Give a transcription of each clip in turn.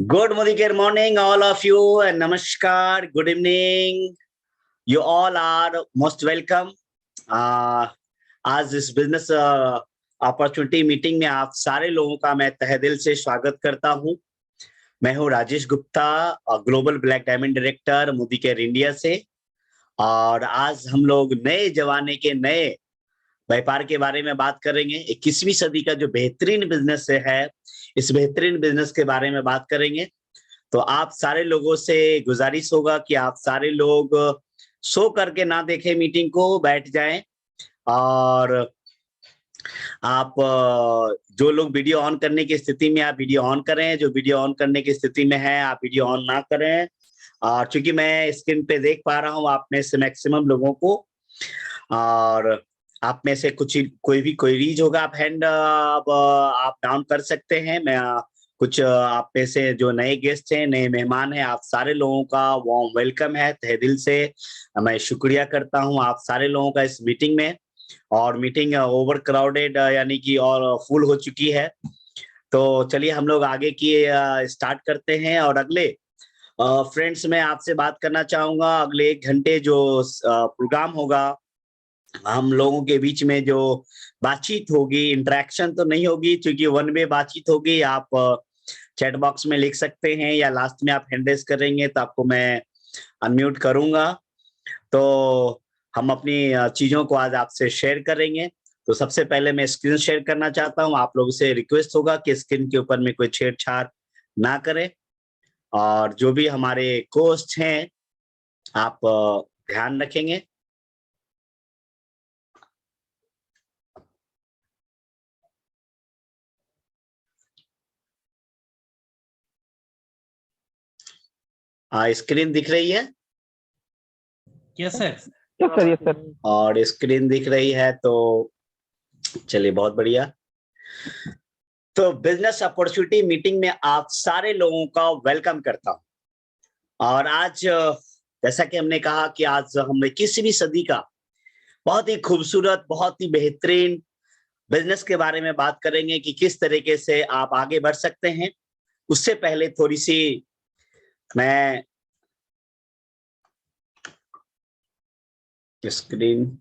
Good Mudikar morning, all of you, and Namaskar. Good evening. You all are most welcome. Uh, आज इस business opportunity meeting में आप सारे लोगों का मैं तहे दिल से स्वागत करता हूं। मैं हूं Rajesh Gupta, global black diamond director Modi care India से। और आज हम लोग नए जमाने के नए व्यापार के बारे में बात करेंगे। 21वीं सदी का जो बेहतरीन बिजनेस है, इस बेहतरीन बिजनेस के बारे में बात करेंगे। तो आप सारे लोगों से गुजारिश होगा कि आप सारे लोग सो करके ना देखें मीटिंग को, बैठ जाएं। और आप जो लोग वीडियो ऑन करने की स्थिति में, आप वीडियो ऑन करें। जो वीडियो ऑन करने की स्थिति में है, आप वीडियो ऑन ना करें। और चूंकि मैं स्क्रीन पे देख पा रहा हूँ आप में से मैक्सिमम लोगों को, और आप में से कुछ कोई भी क्वेरीज होगा, आप हैंड आप डाउन कर सकते हैं। मैं कुछ आप में से जो नए गेस्ट हैं, नए मेहमान हैं, आप सारे लोगों का वार्म वेलकम है। तहे दिल से मैं शुक्रिया करता हूं आप सारे लोगों का इस मीटिंग में। और मीटिंग ओवर क्राउडेड यानी कि और फुल हो चुकी है। तो चलिए हम लोग आगे की स्टार्ट करते हैं। और अगले फ्रेंड्स मैं आपसे बात करना चाहूंगा, अगले 1 घंटे जो प्रोग्राम होगा, हम लोगों के बीच में जो बातचीत होगी, इंटरेक्शन तो नहीं होगी क्योंकि वन वे बातचीत होगी। आप चैट बॉक्स में लिख सकते हैं या लास्ट में आप हैंड रेज करेंगे तो आपको मैं अनम्यूट करूंगा। तो हम अपनी चीजों को आज आपसे शेयर करेंगे। तो सबसे पहले मैं स्क्रीन शेयर करना चाहता हूं। आप लोगों से रिक्वेस्ट होगा कि स्क्रीन के ऊपर में कोई छेड़छाड़ ना करें। और जो भी हमारे कोस्ट हैं, आप ध्यान रखेंगे। स्क्रीन दिख रही है? Yes sir. Yes sir, yes sir. और स्क्रीन दिख रही है तो चलिए, बहुत बढ़िया। तो बिजनेस अपॉर्चुनिटी मीटिंग में आप सारे लोगों का वेलकम करता हूं। और आज जैसा कि हमने कहा कि आज हम 21वीं सदी का बहुत ही खूबसूरत, बहुत ही बेहतरीन बिजनेस के बारे में बात करेंगे कि किस तरीके से आप आगे बढ़ सकते हैं। उससे पहले थोड़ी सी मैं स्क्रीन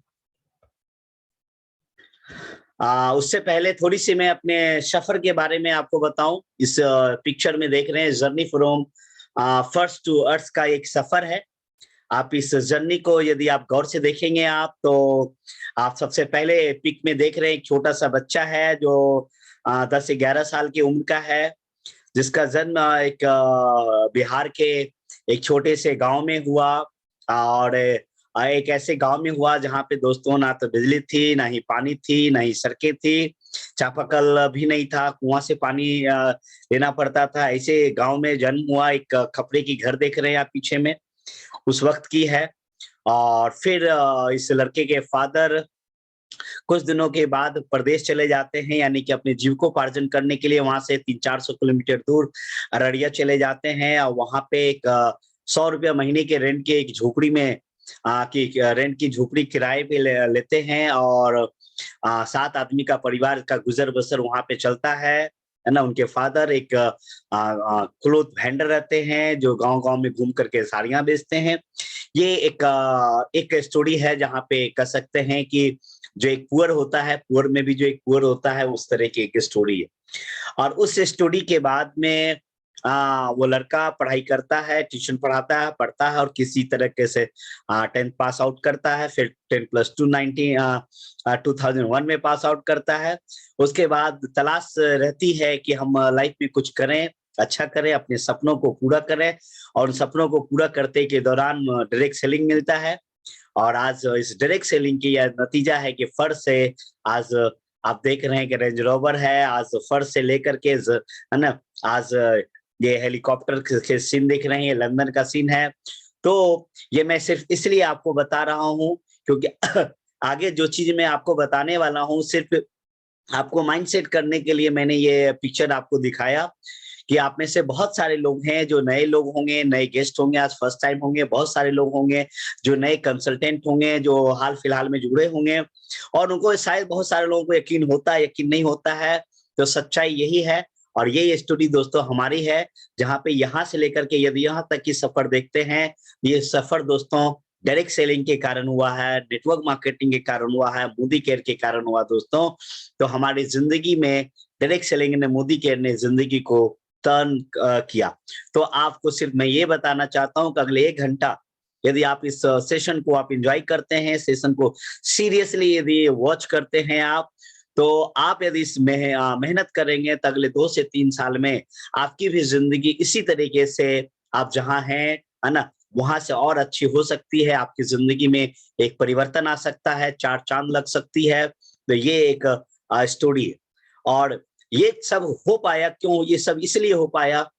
उससे पहले थोड़ी सी मैं अपने सफर के बारे में आपको बताऊं। इस पिक्चर में देख रहे हैं journey from first to earth का एक सफर है। आप इस जर्नी को यदि आप गौर से देखेंगे आप, तो आप सबसे पहले पिक में देख रहे हैं एक छोटा सा बच्चा है जो 10-11 साल की उम्र का है, जिसका जन्म एक बिहार के एक छोटे से गांव में हुआ। और एक ऐसे गांव में हुआ जहां पे दोस्तों ना तो बिजली थी, ना ही पानी थी, ना ही सड़कें थी, चापाकल भी नहीं था, कुआं से पानी लेना पड़ता था। ऐसे गांव में जन्म हुआ। एक खपड़े की घर देख रहे हैं आप पीछे में, उस वक्त की है। और फिर इस लड़के के फादर कुछ दिनों के बाद प्रदेश चले जाते हैं, यानी कि अपने जीविकोपार्जन करने के लिए वहां से 300-400 किलोमीटर दूर अररिया चले जाते हैं। और वहां पे एक 100 रुपया महीने के रेंट की एक झोपड़ी में रेंट की झोपड़ी किराए पे लेते हैं। और 7 आदमी का परिवार का गुजर बसर वहां पे चलता है ना। उनके फादर एक क्लोथ वेंडर रहते हैं जो गांव-गांव में घूम करके साड़ियां बेचते हैं। ये एक स्टोरी है जहाँ पे कह सकते हैं कि जो एक पुअर होता है, पुअर में भी जो एक पुअर होता है, उस तरह की एक स्टोरी है। और उस स्टोरी के बाद में वो लड़का पढ़ाई करता है, ट्यूशन पढ़ाता है, पढ़ता है और किसी तरीके से 10th पास आउट करता है। फिर 10+2 2001 में पास आउट करता है। उसके बाद तलाश रहती है कि हम लाइफ में कुछ करें, अच्छा करें, अपने सपनों को पूरा करें। और सपनों को पूरा करते के दौरान डायरेक्ट सेलिंग मिलता है। और आज इस डायरेक्ट सेलिंग की यह नतीजा है कि फर्श से आज आप देख रहे हैं कि रेंज रोवर है। आज फर्श से लेकर के है ना, आज ये हेलीकॉप्टर के सीन देख रहे हैं, ये लंदन का सीन है। तो ये मैं सिर्फ इसलिए आपको बता रहा हूँ क्योंकि आगे जो चीज मैं आपको बताने वाला हूँ, सिर्फ आपको माइंडसेट करने के लिए मैंने ये पिक्चर आपको दिखाया कि आप में से बहुत सारे लोग हैं जो नए लोग होंगे, नए गेस्ट होंगे, आज फर्स्ट टाइम होंगे। बहुत सारे लोग होंगे जो नए कंसल्टेंट होंगे, जो हाल फिलहाल में जुड़े होंगे। और उनको शायद बहुत सारे लोगों को यकीन होता है, यकीन नहीं होता है। तो सच्चाई यही है। और ये स्टोरी दोस्तों हमारी है, जहाँ पे यहाँ से लेकर के यदि यहाँ तक की सफर देखते हैं, ये सफर दोस्तों डायरेक्ट सेलिंग के कारण हुआ है, नेटवर्क मार्केटिंग के कारण हुआ है, मोदी केयर के कारण हुआ दोस्तों। तो हमारी जिंदगी में डायरेक्ट सेलिंग ने, मोदी केयर ने जिंदगी को टर्न किया। तो आपको सिर्फ मैं ये बताना चाहता हूँ कि अगले 1 घंटा यदि आप इस सेशन को आप एंजॉय करते हैं, सेशन को सीरियसली यदि वॉच करते हैं आप, तो आप यदि इस मेहनत करेंगे तो अगले 2 से 3 साल में आपकी भी जिंदगी इसी तरीके से आप जहाँ हैं, है ना, वहां से और अच्छी हो सकती है। आपकी जिंदगी में एक परिवर्तन आ सकता है, 4 चांद लग सकती है। तो ये एक स्टोरी है। और ये सब हो पाया क्यों? ये सब इसलिए हो पाया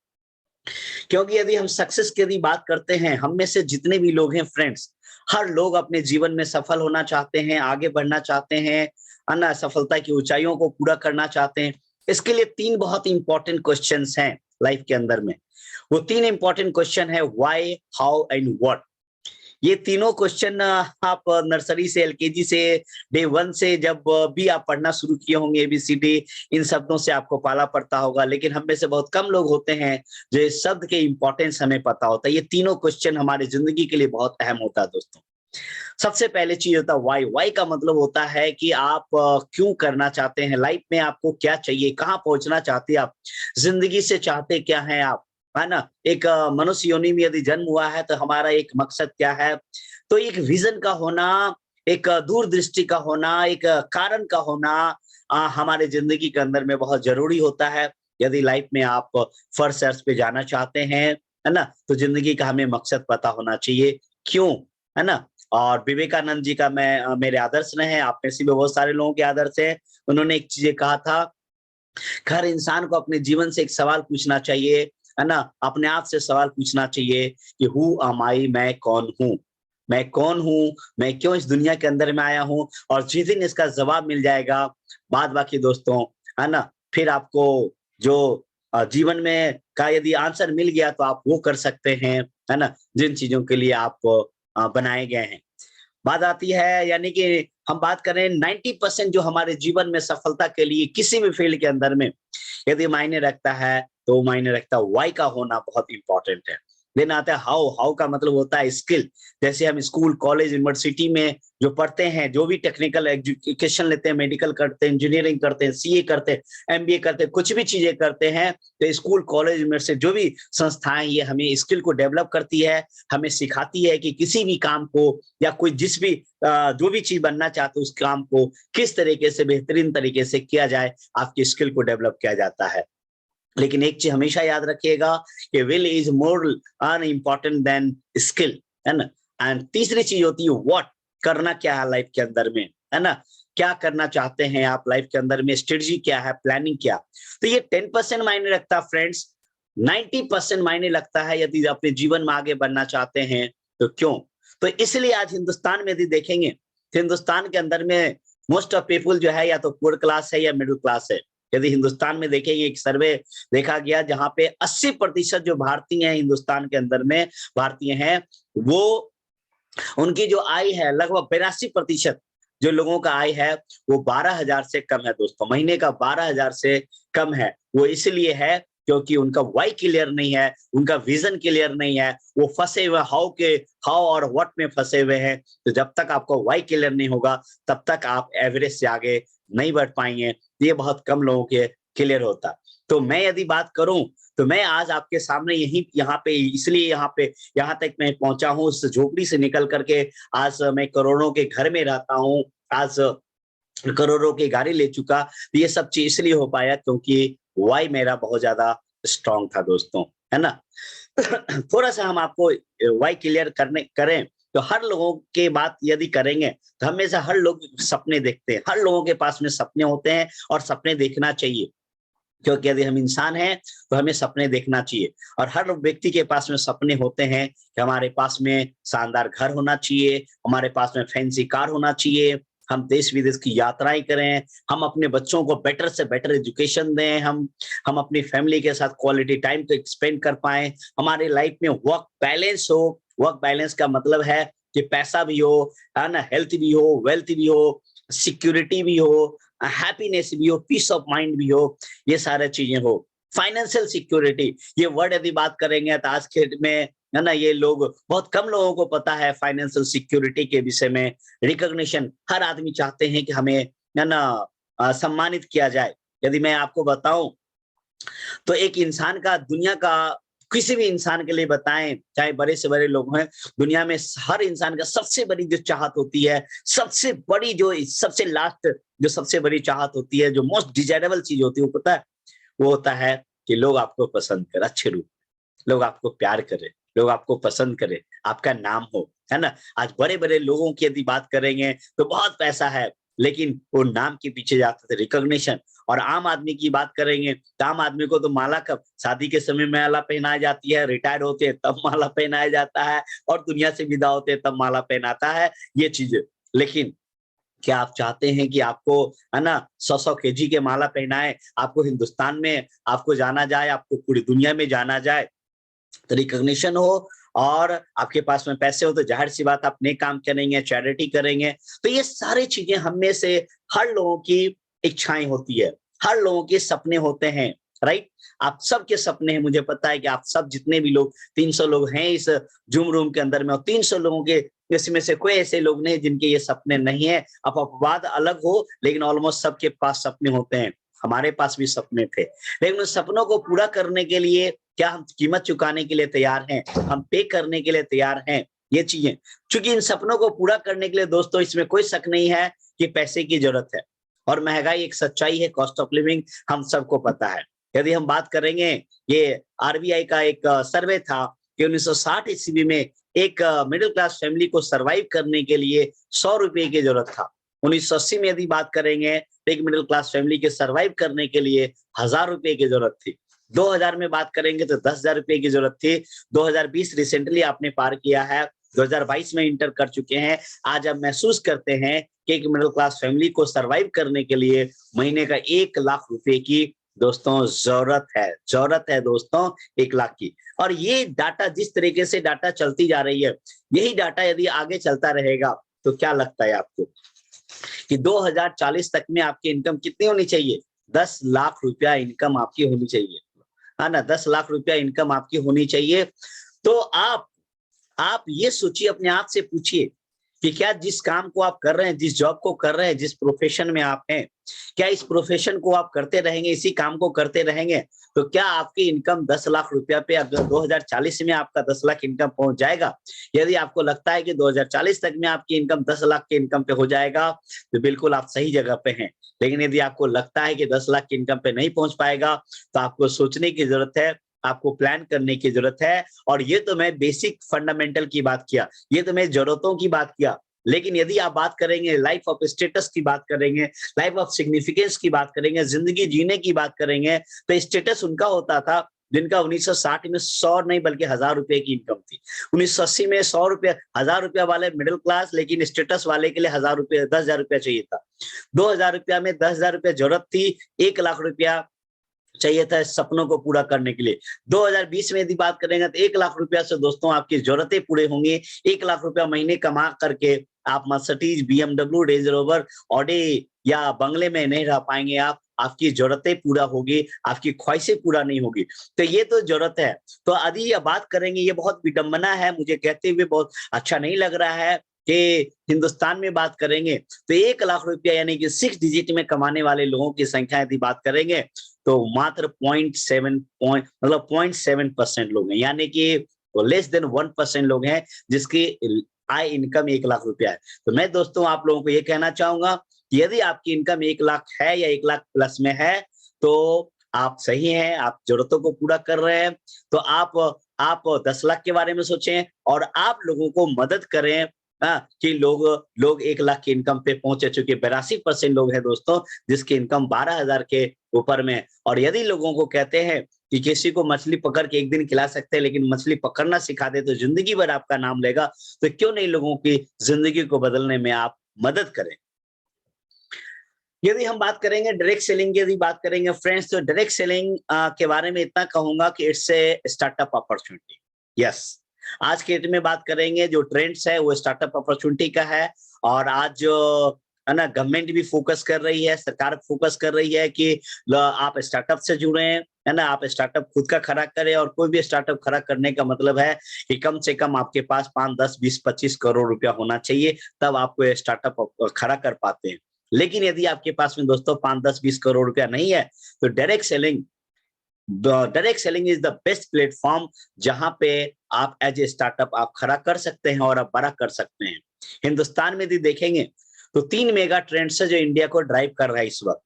क्योंकि यदि हम सक्सेस की यदि बात करते हैं, हम में से जितने भी लोग हैं फ्रेंड्स, हर लोग अपने जीवन में सफल होना चाहते हैं, आगे बढ़ना चाहते हैं, है ना, सफलता की ऊंचाइयों को पूरा करना चाहते हैं। इसके लिए 3 बहुत ही इंपॉर्टेंट क्वेश्चंस हैं लाइफ के अंदर में। वो 3 इंपॉर्टेंट क्वेश्चन है व्हाई, हाउ एंड व्हाट। ये तीनों क्वेश्चन आप नर्सरी से, एलकेजी से, डे 1 से जब भी आप पढ़ना शुरू किए होंगे, एबीसीडी, इन शब्दों से आपको पाला पड़ता होगा। लेकिन हम में से बहुत कम लोग होते हैं जो इस शब्द के इंपॉर्टेंस हमें पता होता है। ये तीनों क्वेश्चन हमारी जिंदगी के लिए बहुत अहम होता है दोस्तों। सबसे पहले चीज होता है व्हाई। व्हाई का मतलब होता है कि आप क्यों करना चाहते हैं, लाइफ में आपको क्या चाहिए, कहाँ पहुंचना चाहते हैं आप, जिंदगी से चाहते क्या हैं आप, है ना। एक मनुष्य योनि में यदि जन्म हुआ है तो हमारा एक मकसद क्या है। तो एक विजन का होना, एक दूरदृष्टि का होना, एक कारण का होना हमारे जिंदगी के अंदर में बहुत जरूरी होता है। यदि लाइफ में आप फर्स्ट सर्च पे जाना चाहते हैं, है ना, तो जिंदगी का हमें मकसद पता होना चाहिए, क्यों, है ना। और विवेकानंद जी का मैं मेरे आदर्श रहे हैं, आप में से भी बहुत सारे लोगों के आदर्श हैं। उन्होंने एक चीज कहा था, हर इंसान को अपने जीवन से एक सवाल पूछना चाहिए, है ना, अपने आप से सवाल पूछना चाहिए कि हु एम आई, मैं कौन हूँ, मैं कौन हूँ, मैं क्यों इस दुनिया के अंदर में आया हूँ। और जिस दिन इसका जवाब मिल जाएगा, बाद बाकी दोस्तों, है ना, फिर आपको जो जीवन में का यदि आंसर मिल गया तो आप वो कर सकते हैं, है ना, जिन चीजों के लिए आप बनाए गए हैं। बात आती है, यानी कि हम बात करें 90% जो हमारे जीवन में सफलता के लिए किसी भी फील्ड के अंदर में यदि मायने रखता है, तो मायने रखता है व्हाई का होना बहुत इंपॉर्टेंट है। देन आता है हाउ। हाउ का मतलब होता है स्किल। जैसे हम स्कूल, कॉलेज, यूनिवर्सिटी में जो पढ़ते हैं, जो भी टेक्निकल एजुकेशन लेते हैं, मेडिकल करते हैं, इंजीनियरिंग करते हैं, सीए करते हैं, एमबीए करते हैं, कुछ भी चीजें करते हैं, तो स्कूल, कॉलेज, यूनिवर्सिटी जो भी संस्थाएं, ये हमें स्किल को डेवलप करती है, हमें सिखाती है कि किसी भी काम को या कोई जिस भी जो भी चीज बनना चाहते हो उस काम को किस तरीके से बेहतरीन तरीके से किया जाए, आपकी स्किल को डेवलप किया जाता है। लेकिन एक चीज हमेशा याद रखिएगा कि will is more important then skill, है ना। एंड तीसरी चीज होती है व्हाट, करना क्या है लाइफ के अंदर में, है ना, क्या करना चाहते हैं आप लाइफ के अंदर में, स्ट्रेटजी क्या है, प्लानिंग क्या। तो ये 10% मायने रखता है फ्रेंड्स, 90% मायने लगता है यदि अपने जीवन में आगे बढ़ना चाहते हैं तो क्यों। तो इसलिए आज हिंदुस्तान में यदि देखेंगे तो हिंदुस्तान के अंदर में मोस्ट ऑफ पीपुल जो है या तो पुअर क्लास है या मिडिल क्लास है। यदि हिंदुस्तान में देखेंगे, एक सर्वे देखा गया जहां पे 80% जो भारतीय हैं हिंदुस्तान के अंदर में, भारतीय हैं, वो उनकी जो आय है लगभग 82% जो लोगों का आय है वो 12,000 से कम है दोस्तों, महीने का 12,000 से कम है। वो इसलिए है क्योंकि उनका वाई क्लियर नहीं है, उनका विजन क्लियर नहीं है, वो फंसे हुए हाउ और व्हाट में फंसे हुए हैं। तो जब तक आपका वाई क्लियर नहीं होगा तब तक आप एवरेज से आगे नहीं बढ़ पाएंगे। ये बहुत कम लोगों के क्लियर होता। तो मैं यदि बात करूं तो मैं आज आपके सामने यहाँ पे इसलिए यहाँ तक मैं पहुंचा हूँ, उस झोपड़ी से निकल करके आज मैं करोड़ों के घर में रहता हूँ, आज करोड़ों की गाड़ी ले चुका। ये सब चीज इसलिए हो पाया क्योंकि वाई मेरा बहुत ज्यादा स्ट्रांग था दोस्तों, है ना। थोड़ा सा हम आपको वाई क्लियर करें तो हर लोगों के बात यदि करेंगे तो हमेशा हर लोग सपने देखते हैं, हर लोगों के पास में सपने होते हैं और सपने देखना चाहिए, क्योंकि यदि हम इंसान हैं तो हमें सपने देखना चाहिए। और हर व्यक्ति के पास में सपने होते हैं कि हमारे पास में शानदार घर होना चाहिए, हमारे पास में फैंसी कार होना चाहिए, हम देश विदेश की यात्राएं करें, हम अपने बच्चों को बेटर से बेटर एजुकेशन दें, हम अपनी फैमिली के साथ क्वालिटी टाइम को स्पेंड कर पाए, हमारे लाइफ में वर्क बैलेंस हो। वर्क बैलेंस का मतलब है कि पैसा भी हो, है ना, हेल्थ भी हो, वेल्थ भी हो, सिक्योरिटी भी हो, हैप्पीनेस भी हो, पीस ऑफ माइंड भी हो, ये सारी चीजें हो। फाइनेंशियल सिक्योरिटी, ये वर्ड यदि बात करेंगे तो आज के डेट में है ना, ये लोग बहुत कम लोगों को पता है फाइनेंशियल सिक्योरिटी के विषय में। रिकॉग्निशन, हर आदमी चाहते हैं कि हमें है ना सम्मानित किया जाए। यदि मैं आपको बताऊं तो एक इंसान का, दुनिया का किसी भी इंसान के लिए बताएं, चाहे बड़े से बड़े लोग हैं, दुनिया में हर इंसान का सबसे बड़ी जो चाहत होती है, सबसे बड़ी जो सबसे लास्ट जो सबसे बड़ी चाहत होती है, जो मोस्ट डिजायरेबल चीज होती है, वो पता है, वो होता है कि लोग आपको पसंद करें, अच्छे रूप, लोग आपको प्यार करें, लोग आपको पसंद करें, आपका नाम हो, है ना। आज बड़े बड़े लोगों की यदि बात करेंगे तो बहुत पैसा है, लेकिन वो नाम के पीछे जाते थे, रिकॉग्निशन। और आम आदमी की बात करेंगे तो आम आदमी को तो माला कब शादी के समय में माला पहनाई जाती है, रिटायर्ड होते हैं तब माला पहनाया जाता है, और दुनिया से विदा होते हैं तब माला पहनाता है, ये चीजें। लेकिन क्या आप चाहते हैं कि आपको है ना 100-100 केजी के माला पहनाए, आपको हिंदुस्तान में आपको जाना जाए, आपको पूरी दुनिया में जाना जाए, तो रिकॉग्निशन हो और आपके पास में पैसे हो, तो जाहिर सी बात आप नेक काम करेंगे, चैरिटी करेंगे। तो ये सारी चीजें हम में से हर लोगों की इच्छाएं होती है, हर लोगों के सपने होते हैं, राइट। आप सबके सपने हैं, मुझे पता है कि आप सब जितने भी लोग 300 लोग हैं इस जूम रूम के अंदर में, और 300 लोगों के इसमें से कोई ऐसे लोग नहीं जिनके ये सपने नहीं है। अब अपवाद अलग हो, लेकिन ऑलमोस्ट सबके पास सपने होते हैं। हमारे पास भी सपने थे, लेकिन उन सपनों को पूरा करने के लिए क्या हम कीमत चुकाने के लिए तैयार हैं, हम पे करने के लिए तैयार हैं, ये चीजें। क्योंकि इन सपनों को पूरा करने के लिए दोस्तों, इसमें कोई शक नहीं है कि पैसे की जरूरत है, और महंगाई एक सच्चाई है, कॉस्ट ऑफ लिविंग हम सबको पता है। यदि हम बात करेंगे, ये आरबीआई का एक सर्वे था कि 1960 ईस्वी में एक मिडिल क्लास फैमिली को सरवाइव करने के लिए 100 रुपए की जरूरत था। 1980 में यदि बात करेंगे तो एक मिडिल क्लास फैमिली के सरवाइव करने के लिए 1000 रुपए की जरूरत थी। 2000 में बात करेंगे तो 10,000 रुपए की जरूरत थी। 2020 रिसेंटली आपने पार किया है, 2022 में इंटर कर चुके हैं। आज आप महसूस करते हैं कि एक मिडिल क्लास फैमिली को सरवाइव करने के लिए महीने का 1 लाख रुपए की दोस्तों जरूरत है दोस्तों, 1 लाख की। और ये डाटा, जिस तरीके से डाटा चलती जा रही है, यही डाटा यदि आगे चलता रहेगा तो क्या लगता है आपको कि 2040 तक में आपकी इनकम कितनी होनी चाहिए? 10 लाख रुपया इनकम आपकी होनी चाहिए, है ना। 10 लाख रुपया इनकम आपकी होनी चाहिए। तो आप ये सोचिए, अपने आप से पूछिए कि क्या जिस काम को आप कर रहे हैं, जिस जॉब को कर रहे हैं, जिस प्रोफेशन में आप हैं, क्या इस प्रोफेशन को आप करते रहेंगे, इसी काम को करते रहेंगे, तो क्या आपकी इनकम 10 लाख रुपया पे अगर 2040 में आपका 10 लाख इनकम पहुंच जाएगा? यदि आपको लगता है कि 2040 तक में आपकी इनकम 10 लाख के इनकम पे हो जाएगा, तो बिल्कुल आप सही जगह पे हैं। लेकिन यदि आपको लगता है कि 10 लाख की इनकम पे नहीं पहुंच पाएगा, तो आपको सोचने की जरूरत है, आपको प्लान करने की जरूरत है। और ये तो मैं बेसिक फंडामेंटल की बात किया, ये तो मैं जरूरतों की बात किया। लेकिन यदि आप बात करेंगे लाइफ ऑफ स्टेटस की बात करेंगे, लाइफ ऑफ सिग्निफिकेंस की बात करेंगे, जिंदगी जीने की बात करेंगे, तो स्टेटस उनका होता था जिनका 1960 में 100 नहीं बल्कि 1000 रुपए की इनकम थी। 1980 में 100 रुपया 1000 रुपया वाले मिडिल क्लास, लेकिन स्टेटस वाले के लिए 1000 रुपया 10,000 रुपया चाहिए था। 2000 रुपया में 10,000 रुपया जरूरत थी, 1 लाख रुपया चाहिए था इस सपनों को पूरा करने के लिए। 2020 में यदि बात करेंगे तो 1 लाख रुपया से दोस्तों आपकी जरूरतें पूरे होंगी। 1 लाख रुपया महीने कमा करके आप Mercedes, BMW, range rover, Audi या बंगले में नहीं रह पाएंगे आप। आपकी जरूरतें पूरा होगी, आपकी ख्वाहिशें पूरा नहीं होगी। तो ये तो जरूरत है। तो यदि ये बात करेंगे, ये बहुत विडंबना है, मुझे कहते हुए बहुत अच्छा नहीं लग रहा है कि हिंदुस्तान में बात करेंगे तो 1 लाख रुपया यानी कि 6 डिजिट में कमाने वाले लोगों की संख्या यदि बात करेंगे तो मात्र 0.7% लोग हैं, यानी कि लेस देन 1% लोग हैं जिसकी आय इनकम 1 लाख रुपया है। तो मैं दोस्तों आप लोगों को ये कहना चाहूंगा कि यदि आपकी इनकम 1 लाख है या 1 लाख प्लस में है, तो आप सही हैं, आप जरूरतों को पूरा कर रहे हैं। तो आप 10 लाख के बारे में सोचें और आप लोगों को मदद करें कि लोग 1 लाख की इनकम पे पहुंचे। चुके 82% लोग हैं दोस्तों जिसकी इनकम 12,000 के ऊपर में। और यदि लोगों को कहते हैं कि किसी को मछली पकड़ के एक दिन खिला सकते हैं, लेकिन मछली पकड़ना सिखा दे तो जिंदगी भर आपका नाम लेगा, तो क्यों नहीं लोगों की जिंदगी को बदलने में आप मदद करें। यदि हम बात करेंगे डायरेक्ट सेलिंग की, यदि बात करेंगे फ्रेंड्स, तो डायरेक्ट सेलिंग के बारे में इतना कहूंगा कि it's a startup opportunity. Yes, आज के डेट में बात करेंगे जो ट्रेंड्स है वो स्टार्टअप अपॉर्चुनिटी का है। और आज जो है ना, गवर्नमेंट भी फोकस कर रही है, सरकार फोकस कर रही है कि आप स्टार्टअप से जुड़े है ना, आप स्टार्टअप खुद का खड़ा करें। और कोई भी स्टार्टअप खड़ा करने का मतलब है कि कम से कम आपके पास 5, 10, 20, 25 करोड़ रुपया होना चाहिए, तब आप कोई स्टार्टअप खड़ा कर पाते हैं। लेकिन यदि आपके पास में दोस्तों 5, 10, 20 करोड़ रुपया नहीं है, तो direct selling is the best platform, जहां पे आप एज ए स्टार्टअप आप खड़ा कर सकते हैं और आप बड़ा कर सकते हैं। हिंदुस्तान में यदि देखेंगे तो 3 मेगा ट्रेंड्स है जो इंडिया को ड्राइव कर रहा है इस वक्त।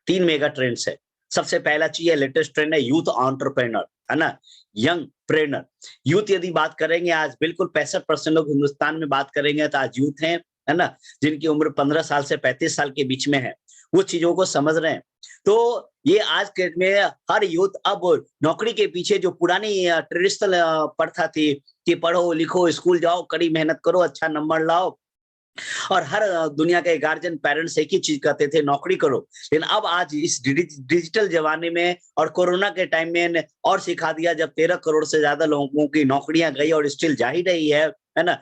3 मेगा ट्रेंड्स है। सबसे पहला चीज है, लेटेस्ट ट्रेंड है यूथ एंटरप्रेन्योर, है ना, यंग प्रेरणर। यूथ यदि बात करेंगे, आज बिल्कुल 65% लोग हिंदुस्तान में बात करेंगे तो आज यूथ हैं, है ना, जिनकी उम्र 15 साल से 35 साल के बीच में है, वो चीजों को समझ रहे हैं। तो ये आज के में हर यूथ अब नौकरी के पीछे, जो पुरानी ट्रेडिशनल प्रथा थी कि पढ़ो लिखो स्कूल जाओ कड़ी मेहनत करो अच्छा नंबर लाओ, और हर दुनिया के गार्जियन पेरेंट्स एक ही चीज कहते थे, नौकरी करो। लेकिन अब आज इस डिजिटल जमाने में और कोरोना के टाइम में और सिखा दिया, जब 13 करोड़ से ज्यादा लोगों की नौकरियां गई और स्टिल जा ही रही है ना,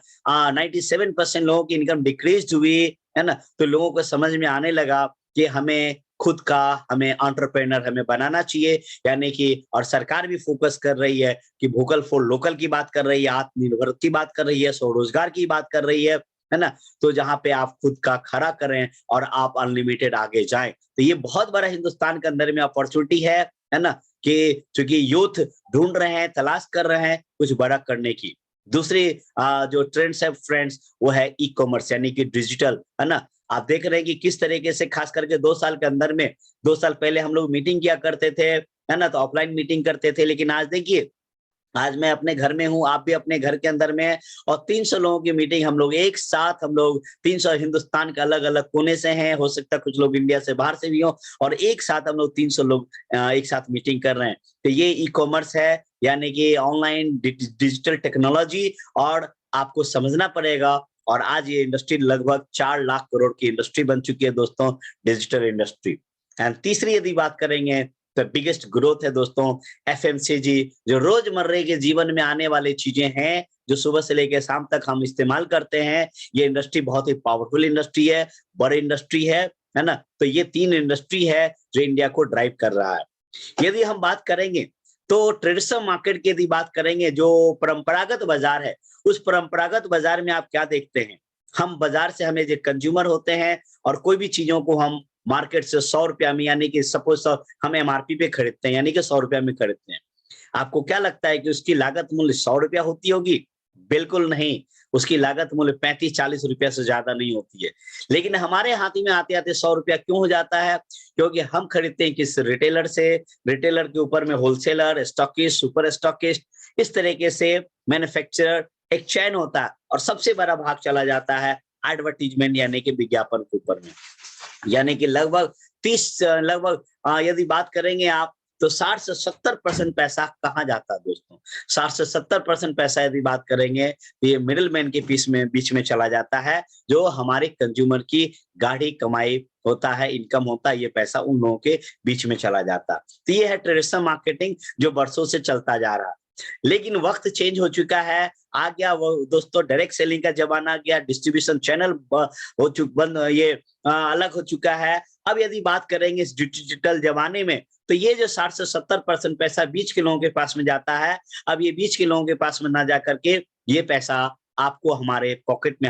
97% लोगों की इनकम डिक्रीज हुई, है ना, तो लोगों को समझ में आने लगा कि हमें खुद का, हमें एंटरप्रेन्योर हमें बनाना चाहिए। यानी कि और सरकार भी फोकस कर रही है कि वोकल फॉर लोकल की बात कर रही है, आत्मनिर्भर की बात कर रही है, स्वरोजगार की बात कर रही है ना, तो जहां पे आप खुद का खड़ा करें और आप अनलिमिटेड आगे जाएं। तो ये बहुत बड़ा हिंदुस्तान के अंदर में अपॉर्चुनिटी है ना, कि चूंकि यूथ ढूंढ रहे हैं, तलाश कर रहे हैं कुछ बड़ा करने की। दूसरी जो ट्रेंड्स है फ्रेंड्स, वो है ई कॉमर्स, यानी कि डिजिटल, है ना। आप देख रहे हैं कि किस तरीके से, खास करके 2 साल के अंदर में, 2 साल पहले हम लोग मीटिंग किया करते थे, है ना, तो ऑफलाइन मीटिंग करते थे। लेकिन आज देखिए, आज मैं अपने घर में हूँ, आप भी अपने घर के अंदर में है, और 300 लोगों की मीटिंग हम लोग एक साथ, हम लोग 300 हिंदुस्तान के अलग अलग कोने से हैं, हो सकता है कुछ लोग इंडिया से बाहर से भी हो, और एक साथ हम लोग 300 लोग एक साथ मीटिंग कर रहे हैं। तो ये ई कॉमर्स है, यानी कि ऑनलाइन डिजिटल टेक्नोलॉजी, और आपको समझना पड़ेगा। और आज ये इंडस्ट्री लगभग 4 लाख करोड़ की इंडस्ट्री बन चुकी है दोस्तों, डिजिटल इंडस्ट्री। एंड तीसरी यदि बात करेंगे, तो बिगेस्ट ग्रोथ है दोस्तों एफएमसीजी, जो रोजमर्रे के जीवन में आने वाली चीजें हैं, जो सुबह से लेकर शाम तक हम इस्तेमाल करते हैं। ये इंडस्ट्री बहुत ही पावरफुल इंडस्ट्री है, बड़ी इंडस्ट्री है ना। तो ये 3 इंडस्ट्री है जो इंडिया को ड्राइव कर रहा है। यदि हम बात करेंगे तो ट्रेडिशनल मार्केट की यदि बात करेंगे, जो परंपरागत बाजार है, उस परंपरागत बाजार में आप क्या देखते हैं? हम बाजार से, हमें जो कंज्यूमर होते हैं, और कोई भी चीजों को हम मार्केट से 100 रुपया में, यानी कि सपोज हम एमआरपी पे खरीदते हैं, यानी कि 100 रुपया में खरीदते हैं। आपको क्या लगता है कि उसकी लागत मूल्य 100 रुपया होती होगी? बिल्कुल नहीं, उसकी लागत मूल्य 35-40 रुपया से ज्यादा नहीं होती है। लेकिन हमारे हाथी में आते आते 100 रुपया क्यों हो जाता है? क्योंकि हम खरीदते हैं किस रिटेलर से, रिटेलर के ऊपर में होलसेलर, स्टॉकिस्ट, सुपर स्टॉकिस्ट, इस तरीके से मैन्युफैक्चरर, एक चैन होता है, और सबसे बड़ा भाग चला जाता है एडवर्टीजमेंट, यानी कि विज्ञापन के ऊपर में। यानी कि लगभग यदि बात करेंगे आप, तो 60 से 70% पैसा कहाँ जाता है दोस्तों? 60 से 70% पैसा यदि बात करेंगे, तो ये मिडिल मैन के बीच में चला जाता है, जो हमारे कंज्यूमर की गाढ़ी कमाई होता है, इनकम होता है, ये पैसा उन लोगों के बीच में चला जाता है। तो ये है ट्रेडिशनल मार्केटिंग, जो बरसों से चलता जा रहा है। लेकिन वक्त चेंज हो चुका है, आ गया वो दोस्तों डायरेक्ट सेलिंग का जमाना आ गया, डिस्ट्रीब्यूशन चैनल अलग हो चुका है। अब यदि बात करेंगे इस डिजिटल जमाने में, तो ये जो 60 से 70% पैसा बीच के लोगों के पास में जाता है, अब ये बीच के लोगों के पास में ना जा करके ये पैसा आपको हमारे पॉकेट में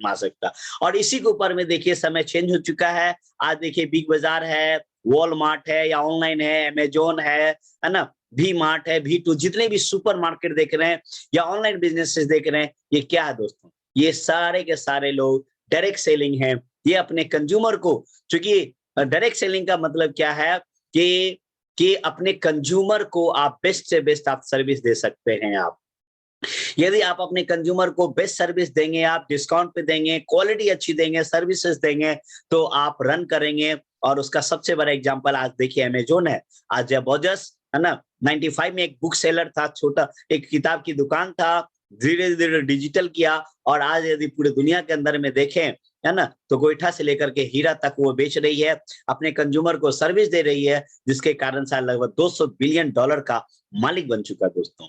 आ सकता है। और इसी के ऊपर में देखिए समय चेंज हो चुका है। आज देखिए बिग बाजार है, वॉलमार्ट है, या ऑनलाइन है, अमेज़न है ना, वी मार्ट है, V2, जितने भी सुपर मार्केट देख रहे हैं या ऑनलाइन बिजनेसेस देख रहे हैं, ये क्या है दोस्तों? ये सारे के सारे लोग डायरेक्ट सेलिंग है। ये अपने कंज्यूमर को, क्योंकि डायरेक्ट सेलिंग का मतलब क्या है कि अपने कंज्यूमर को आप बेस्ट से बेस्ट आप सर्विस दे सकते हैं। आप यदि आप अपने कंज्यूमर को बेस्ट सर्विस देंगे, आप डिस्काउंट पे देंगे, क्वालिटी अच्छी देंगे, सर्विसेज देंगे, तो आप रन करेंगे। और उसका सबसे बड़ा एग्जांपल आज देखिए अमेज़न है, आज जेबोजस, है ना, 95 में एक बुक सेलर था, छोटा एक किताब की दुकान था, धीरे धीरे डिजिटल किया, और आज यदि पूरे दुनिया के अंदर में देखें है ना, तो गोईठा से लेकर के हीरा तक वो बेच रही है, अपने कंज्यूमर को सर्विस दे रही है, जिसके कारण से लगभग $200 बिलियन का मालिक बन चुका है दोस्तों।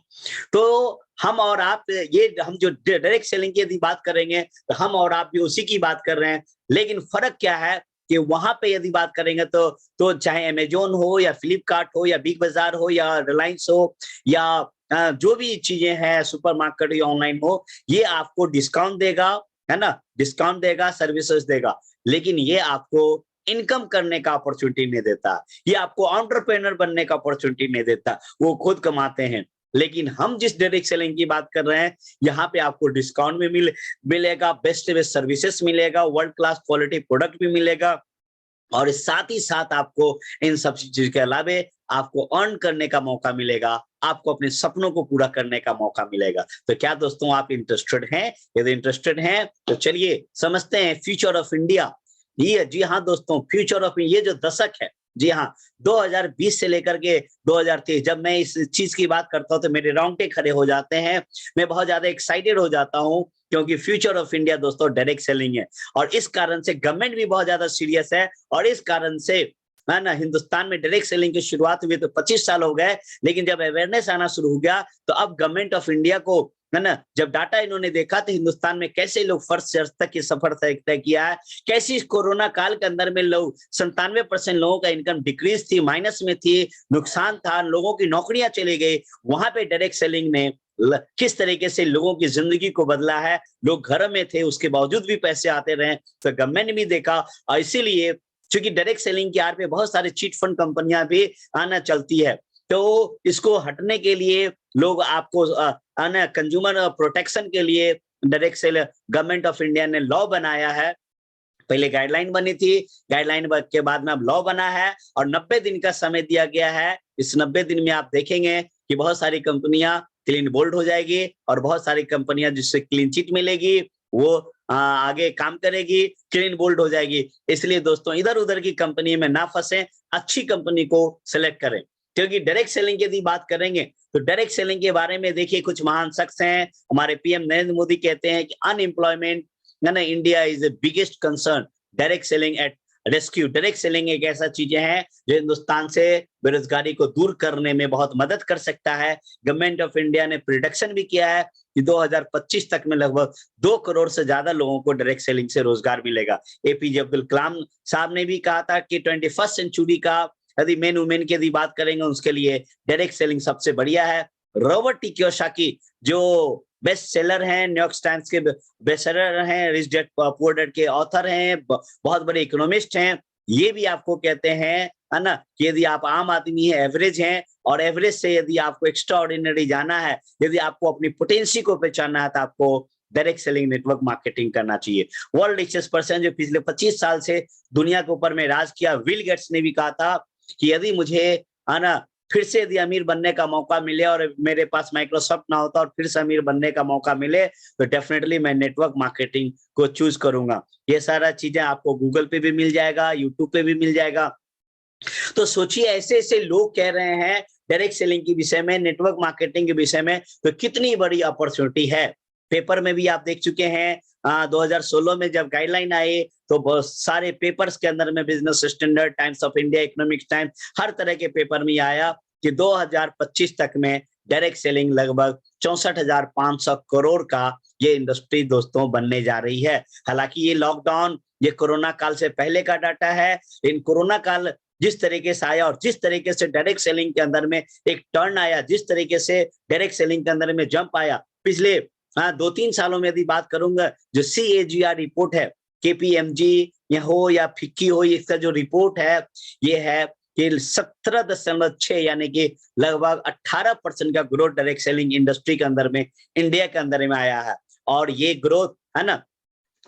तो हम और आप ये हम जो डायरेक्ट सेलिंग की यदि बात करेंगे तो हम और आप भी उसी की बात कर रहे हैं, लेकिन फर्क क्या है कि वहां पे यदि बात करेंगे तो चाहे अमेज़न हो या फ्लिपकार्ट हो या बिग बाजार हो या रिलायंस हो या जो भी चीजें हैं सुपरमार्केट या ऑनलाइन हो, ये आपको डिस्काउंट देगा, है ना, डिस्काउंट देगा, सर्विसेज देगा, लेकिन ये आपको इनकम करने का अपॉर्चुनिटी नहीं देता, ये आपको एंटरप्रेन्योर बनने का अपॉर्चुनिटी नहीं देता, वो खुद कमाते हैं। लेकिन हम जिस डायरेक्ट सेलिंग की बात कर रहे हैं, यहाँ पे आपको डिस्काउंट भी मिलेगा, बेस्ट बेस्ट सर्विसेज मिलेगा, वर्ल्ड क्लास क्वालिटी प्रोडक्ट भी मिलेगा, और साथ ही साथ आपको इन सब चीज के अलावे आपको अर्न करने का मौका मिलेगा, आपको अपने सपनों को पूरा करने का मौका मिलेगा। तो क्या दोस्तों आप इंटरेस्टेड हैं? यदि इंटरेस्टेड हैं तो चलिए समझते हैं फ्यूचर ऑफ इंडिया। ये जी हाँ दोस्तों, फ्यूचर ऑफ ये जो दशक है, जी हाँ, 2020 से लेकर के 2023, जब मैं इस चीज की बात करता हूँ तो मेरे रोंगटे खड़े हो जाते हैं, मैं बहुत ज्यादा एक्साइटेड हो जाता हूँ, क्योंकि फ्यूचर ऑफ इंडिया दोस्तों डायरेक्ट सेलिंग है। और इस कारण से गवर्नमेंट भी बहुत ज्यादा सीरियस है, और इस कारण से है ना, हिंदुस्तान में डायरेक्ट सेलिंग की शुरुआत हुई तो 25 साल हो गए, लेकिन जब अवेयरनेस आना शुरू हो गया तो अब गवर्नमेंट ऑफ इंडिया को, है ना, जब डाटा इन्होंने देखा तो हिंदुस्तान में कैसे लोग फर्स्ट से अर्थ तक की सफर तय किया है, कैसी कोरोना काल के अंदर में लोग 97% लोगों का इनकम डिक्रीज थी, माइनस में थी, नुकसान था, लोगों की नौकरियां चली गई, वहां पे डायरेक्ट सेलिंग ने किस तरीके से लोगों की जिंदगी को बदला है। लोग घर में थे, उसके बावजूद भी पैसे आते रहे, तो गवर्नमेंट ने भी देखा, और इसीलिए क्योंकि डायरेक्ट सेलिंग की आड़ पे बहुत सारे चिट फंड कंपनियां भी आना चलती है, तो इसको हटने के लिए लोग आपको कंज्यूमर प्रोटेक्शन के लिए direct sell government of India ने लॉ बनाया है। पहले गाइडलाइन बनी थी, गाइडलाइन के बाद में अब लॉ बना है, और 90 दिन का समय दिया गया है। इस 90 दिन में आप देखेंगे कि बहुत सारी कंपनियां क्लीन बोल्ड हो जाएगी, और बहुत सारी कंपनियां जिससे क्लीन चिट मिलेगी वो आगे काम करेगी, क्लीन बोल्ड हो जाएगी। इसलिए दोस्तों इधर उधर की कंपनी में ना फंसे, अच्छी कंपनी को सिलेक्ट करें। क्योंकि डायरेक्ट सेलिंग की यदि बात करेंगे तो डायरेक्ट सेलिंग के बारे में देखिए, कुछ महान शख्स हैं, हमारे पीएम नरेंद्र मोदी कहते हैं कि अनएम्प्लॉयमेंट ना India is the biggest concern, direct selling at rescue. Direct selling एक ऐसा चीजें हैं जो हिंदुस्तान से बेरोजगारी को दूर करने में बहुत मदद कर सकता है। गवर्नमेंट ऑफ इंडिया ने प्रिडिक्शन भी किया है कि 2025 तक में लगभग 2 करोड़ से ज्यादा लोगों को डायरेक्ट सेलिंग से रोजगार मिलेगा। एपीजे अब्दुल कलाम साहब ने भी कहा था कि 21st सेंचुरी का यदि मेन वुमेन की यदि बात करेंगे उसके लिए डायरेक्ट सेलिंग सबसे बढ़िया है। रॉबर्ट टी कियोसाकी जो बेस्ट सेलर हैं, न्यूयॉर्क टाइम्स के बेस्ट सेलर हैं, रिच डैड पुअर डैड के ऑथर हैं, बहुत बड़े इकोनॉमिस्ट हैं, ये भी आपको कहते हैं, है ना, कि यदि आप आम आदमी है, एवरेज हैं, और एवरेज से यदि आपको एक्स्ट्रा ऑर्डिनरी जाना है, यदि आपको अपनी पोटेंसी को पहचानना है, तो आपको डायरेक्ट सेलिंग नेटवर्क मार्केटिंग करना चाहिए। वर्ल्ड रिचेस्ट पर्सन जो पिछले 25 साल से दुनिया के ऊपर में राज किया, बिल गेट्स ने भी कहा था कि यदि मुझे, है ना, फिर से यदि अमीर बनने का मौका मिले और मेरे पास माइक्रोसॉफ्ट ना होता और फिर से अमीर बनने का मौका मिले, तो डेफिनेटली मैं नेटवर्क मार्केटिंग को चूज करूंगा। ये सारा चीजें आपको गूगल पे भी मिल जाएगा, यूट्यूब पे भी मिल जाएगा। तो सोचिए, ऐसे ऐसे लोग कह रहे हैं डायरेक्ट सेलिंग के विषय में, नेटवर्क मार्केटिंग के विषय में, तो कितनी बड़ी अपॉर्चुनिटी है। पेपर में भी आप देख चुके हैं, 2016 में जब गाइडलाइन आई तो बहुत सारे पेपर्स के अंदर में business standard, Times of India, economics Times, हर तरह के पेपर में आया कि 2025 तक में डायरेक्ट सेलिंग लगभग 64,500 करोड़ का ये इंडस्ट्री दोस्तों बनने जा रही है। हालांकि ये लॉकडाउन, ये कोरोना काल से पहले का डाटा है। इन कोरोना काल जिस तरीके से आया और जिस तरीके से डायरेक्ट सेलिंग के अंदर में एक टर्न आया, जिस तरीके से डायरेक्ट सेलिंग के अंदर में जंप आया, पिछले 2-3 सालों में यदि बात करूंगा, जो CAGR रिपोर्ट है, KPMG हो या फिक्की हो, इसका जो रिपोर्ट है ये है कि 17.6 यानी कि लगभग 18% का ग्रोथ डायरेक्ट सेलिंग इंडस्ट्री के अंदर में, इंडिया के अंदर में आया है। और ये ग्रोथ, है ना,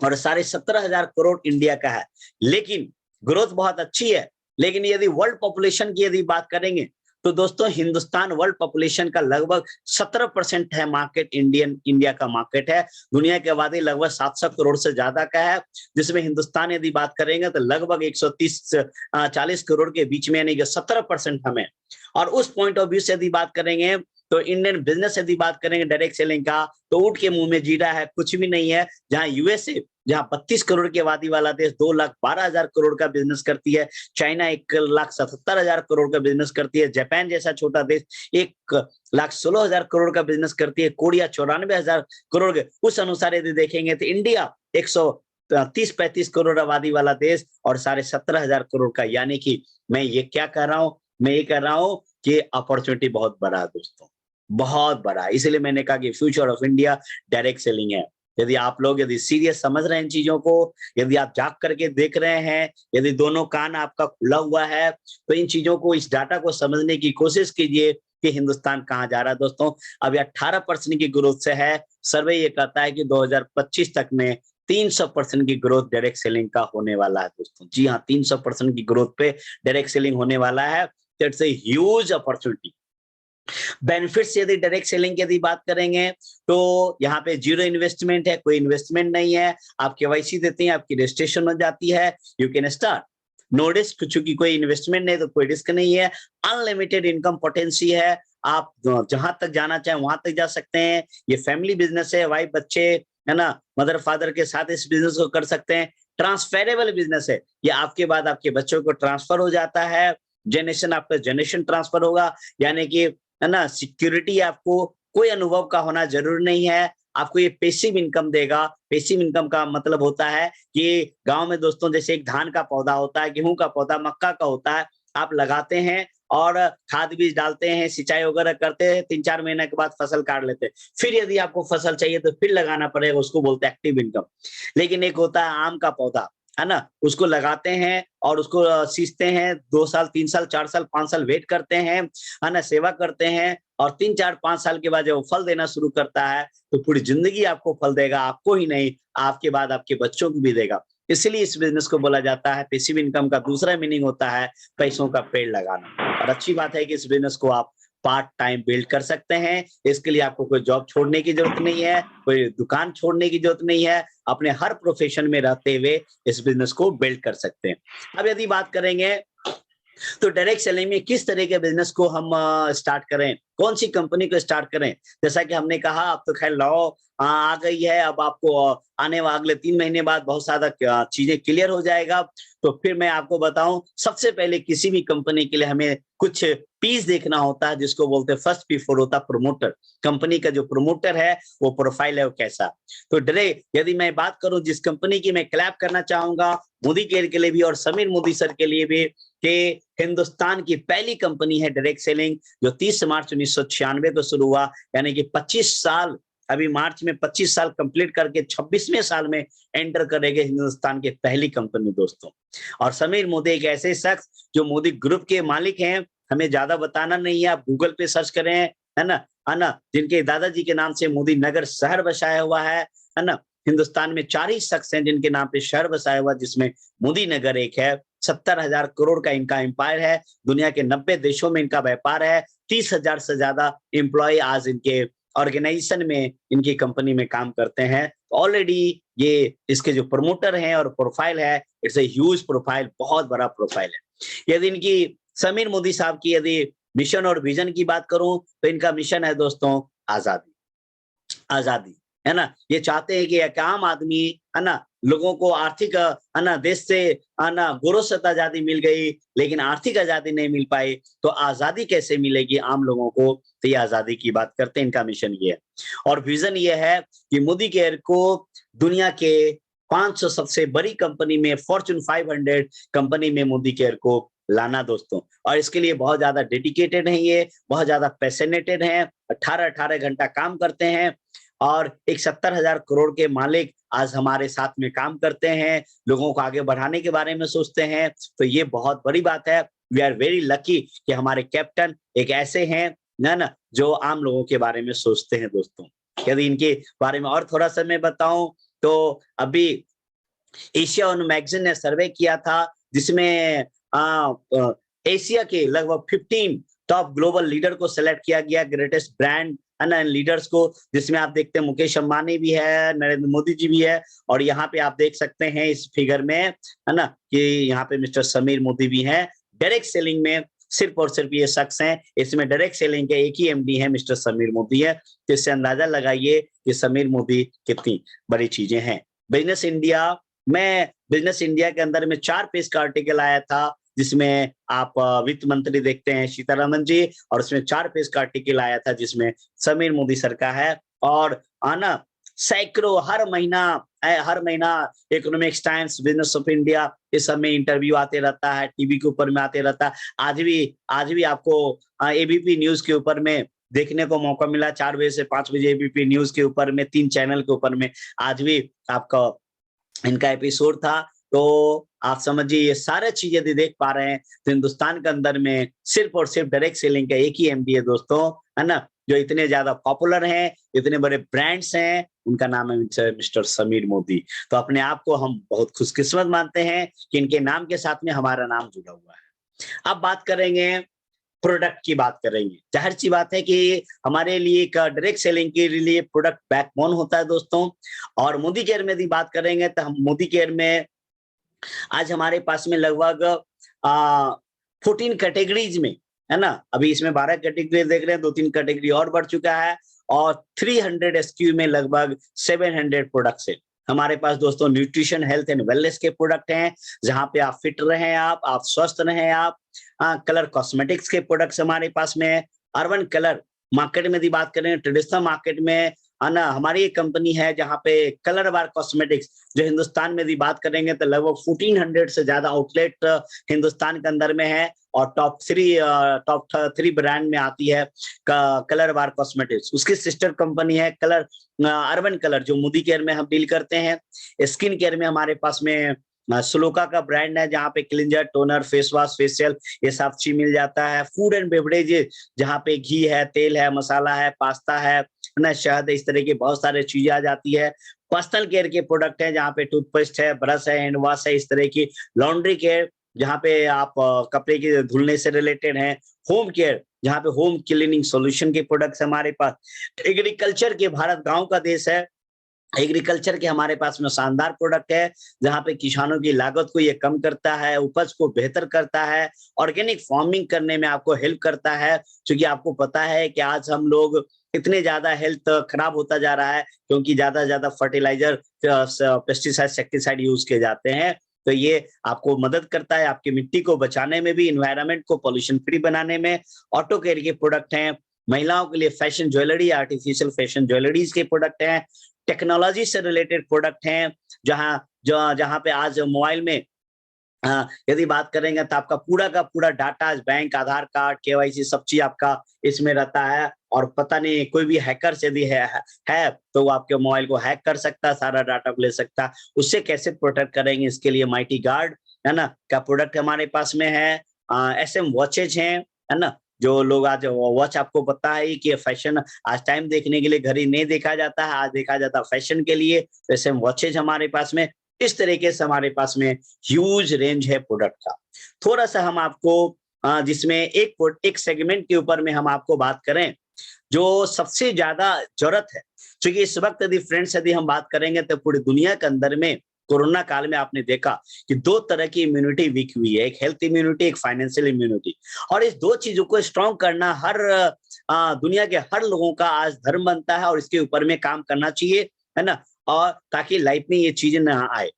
और 17,500 करोड़ इंडिया का है। लेकिन ग्रोथ बहुत अच्छी है, लेकिन यदि वर्ल्ड पॉपुलेशन की यदि बात करेंगे तो दोस्तों हिंदुस्तान वर्ल्ड पॉपुलेशन का लगभग 17% है मार्केट, इंडिया का मार्केट है। दुनिया की आबादी लगभग 700 करोड़ से ज्यादा का है, जिसमें हिंदुस्तान यदि बात करेंगे तो लगभग 130-40 करोड़ के बीच में, यानी कि 17% हमें। और उस पॉइंट ऑफ व्यू से यदि बात करेंगे तो इंडियन बिजनेस यदि बात करेंगे डायरेक्ट सेलिंग का, तो ऊंट के मुंह में जीरा है, कुछ भी नहीं है। जहां यूएसए जहां 32 करोड़ की आबादी वाला देश 2,12,000 करोड़ का बिजनेस करती है, चाइना 1,77,000 करोड़ का बिजनेस करती है, जापान जैसा छोटा देश 1,16,000 करोड़ का बिजनेस करती है, कोरिया 94,000 करोड़ के। उस अनुसार यदि देखेंगे तो इंडिया 130-35 करोड़ आबादी वाला देश और 17,500 करोड़ का, यानी कि मैं ये क्या कह रहा हूं, मैं ये कह रहा हूं कि अपॉर्चुनिटी बहुत बड़ा है दोस्तों, बहुत बड़ा है। इसलिए मैंने कहा कि future of India direct selling है। यदि आप लोग यदि सीरियस समझ रहे हैं इन चीजों को, यदि आप जाग करके देख रहे हैं, यदि दोनों कान आपका खुला हुआ है, तो इन चीजों को, इस डाटा को समझने की कोशिश कीजिए कि हिंदुस्तान कहाँ जा रहा है दोस्तों। अब ये 18% की ग्रोथ से है। सर्वे ये कहता है कि 2025 तक में 300% की ग्रोथ डायरेक्ट सेलिंग का होने वाला है दोस्तों। जी हाँ, 300% की ग्रोथ पे डायरेक्ट सेलिंग होने वाला है। It's a huge opportunity. Benefits यदि डायरेक्ट सेलिंग की यदि बात करेंगे तो यहाँ पे जीरो इन्वेस्टमेंट है, कोई इन्वेस्टमेंट नहीं है। आप केवाईसी देते हैं, आपकी रजिस्ट्रेशन हो जाती है, you can start. No risk, चूंकि कोई इन्वेस्टमेंट नहीं तो कोई रिस्क नहीं है। अनलिमिटेड इनकम पोटेंसी है, आप जहां तक जाना चाहें वहां तक जा सकते हैं। ये फैमिली बिजनेस है, वाइफ बच्चे है ना, मदर फादर के साथ इस बिजनेस को कर सकते हैं। ट्रांसफेरेबल बिजनेस है, ये आपके बाद आपके बच्चों को ट्रांसफर हो जाता है, जनरेशन आफ्टर जनरेशन ट्रांसफर होगा, यानी कि है ना, सिक्योरिटी आपको कोई अनुभव का होना जरूरी नहीं है। आपको ये पैसिव इनकम देगा। पैसिव इनकम का मतलब होता है कि गांव में दोस्तों जैसे एक धान का पौधा होता है, गेहूं का पौधा, मक्का का होता है, आप लगाते हैं और खाद बीज डालते हैं, सिंचाई वगैरह करते हैं, 3-4 महीने के बाद फसल काट लेते हैं। फिर यदि आपको फसल चाहिए तो फिर लगाना पड़ेगा, उसको बोलते हैं एक्टिव इनकम। लेकिन एक होता है आम का पौधा, है ना, उसको लगाते हैं और उसको सींचते हैं, 2 साल 3 साल 4 साल 5 साल वेट करते हैं, है ना, सेवा करते हैं, और 3-4-5 साल के बाद जब वो फल देना शुरू करता है तो पूरी जिंदगी आपको फल देगा। आपको ही नहीं, आपके बाद आपके बच्चों को भी देगा। इसलिए इस बिजनेस को बोला जाता है पैसिव इनकम का दूसरा मीनिंग होता है पैसों का पेड़ लगाना। और अच्छी बात है कि इस बिजनेस को आप पार्ट टाइम बिल्ड कर सकते हैं। इसके लिए आपको कोई जॉब छोड़ने की जरूरत नहीं है, कोई दुकान छोड़ने की जरूरत नहीं है। अपने हर प्रोफेशन में रहते हुए इस बिजनेस को बिल्ड कर सकते हैं। अब यदि बात करेंगे तो डायरेक्ट सेलिंग में किस तरह के बिजनेस को हम स्टार्ट करें, कौन सी कंपनी को स्टार्ट करें। जैसा कि हमने कहा, अब तो खैर लॉ आ गई है, अब आपको आने वाले अगले 3 महीने बाद बहुत सारा चीजें क्लियर हो जाएगा। तो फिर मैं आपको बताऊं, सबसे पहले किसी भी कंपनी के लिए हमें कुछ पीस देखना होता है, जिसको बोलते हैं फर्स्ट P4 होता है प्रमोटर। कंपनी का जो प्रमोटर है वो प्रोफाइल है वो कैसा। तो डायरेक्ट यदि मैं बात करूं जिस कंपनी की मैं क्लैप करना चाहूंगा मोदी केयर के लिए भी और समीर मोदी सर के लिए भी, कि हिंदुस्तान की पहली कंपनी है डायरेक्ट सेलिंग, जो 30 मार्च 1996 को शुरू हुआ, यानी कि 25 साल, अभी मार्च में 25 साल कंप्लीट करके 26वें साल में एंटर करेंगे हिंदुस्तान की पहली कंपनी दोस्तों। और समीर मोदी एक ऐसे शख्स जो मोदी ग्रुप के मालिक हैं, हमें ज्यादा बताना नहीं है, आप गूगल पे सर्च करें, है ना, जिनके दादाजी के नाम से मोदी नगर शहर बसाया हुआ है ना। हिंदुस्तान में 4 ही शख्स हैं जिनके नाम पे शहर बसाया हुआ, जिसमें मोदी नगर एक है। 70,000 करोड़ का इनका एम्पायर है, दुनिया के 90 देशों में इनका व्यापार है, 30,000 से ज्यादा एम्प्लॉय आज इनके ऑर्गेनाइजेशन में, इनकी कंपनी में काम करते हैं। ऑलरेडी ये इसके जो प्रमोटर हैं और प्रोफाइल है, इट्स ए ह्यूज प्रोफाइल, बहुत बड़ा प्रोफाइल है। यदि इनकी समीर मोदी साहब की यदि मिशन और विजन की बात करूं तो इनका मिशन है दोस्तों आजादी। आजादी, है ना, ये चाहते हैं कि एक आम आदमी, है ना, लोगों को आर्थिक, है ना, देश से, है ना, गोरस्त आजादी मिल गई लेकिन आर्थिक आजादी नहीं मिल पाई, तो आजादी कैसे मिलेगी आम लोगों को, तो ये आजादी की बात करते हैं। इनका मिशन ये है और विजन ये है कि मोदी केयर को दुनिया के 500 सबसे बड़ी कंपनी में, फॉर्च्यून 500 कंपनी में मोदी केयर को लाना दोस्तों। और इसके लिए बहुत ज्यादा डेडिकेटेड है, ये बहुत ज्यादा पैशनेटेड हैं, 18-18 घंटा काम करते हैं और एक 70,000 करोड़ के मालिक आज हमारे साथ में काम करते हैं, लोगों को आगे बढ़ाने के बारे में सोचते हैं। तो ये बहुत बड़ी बात है। वी आर वेरी लकी कि हमारे कैप्टन एक ऐसे हैं ना जो आम लोगों के बारे में सोचते हैं दोस्तों। यदि इनके बारे में और थोड़ा सा मैं बताऊं तो अभी एशिया वन मैगजीन ने सर्वे किया था, जिसमें एशिया के लगभग 15 टॉप ग्लोबल लीडर को सेलेक्ट किया गया, ग्रेटेस्ट ब्रांड एंड लीडर्स को, जिसमें आप देखते हैं मुकेश अंबानी भी है, नरेंद्र मोदी जी भी है, और यहाँ पे आप देख सकते हैं इस फिगर में, है ना, कि यहाँ पे मिस्टर समीर मोदी भी हैं। डायरेक्ट सेलिंग में सिर्फ और सिर्फ ये शख्स हैं, इसमें डायरेक्ट सेलिंग के एक ही एमडी है, मिस्टर समीर मोदी है। तो इससे अंदाजा लगाइए कि समीर मोदी कितनी बड़ी चीजें हैं। बिजनेस इंडिया, मैं बिजनेस इंडिया के अंदर में 4 पेज का आर्टिकल आया था, जिसमें आप वित्त मंत्री देखते हैं सीतारमन जी, और उसमें 4 पेज का आर्टिकल आया था जिसमें समीर मोदी सर का है। और ना सैकड़ों हर महीना economics times, business of India, इस सब में इंटरव्यू आते रहता है, टीवी के ऊपर में आते रहता है। आज भी आपको एबीपी न्यूज़ के ऊपर में देखने को मौका मिला, 4 बजे से 5 बजे एबीपी न्यूज़ के ऊपर में 3 चैनल के ऊपर में आज भी आपका इनका एपिसोड था। तो आप समझिए ये सारे चीजें यदि देख पा रहे हैं तो हिंदुस्तान के अंदर में सिर्फ और सिर्फ डायरेक्ट सेलिंग का एक ही एमडी है दोस्तों, है ना, जो इतने ज्यादा पॉपुलर हैं, इतने बड़े ब्रांड्स हैं, उनका नाम है मिस्टर समीर मोदी। तो अपने आप को हम बहुत खुशकिस्मत मानते हैं कि इनके नाम के साथ में हमारा नाम जुड़ा हुआ है। अब बात करेंगे, प्रोडक्ट की बात करेंगे। जाहिर सी बात है कि हमारे लिए एक डायरेक्ट सेलिंग के लिए प्रोडक्ट बैकबोन होता है दोस्तों। और मोदी केयर में यदि बात करेंगे तो हम मोदी केयर में आज हमारे पास में लगभग 14 कैटेगरीज में, है ना, अभी इसमें 12 कैटेगरी देख रहे हैं, 2-3 कैटेगरी और बढ़ चुका है, और 300 एसक्यू में लगभग 700 प्रोडक्ट्स है हमारे पास दोस्तों। न्यूट्रिशन, हेल्थ एंड वेलनेस के प्रोडक्ट हैं, जहां पे आप फिट रहें, आप स्वस्थ रहें, आप कलर कॉस्मेटिक्स के प्रोडक्ट्स हमारे पास में है। अर्बन कलर मार्केट में यदि बात करें, ट्रेडिशनल मार्केट में, है ना, हमारी एक कंपनी है जहां पे कलर बार कॉस्मेटिक्स, जो हिंदुस्तान में यदि बात करेंगे तो लगभग 1400 से ज्यादा आउटलेट हिंदुस्तान के अंदर में है, और टॉप थ्री ब्रांड में आती है कलर बार कॉस्मेटिक्स। उसकी सिस्टर कंपनी है कलर अर्बन कलर, जो मोदी केयर में हम डील करते हैं। स्किन केयर में हमारे पास में स्लोका का ब्रांड है, जहाँ पे cleanser, toner, face wash, facial, ये सब चीज मिल जाता है। फूड एंड बेवरेज, जहाँ पे घी है, तेल है, मसाला है, पास्ता है ना, शहद है, इस तरह की बहुत सारी चीजें आ जाती है। पर्सनल केयर के प्रोडक्ट है, जहाँ पे टूथपेस्ट है, ब्रश है, हैंड वॉश है, इस तरह की। लॉन्ड्री केयर, जहाँ पे आप कपड़े के धुलने से रिलेटेड है। होम केयर, जहाँ पे होम क्लीनिंग सॉल्यूशन के प्रोडक्ट्स हमारे पास। एग्रीकल्चर के, भारत गांव का देश है, एग्रीकल्चर के हमारे पास में शानदार प्रोडक्ट है, जहां पे किसानों की लागत को ये कम करता है, उपज को बेहतर करता है, ऑर्गेनिक फार्मिंग करने में आपको हेल्प करता है। क्योंकि आपको पता है कि आज हम लोग इतने ज्यादा हेल्थ खराब होता जा रहा है, क्योंकि ज्यादा से ज्यादा फर्टिलाइजर, पेस्टिसाइड, सेक्टिसाइड यूज किए जाते हैं। तो ये आपको मदद करता है आपकी मिट्टी को बचाने में भी, इन्वायरमेंट को पॉल्यूशन फ्री बनाने में। ऑटो केयर के प्रोडक्ट हैं, महिलाओं के लिए fashion jewellery, artificial fashion jewelleries के प्रोडक्ट हैं। टेक्नोलॉजी से रिलेटेड प्रोडक्ट हैं, जहां पे आज मोबाइल में यदि बात करेंगे तो आपका पूरा का पूरा डाटा, बैंक, आधार कार्ड, केवाईसी, सब चीज आपका इसमें रहता है। और पता नहीं, कोई भी हैकर यदि है तो वो आपके मोबाइल को हैक कर सकता है, सारा डाटा को ले सकता है। उससे कैसे प्रोटेक्ट करेंगे, इसके लिए माइटी गार्ड, है ना, का प्रोडक्ट हमारे पास में है। एसएम वॉचेज हैं, है ना, जो लोग आज वॉच, आपको पता है कि फैशन, आज टाइम देखने के लिए घड़ी नहीं देखा जाता है, आज देखा जाता है फैशन के लिए। तो ऐसे वॉचेज हमारे पास में, इस तरीके से हमारे पास में ह्यूज रेंज है प्रोडक्ट का। थोड़ा सा हम आपको जिसमें एक सेगमेंट के ऊपर में हम आपको बात करें, जो सबसे ज्यादा जरूरत है। क्योंकि इस वक्त यदि फ्रेंड्स, यदि हम बात करेंगे तो पूरी दुनिया के अंदर में कोरोना काल में आपने देखा कि 2 तरह की इम्यूनिटी वीक हुई है, एक हेल्थ इम्यूनिटी, एक फाइनेंशियल इम्यूनिटी। और इस 2 चीजों को स्ट्रॉन्ग करना हर दुनिया के हर लोगों का आज धर्म बनता है, और इसके ऊपर में काम करना चाहिए, है ना, और ताकि लाइफ में ये चीजें ना आए।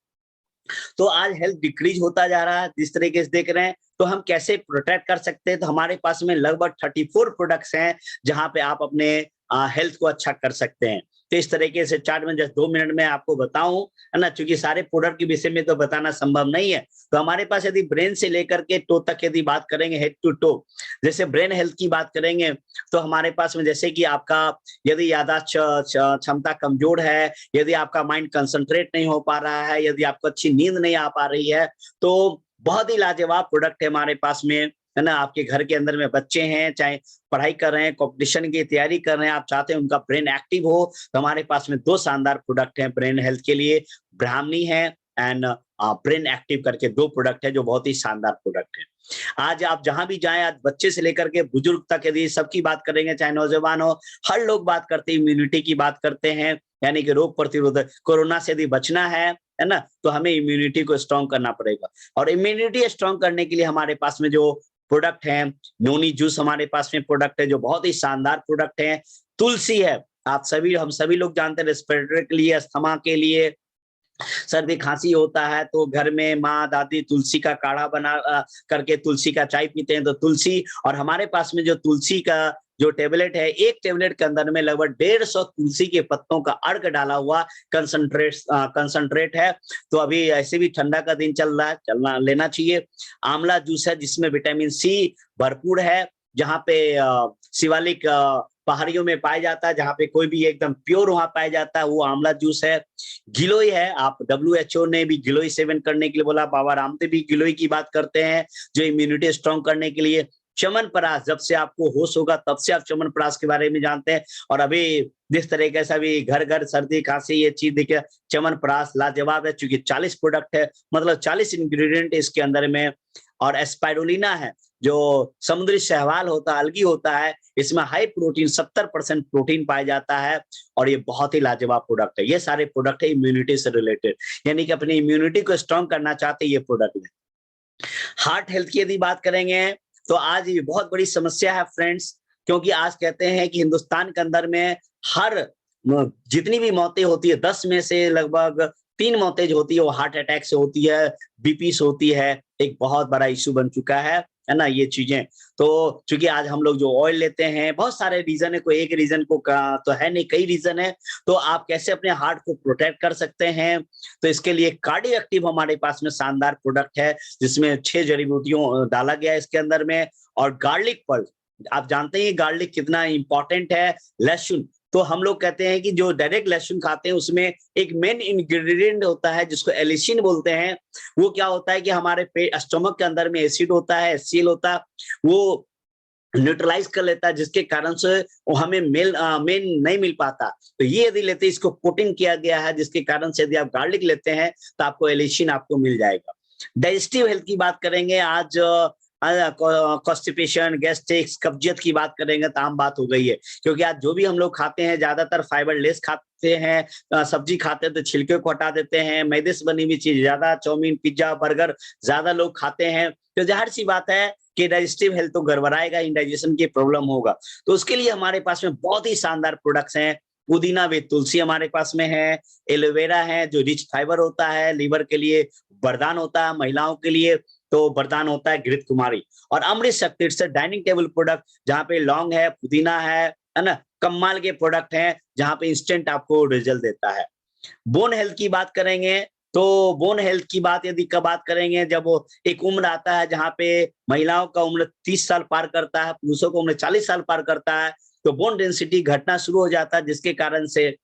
तो आज हेल्थ डिक्रीज होता जा रहा है, जिस तरीके से देख रहे हैं, तो हम कैसे प्रोटेक्ट कर सकते हैं। तो हमारे पास में लगभग 34 प्रोडक्ट्स हैं, जहां पे आप अपने हेल्थ को अच्छा कर सकते हैं। तो इस तरीके से चार्ट में जस्ट 2 मिनट में आपको बताऊं, है ना, क्योंकि सारे प्रोडक्ट के विषय में तो बताना संभव नहीं है। तो हमारे पास यदि ब्रेन से लेकर के टो तक यदि बात करेंगे, हेड टू टो, जैसे ब्रेन हेल्थ की बात करेंगे तो हमारे पास में, जैसे कि आपका यदि यादाश्त क्षमता कमजोर है, यदि आपका माइंड कंसंट्रेट नहीं हो पा रहा है, यदि आपको अच्छी नींद नहीं आ पा रही है, तो बहुत ही लाजवाब प्रोडक्ट है हमारे पास में, है ना। आपके घर के अंदर में बच्चे हैं, चाहे पढ़ाई कर रहे हैं, कंपटीशन की तैयारी कर रहे हैं, आप चाहते हैं उनका ब्रेन एक्टिव हो, तो हमारे पास में 2 शानदार प्रोडक्ट हैं ब्रेन हेल्थ के लिए। ब्राह्मणी है एंड ब्रेन एक्टिव करके 2 प्रोडक्ट है, जो बहुत ही शानदार प्रोडक्ट है। आज आप जहां भी जाएं, आज बच्चे से लेकर के बुजुर्ग तक यदि सबकी बात करेंगे, चाहे नौजवान हो, हर लोग बात करते हैं, इम्यूनिटी की बात करते हैं, यानी कि रोग प्रतिरोधक। कोरोना से यदि बचना है ना, तो हमें इम्यूनिटी को स्ट्रॉन्ग करना पड़ेगा। और इम्यूनिटी स्ट्रॉन्ग करने के लिए हमारे पास में जो प्रोडक्ट है, नोनी जूस हमारे पास में प्रोडक्ट है, जो बहुत ही शानदार प्रोडक्ट है। तुलसी है, हम सभी लोग जानते हैं, रेस्पिरेटरी के लिए, अस्थमा के लिए, सर्दी खांसी होता है तो घर में माँ दादी तुलसी का काढ़ा बना करके तुलसी का चाय पीते हैं। तो तुलसी, और हमारे पास में जो तुलसी का जो टेबलेट है, एक टेबलेट के अंदर में लगभग 150 तुलसी के पत्तों का अर्क डाला हुआ कंसंट्रेट है। तो अभी ऐसे भी ठंडा का दिन चल रहा है, चलना लेना चाहिए। आंवला जूस है जिसमें विटामिन सी भरपूर है, जहाँ पे शिवालिक पहाड़ियों में पाया जाता है, जहाँ पे कोई भी एकदम प्योर वहां पाया जाता है, वो आंवला जूस है। गिलोय है, आप WHO ने भी गिलोय सेवन करने के लिए बोला, बाबा रामदेव भी गिलोय की बात करते हैं, जो इम्यूनिटी स्ट्रांग करने के लिए। च्यवनप्राश, जब से आपको होश होगा तब से आप च्यवनप्राश के बारे में जानते हैं, और अभी जिस तरीके से अभी घर घर सर्दी खांसी ये चीज देखिए, च्यवनप्राश लाजवाब है, क्योंकि 40 प्रोडक्ट है, मतलब 40 इंग्रेडिएंट इसके अंदर में। और एस्पाइरुलिना है, जो समुद्री शैवाल होता है, अलगी होता है, इसमें हाई प्रोटीन 70% प्रोटीन पाया जाता है, और ये बहुत ही लाजवाब प्रोडक्ट है। ये सारे प्रोडक्ट है इम्यूनिटी से रिलेटेड, यानी कि अपनी इम्यूनिटी को स्ट्रांग करना चाहते ये प्रोडक्ट है। हार्ट हेल्थ की यदि बात करेंगे तो आज ये बहुत बड़ी समस्या है फ्रेंड्स, क्योंकि आज कहते हैं कि हिंदुस्तान के अंदर में हर जितनी भी मौतें होती है, 10 में से लगभग 3 मौतें जो होती है वो हार्ट अटैक से होती है, बीपी से होती है। एक बहुत बड़ा इश्यू बन चुका है ना ये चीजें। तो चूंकि आज हम लोग जो ऑयल लेते हैं, बहुत सारे रीजन है, कोई एक रीजन को तो है नहीं, कई रीजन है। तो आप कैसे अपने हार्ट को प्रोटेक्ट कर सकते हैं, तो इसके लिए कार्डियो एक्टिव हमारे पास में शानदार प्रोडक्ट है, जिसमें 6 जड़ी बूटियों डाला गया है इसके अंदर में। और गार्लिक पल्प, आप जानते हैं गार्लिक कितना इंपॉर्टेंट है। लहसुन, तो हम लोग कहते हैं कि जो डायरेक्ट लहसुन खाते हैं उसमें एक मेन इंग्रेडिएंट होता है जिसको एलिसिन बोलते हैं। वो क्या होता है कि हमारे पेट स्टमक के अंदर में एसिड होता है, HCl होता है, वो न्यूट्रलाइज कर लेता है, जिसके कारण से वो हमें मेन नहीं मिल पाता। तो ये यदि लेते हैं, इसको कोटिंग किया गया है, जिसके कारण से यदि आप गार्लिक लेते हैं तो आपको एलिसिन आपको मिल जाएगा। डाइजेस्टिव हेल्थ की बात करेंगे, आज कॉन्स्टिपेशन, गैस्ट्रिक्स, कब्जियत की बात करेंगे तो आम बात हो गई है, क्योंकि आज जो भी हम लोग खाते हैं ज्यादातर फाइबर लेस खाते हैं। सब्जी खाते हैं तो छिलके को हटा देते हैं, मैदे से बनी हुई चीज ज्यादा, चाउमीन पिज्जा बर्गर ज्यादा लोग खाते हैं, तो जाहिर सी बात है कि डाइजेस्टिव हेल्थ तो गड़बड़ाएगा, इंडाइजेशन की प्रॉब्लम होगा। तो उसके लिए हमारे पास में बहुत ही शानदार प्रोडक्ट्स हैं। पुदीना विद तुलसी हमारे पास में है, एलोवेरा है जो रिच फाइबर होता है, लीवर के लिए वरदान होता है, महिलाओं के लिए तो वरदान होता है घृत कुमारी। और अमृत शक्ति से डाइनिंग टेबल प्रोडक्ट, जहाँ पे लौंग है, पुदीना है ना, कमाल के प्रोडक्ट हैं, जहाँ पे इंस्टेंट आपको रिजल्ट देता है। बोन हेल्थ की बात करेंगे तो बोन हेल्थ की बात यदि कब बात करेंगे, जब वो एक उम्र आता है जहाँ पे महिलाओं का उम्र 30 साल पार करता है, पुरुषों का उम्र 40 साल पार करता है, तो बोन डेंसिटी घटना शुरू हो जाता है, जिसके कारण से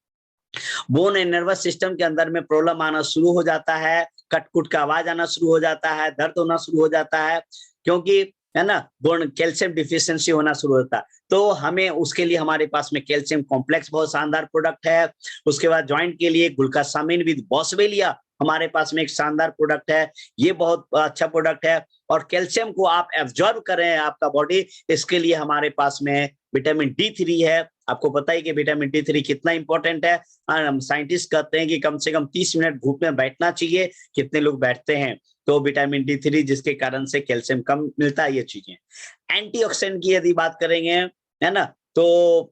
बोन एंड नर्वस सिस्टम के अंदर में प्रॉब्लम आना शुरू हो जाता है, कटकुट का आवाज आना शुरू हो जाता है, दर्द होना शुरू हो जाता है, क्योंकि है ना बोन कैल्शियम डिफिशियंसी होना शुरू होता है। तो हमें उसके लिए हमारे पास में कैल्शियम कॉम्प्लेक्स बहुत शानदार प्रोडक्ट है। उसके बाद जॉइंट के लिए ग्लूकासामिन विद बॉसवेलिया हमारे पास में एक शानदार प्रोडक्ट है, ये बहुत अच्छा प्रोडक्ट है। और कैल्शियम को आप एब्जॉर्ब करें आपका बॉडी, इसके लिए हमारे पास में विटामिन D3 है। आपको पता है कि विटामिन D3 कितना इंपॉर्टेंट है। हम साइंटिस्ट कहते हैं कि कम से कम 30 मिनट धूप में बैठना चाहिए, कितने लोग बैठते हैं, तो विटामिन D3 जिसके कारण से कैल्शियम कम मिलता है, ये चीजें। एंटीऑक्सीडेंट की यदि बात करेंगे, है ना, तो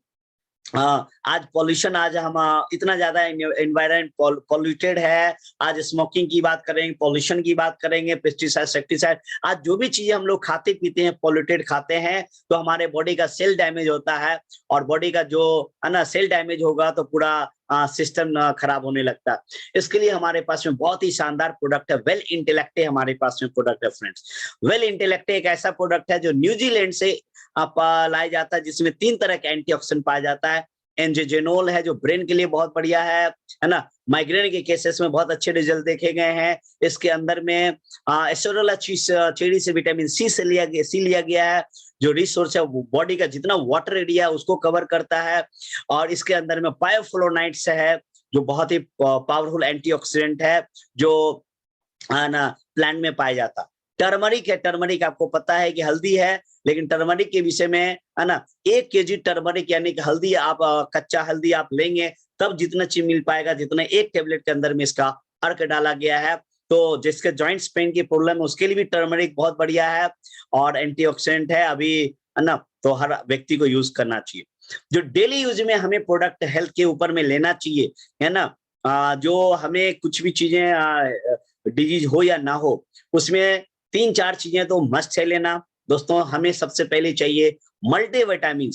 आज पॉल्यूशन, आज हम इतना ज्यादा एनवायरमेंट पॉल्यूटेड है। आज स्मोकिंग की बात करेंगे, पॉल्यूशन की बात करेंगे, पेस्टिसाइड सेक्टिसाइड, आज जो भी चीजें हम लोग खाते पीते हैं पॉल्यूटेड खाते हैं, तो हमारे बॉडी का सेल डैमेज होता है, और बॉडी का जो है ना सेल डैमेज होगा तो पूरा सिस्टम खराब होने लगता है। इसके लिए हमारे पास में बहुत ही शानदार प्रोडक्ट है, वेल इंटेलेक्टे हमारे पास में प्रोडक्ट है फ्रेंड्स। वेल इंटेलेक्टे एक ऐसा प्रोडक्ट है जो न्यूजीलैंड से लाया जाता है, जिसमें 3 तरह के एंटीऑक्सीडेंट पाया जाता है। एंजेजेनोल है जो ब्रेन के लिए बहुत बढ़िया है ना, माइग्रेन के केसेस में बहुत अच्छे रिजल्ट देखे गए हैं। इसके अंदर में एस्टोरोला चेरी से विटामिन सी लिया गया है, जो रिसोर्स है बॉडी का जितना वाटर एरिया उसको कवर करता है। और इसके अंदर में बायोफ्लोनाइट्स है, जो बहुत ही पावरफुल एंटीऑक्सीडेंट है, जो ना प्लांट में पाया जाता। टर्मरिक है, टर्मरिक आपको पता है कि हल्दी है, लेकिन टर्मरिक के विषय में है ना 1 kg टर्मरिक यानी कि हल्दी आप कच्चा हल्दी आप लेंगे तब जितना चीज मिल पाएगा, जितना 1 टेबलेट के अंदर में इसका अर्क डाला गया है। तो जिसके जॉइंट्स पेन की प्रॉब्लम है उसके लिए भी टर्मरिक बहुत बढ़िया है और एंटीऑक्सीडेंट है अभी, है ना, तो हर व्यक्ति को यूज करना चाहिए। जो डेली यूज में हमें प्रोडक्ट हेल्थ के ऊपर में लेना चाहिए, है ना, जो हमें कुछ भी चीजें डिजीज हो या ना हो, उसमें 3-4 चीजें तो मस्ट है लेना। दोस्तों, हमें सबसे पहले चाहिए मल्टीविटामिन,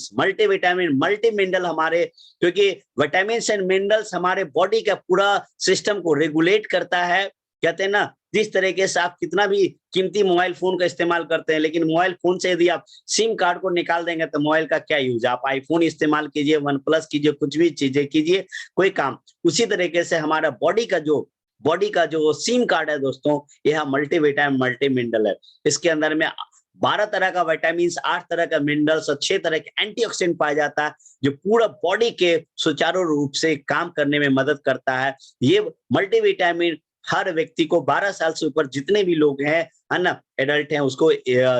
मल्टी मिनरल हमारे, क्योंकि विटामिन्स एंड मिनरल्स हमारे बॉडी का पूरा सिस्टम को रेगुलेट करता है। कहते हैं ना, जिस तरीके से आप कितना भी कीमती मोबाइल फोन का इस्तेमाल करते हैं, लेकिन मोबाइल फोन से यदि आप सिम कार्ड को निकाल देंगे तो मोबाइल का क्या यूज। आप आईफोन इस्तेमाल कीजिए, वन प्लस कीजिए, कुछ भी चीजें कीजिए, कोई काम। उसी तरीके से हमारा बॉडी का जो सिम कार्ड है दोस्तों, यह मल्टीविटामिन मल्टी मिनरल है। इसके अंदर में 12 तरह का विटामिन, 8 तरह का मिनरल्स और 6 तरह के एंटीऑक्सीडेंट पाया जाता है, जो पूरा बॉडी के सुचारू रूप से काम करने में मदद करता है। ये मल्टीविटामिन हर व्यक्ति को 12 साल से ऊपर जितने भी लोग हैं, है ना, एडल्ट हैं, उसको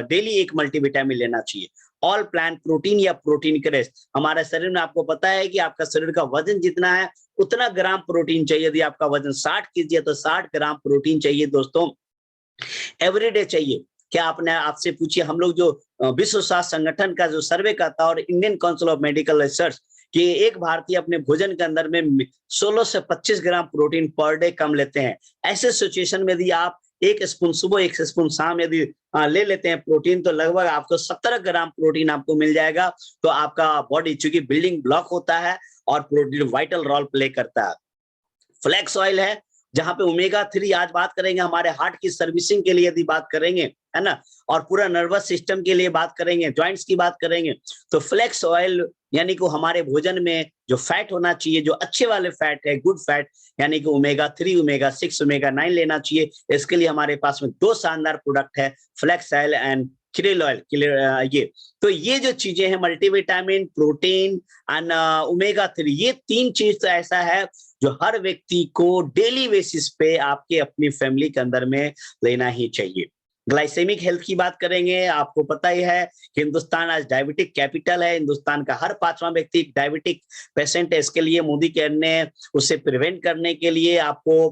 डेली एक मल्टीविटामिन लेना चाहिए। ऑल प्लांट प्रोटीन या प्रोटीन क्रेस्ट, हमारे शरीर में आपको पता है कि आपका शरीर का वजन जितना है उतना ग्राम प्रोटीन चाहिए। यदि आपका वजन 60 केजी है तो 60 ग्राम प्रोटीन चाहिए दोस्तों, एवरीडे चाहिए। क्या आपने आपसे पूछिए, हम लोग जो विश्व स्वास्थ्य संगठन का जो सर्वे करता है और Indian council of medical research, कि एक भारतीय अपने भोजन के अंदर में 16 से 25 ग्राम प्रोटीन पर डे कम लेते हैं। ऐसे सिचुएशन में यदि आप 1 स्पून सुबह 1 स्पून शाम यदि ले लेते हैं प्रोटीन, तो लगभग आपको 17 ग्राम प्रोटीन आपको मिल जाएगा। तो आपका बॉडी चूंकि बिल्डिंग ब्लॉक होता है और प्रोटीन वाइटल रोल प्ले करता है। फ्लैक्स ऑयल है, जहां पे ओमेगा 3, आज बात करेंगे हमारे हार्ट की सर्विसिंग के लिए यदि बात करेंगे, है ना, और पूरा नर्वस सिस्टम के लिए बात करेंगे, जॉइंट्स की बात करेंगे, तो फ्लैक्स ऑयल यानी कि हमारे भोजन में जो फैट होना चाहिए, जो अच्छे वाले फैट है, गुड फैट, यानी कि ओमेगा 3, ओमेगा 6, ओमेगा 9 लेना चाहिए। इसके लिए हमारे पास में 2 शानदार प्रोडक्ट है, flax oil and krill oil. ये तो ये जो चीजें हैं, मल्टीविटामिन, प्रोटीन एंड ओमेगा 3, ये 3 चीज तो ऐसा है जो हर व्यक्ति को डेली बेसिस पे आपके अपनी फैमिली के अंदर में लेना ही चाहिए। ग्लाइसेमिक हेल्थ की बात करेंगे, आपको पता ही है कि हिंदुस्तान आज डायबिटिक कैपिटल है। हिंदुस्तान का हर 5वां व्यक्ति डायबिटिक पेशेंट है। इसके लिए मोदी केयर ने उसे प्रिवेंट करने के लिए, आपको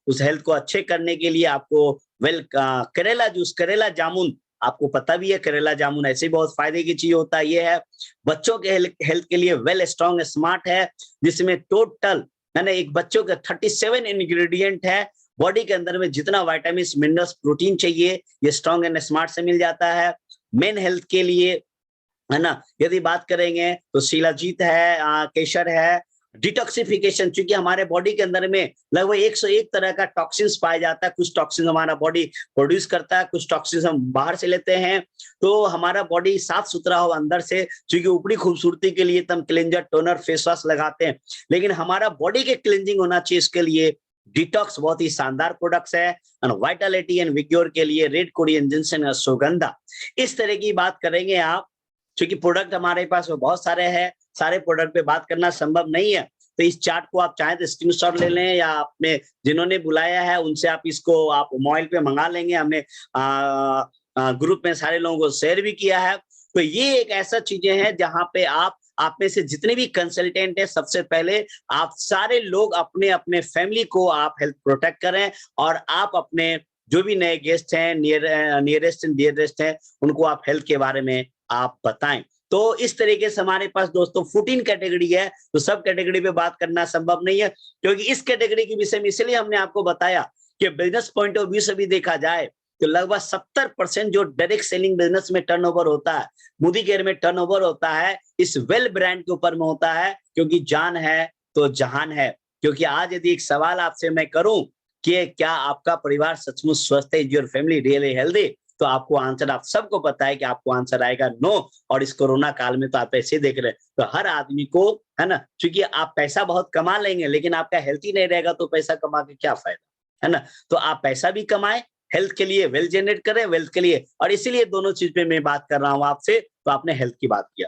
उस हेल्थ को अच्छे करने के लिए आपको करेला जूस, करेला जामुन, आपको पता भी है करेला जामुन ऐसे ही बहुत फायदे की चीज होता है। ये है बच्चों के हेल्थ के लिए वेल स्ट्रॉन्ग स्मार्ट है, जिसमें टोटल, है ना, एक बच्चों का 37 इंग्रेडिएंट है। बॉडी के अंदर में जितना विटामिन, मिनरल्स, प्रोटीन चाहिए, ये स्ट्रॉन्ग एंड स्मार्ट से मिल जाता है। मेन हेल्थ के लिए, है ना, यदि बात करेंगे तो शिलाजीत है, केसर है। डिटॉक्सिफिकेशन, चूंकि हमारे बॉडी के अंदर में लगभग 101 तरह का टॉक्सिन्स पाया जाता है। कुछ टॉक्सिन हमारा बॉडी प्रोड्यूस करता है, कुछ टॉक्सिन्स हम बाहर से लेते हैं। तो हमारा बॉडी साफ सुथरा हो अंदर से, क्योंकि ऊपरी खूबसूरती के लिए हम क्लेंजर, टोनर, फेस वॉश लगाते हैं, लेकिन हमारा बॉडी के क्लेंजिंग होना चाहिए। इसके लिए डिटॉक्स बहुत ही शानदार प्रोडक्ट्स है। वाइटलिटी एंड विग्योर के लिए रेड कोरियन जिनसेन और सुगंधा। इस तरह की बात करेंगे आप, क्योंकि प्रोडक्ट हमारे पास बहुत सारे हैं, सारे प्रोडक्ट पे बात करना संभव नहीं है। तो इस चार्ट को आप चाहें तो स्क्रीनशॉट ले लें, या आपने जिन्होंने बुलाया है उनसे आप इसको आप मोबाइल पे मंगा लेंगे। हमने ग्रुप में सारे लोगों को शेयर भी किया है। तो ये एक ऐसा चीजें हैं जहां पे आप में से जितने भी कंसल्टेंट है, सबसे पहले आप सारे लोग अपने अपने फैमिली को आप हेल्थ प्रोटेक्ट करें, और आप अपने जो भी नए गेस्ट हैं, नियरेस्ट एंड डियरेस्ट हैं, उनको आप हेल्थ के बारे में आप बताएं। तो इस तरीके से हमारे पास दोस्तों 14 कैटेगरी है, तो सब कैटेगरी पे बात करना संभव नहीं है, क्योंकि इस कैटेगरी के विषय में इसलिए हमने आपको बताया कि बिजनेस पॉइंट ऑफ व्यू से भी देखा जाए तो लगभग 70% जो डायरेक्ट सेलिंग बिजनेस में टर्नओवर होता है, मोदी केयर में टर्नओवर होता है, इस वेल ब्रांड के ऊपर में होता है, क्योंकि जान है तो जहान है। क्योंकि आज यदि एक सवाल आपसे मैं करूं कि क्या आपका परिवार सचमुच स्वस्थ है, is your family really healthy, तो आपको आंसर, आप सबको पता है कि आपको आंसर आएगा नो। और इस कोरोना काल में तो आप ऐसे देख रहे हैं, तो हर आदमी को, है ना, क्योंकि आप पैसा बहुत कमा लेंगे, लेकिन आपका हेल्थ ही नहीं रहेगा तो पैसा कमा के क्या फायदा, है ना। तो आप पैसा भी कमाएं, हेल्थ के लिए वेल्थ जनरेट करें, वेल्थ के लिए, और इसीलिए दोनों चीज पे मैं बात कर रहा हूं आपसे। तो आपने हेल्थ की बात किया,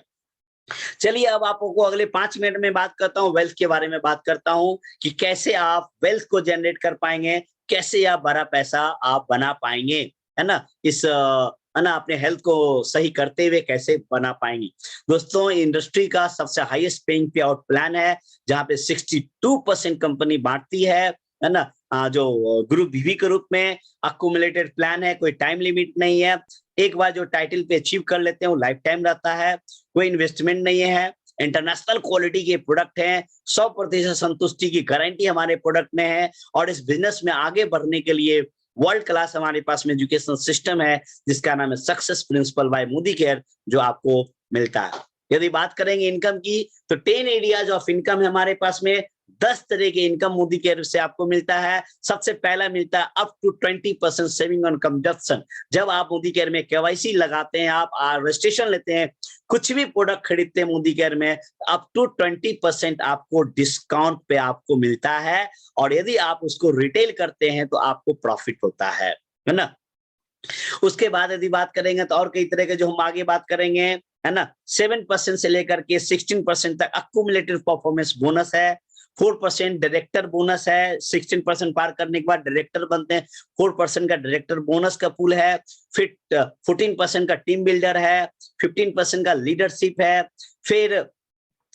चलिए अब आपको अगले 5 मिनट में बात करता हूं, वेल्थ के बारे में बात करता हूं कि कैसे आप वेल्थ को जनरेट कर पाएंगे, कैसे आप बड़ा पैसा आप बना पाएंगे, है ना, इस है ना, अपने हेल्थ को सही करते हुए कैसे बना पाएंगे। दोस्तों, इंडस्ट्री का सबसे हाईएस्ट पेइंग पे आउट प्लान है, जहां पे 62% कंपनी बांटती है ना, जो ग्रुप वीवी के रूप में अक्यूमुलेटेड प्लान है, कोई टाइम लिमिट नहीं है। एक बार जो टाइटल पे अचीव कर लेते हैं वो लाइफ टाइम रहता है, कोई इन्वेस्टमेंट नहीं है, इंटरनेशनल क्वालिटी के प्रोडक्ट हैं, 100% संतुष्टि की गारंटी हमारे प्रोडक्ट में है और इस बिजनेस में आगे बढ़ने के लिए वर्ल्ड क्लास हमारे पास में एजुकेशन सिस्टम है जिसका नाम है success principal bye Modi care, जो आपको मिलता है। यदि बात करेंगे इनकम की तो 10 एरियाज ऑफ इनकम है हमारे पास में, 10 तरह के इनकम मोदी केयर से आपको मिलता है। सबसे पहला मिलता है up to 20% saving on consumption. जब आप मोदी केयर में केवाईसी लगाते हैं, आप रजिस्ट्रेशन लेते हैं, कुछ भी प्रोडक्ट खरीदते हैं मोदी केयर में, अप टू 20% आपको डिस्काउंट पे आपको मिलता है और यदि आप उसको रिटेल करते हैं तो आपको प्रॉफिट होता है ना। उसके बाद यदि बात करेंगे तो और कई तरह के जो हम आगे बात करेंगे, है ना, 7% से लेकर के 16% तक अक्यूमुलेटेड परफॉर्मेंस बोनस है, 4% डायरेक्टर बोनस है, 16% पार करने के बाद डायरेक्टर बनते हैं, 4% का डायरेक्टर बोनस का पूल है, फिर 14% का टीम बिल्डर है, 15% का लीडरशिप है। फिर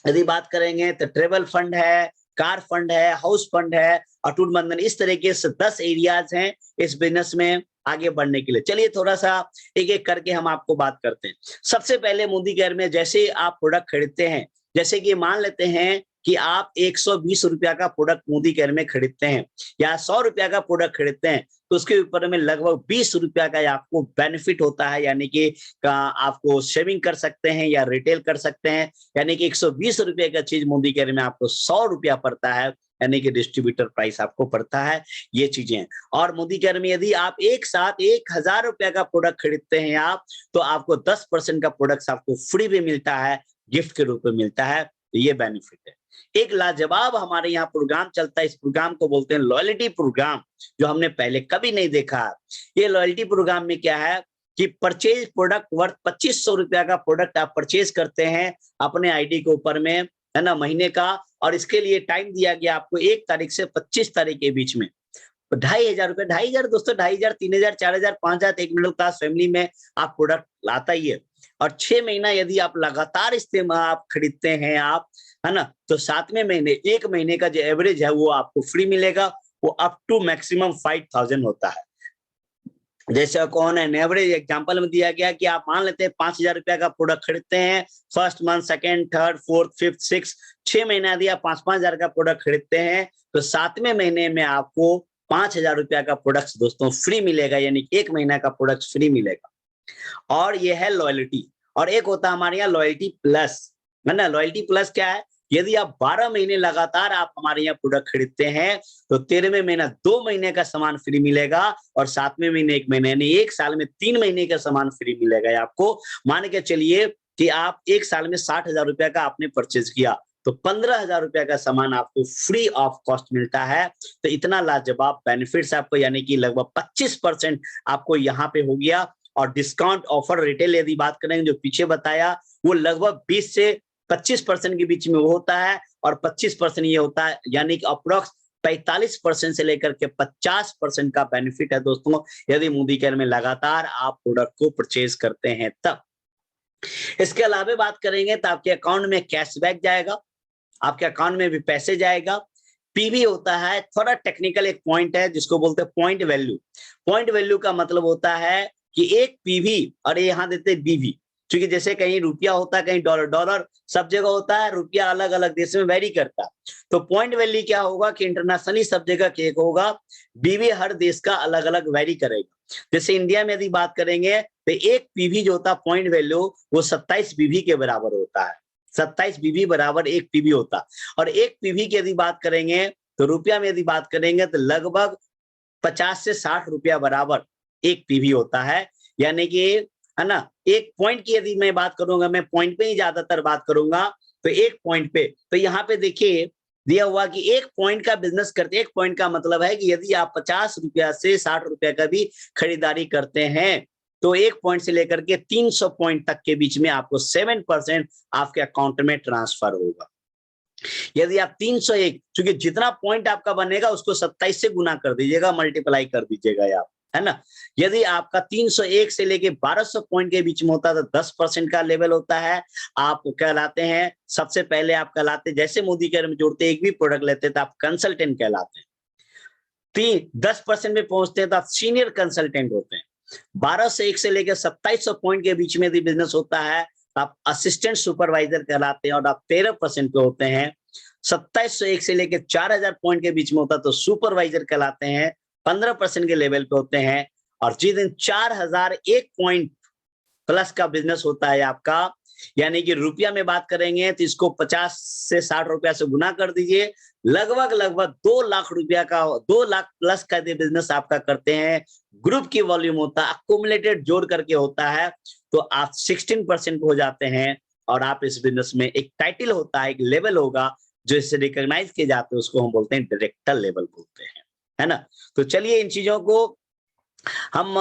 यदि बात करेंगे तो ट्रेवल फंड है, कार फंड है, हाउस फंड है, अटूट बंधन, इस तरीके से 10 एरियाज हैं इस बिजनेस में आगे बढ़ने के लिए। चलिए थोड़ा सा एक एक करके हम आपको बात करते हैं। सबसे पहले मोदी केयर में जैसे आप प्रोडक्ट खरीदते हैं, जैसे कि मान लेते हैं कि आप 120 रुपया का प्रोडक्ट मोदी केयर में खरीदते हैं या 100 रुपया का प्रोडक्ट खरीदते हैं, तो उसके ऊपर में लगभग 20 रुपया का आपको बेनिफिट होता है, यानी कि आपको सेविंग कर सकते हैं या रिटेल कर सकते हैं। यानी कि 120 रुपये का चीज मोदी केयर में आपको 100 रुपया पड़ता है, यानी कि डिस्ट्रीब्यूटर प्राइस आपको पड़ता है। ये चीजें हैं। और मोदी केयर में यदि आप एक साथ 1000 रुपया का प्रोडक्ट खरीदते हैं आप, तो आपको 10% का प्रोडक्ट आपको फ्री भी मिलता है, गिफ्ट के रूप में मिलता है। तो ये बेनिफिट है। एक लाजवाब हमारे यहाँ प्रोग्राम चलता है, इस प्रोग्राम को बोलते हैं लॉयल्टी प्रोग्राम, जो हमने पहले कभी नहीं देखा। ये लॉयल्टी प्रोग्राम में क्या है कि परचेज प्रोडक्ट वर्थ 2500 रुपया का प्रोडक्ट आप परचेज करते हैं अपने आईडी के ऊपर में, है ना, महीने का, और इसके लिए टाइम दिया गया आपको 1 तारीख से 25 तारीख के बीच में। 2500 रुपए, 2500 दोस्तों, 2500, 3000, 4000, 5000, एक मिडिल क्लास फैमिली में आप प्रोडक्ट लाता ही है। और 6 महीना यदि आप लगातार इस्तेमाल आप खरीदते हैं आप, है ना, तो 7वें महीने 1 महीने का जो एवरेज है वो आपको फ्री मिलेगा। वो अप टू मैक्सिमम 5000 होता है। जैसे कौन है एवरेज एग्जांपल में दिया गया कि आप मान लेते हैं 5000 रुपया का प्रोडक्ट खरीदते हैं, first month, second, third, fourth, fifth, six, 6 महीना यदि आप 5-5 हजार का प्रोडक्ट खरीदते हैं, तो 7वें महीने में आपको 5000 रुपया का प्रोडक्ट दोस्तों फ्री मिलेगा, यानी कि 1 महीना का प्रोडक्ट फ्री मिलेगा। और ये है लॉयल्टी। और एक होता है हमारे यहाँ लॉयल्टी प्लस, है ना। लॉयल्टी प्लस क्या है? यदि आप 12 महीने लगातार आप हमारे यहाँ प्रोडक्ट खरीदते हैं, तो 13वें महीना 2 महीने का सामान फ्री मिलेगा और 7वें महीने 1 महीने, यानी 1 साल में 3 महीने का सामान फ्री मिलेगा आपको। मान के चलिए कि आप 1 साल में 60,000 रुपया का आपने परचेज किया, तो 15,000 रुपया का सामान आपको फ्री ऑफ कॉस्ट मिलता है। तो इतना लाजवाब बेनिफिट्स आपको, यानी कि लगभग 25% आपको यहाँ पे हो गया। और डिस्काउंट ऑफर रिटेल यदि बात करेंगे, जो पीछे बताया, वो लगभग 20 से 25% के बीच में वो होता है, और 25% ये होता है, यानी कि अप्रोक्स 45% से लेकर के 50% का बेनिफिट है दोस्तों, यदि मोदी केयर में लगातार आप प्रोडक्ट को परचेज करते हैं तब। इसके अलावा बात करेंगे तो आपके अकाउंट में कैशबैक जाएगा, आपके अकाउंट में भी पैसे जाएगा। पीवी होता है, थोड़ा टेक्निकल एक पॉइंट है जिसको बोलते हैं पॉइंट वैल्यू। पॉइंट वैल्यू का मतलब होता है कि एक पीवी, और यहाँ देते हैं बीवी, क्योंकि जैसे कहीं रुपया होता है, कहीं डॉलर, डॉलर सब जगह होता है, रुपया अलग अलग देश में वेरी करता है। तो पॉइंट वैल्यू क्या होगा कि इंटरनेशनली सब जगह केक होगा, बीवी हर देश का अलग अलग वेरी करेगा। जैसे इंडिया में यदि बात करेंगे तो एक पीवी जो होता है पॉइंट वैल्यू, वो 27 बीवी के बराबर होता है। 27 बीवी बराबर एक पीवी होता। और एक पीवी की यदि बात करेंगे तो रुपया में यदि बात करेंगे तो लगभग 50 से 60 रुपया बराबर एक पीवी होता है। यानी कि, है ना, एक पॉइंट की यदि मैं बात करूंगा, मैं पॉइंट पे ही ज्यादातर बात करूंगा, तो एक पॉइंट पे, तो यहाँ पे देखिए दिया हुआ कि एक पॉइंट का बिजनेस करते, एक पॉइंट का मतलब है कि यदि आप 50 रुपया से 60 रुपया का भी खरीदारी करते हैं, तो एक पॉइंट से लेकर के 300 पॉइंट तक के बीच में आपको 7% आपके अकाउंट में ट्रांसफर होगा। यदि आप 301, क्योंकि जितना पॉइंट आपका बनेगा उसको 27 से गुना कर दीजिएगा, मल्टीप्लाई कर दीजिएगा आप, है ना। यदि आपका 301 से लेके 1200 पॉइंट के बीच में होता है तो 10% का लेवल होता है। आप कहलाते हैं, सबसे पहले आप कहलाते, जैसे मोदी केयर में जोड़ते एक भी प्रोडक्ट लेते हैं तो आप कंसल्टेंट कहलाते हैं। 10% में पहुंचते हैं तो आप सीनियर कंसल्टेंट होते हैं। 1201 से लेकर 2700 पॉइंट के बीच में यदि बिजनेस होता है आप असिस्टेंट सुपरवाइजर कहलाते हैं और आप 13% पे होते हैं। 2701 से लेकर 4000 पॉइंट के बीच में होता तो सुपरवाइजर कहलाते हैं, 15% के लेवल पे होते हैं। और जिस दिन 4001 पॉइंट प्लस का बिजनेस होता है आपका, यानी कि रुपया में बात करेंगे तो इसको 50 से 60 रुपया से गुना कर दीजिए, लगभग 2 लाख रुपया का, 2 लाख प्लस का बिजनेस आपका करते हैं। ग्रुप की वॉल्यूम होता है, अक्यूमुलेटेड जोड़ करके होता है, तो आप 16% हो जाते हैं। और आप इस बिजनेस में एक टाइटल होता है, एक लेवल होगा जो इससे रिकॉग्नाइज किए जाते हैं, उसको हम बोलते हैं डायरेक्टर लेवल बोलते हैं, है ना। तो चलिए इन चीजों को हम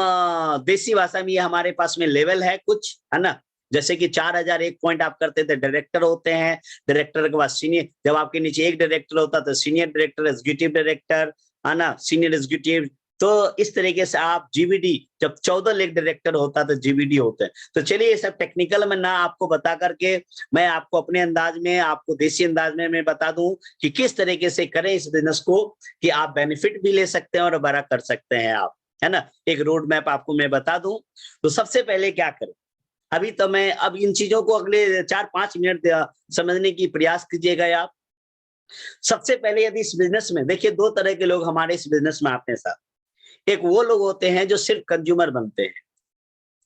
देसी भाषा में, ये हमारे पास में लेवल है कुछ, है ना। जैसे कि 4001 पॉइंट आप करते थे, डायरेक्टर होते हैं। डायरेक्टर के बाद सीनियर, जब आपके नीचे एक डायरेक्टर होता तो सीनियर डायरेक्टर, एग्जीक्यूटिव डायरेक्टर, है ना, सीनियर एग्जीक्यूटिव। तो इस तरीके से आप जीबीडी, जब 14 लेग डायरेक्टर होता तो जीबीडी होते हैं। तो चलिए ये सब टेक्निकल में ना आपको बता करके मैं आपको अपने अंदाज में, आपको देसी अंदाज में मैं बता दूं कि किस तरीके से करें इस बिजनेस को, कि आप बेनिफिट भी ले सकते हैं और बड़ा कर सकते हैं आप, है ना। एक रोड मैप आपको मैं बता दूं। तो सबसे पहले क्या करें, अभी तो मैं अब इन चीजों को अगले 4-5 मिनट समझने की प्रयास कीजिएगा आप। सबसे पहले यदि इस बिजनेस में देखिए, 2 तरह के लोग हमारे इस बिजनेस में आते हैं साहब। एक वो लोग होते हैं जो सिर्फ कंज्यूमर बनते हैं,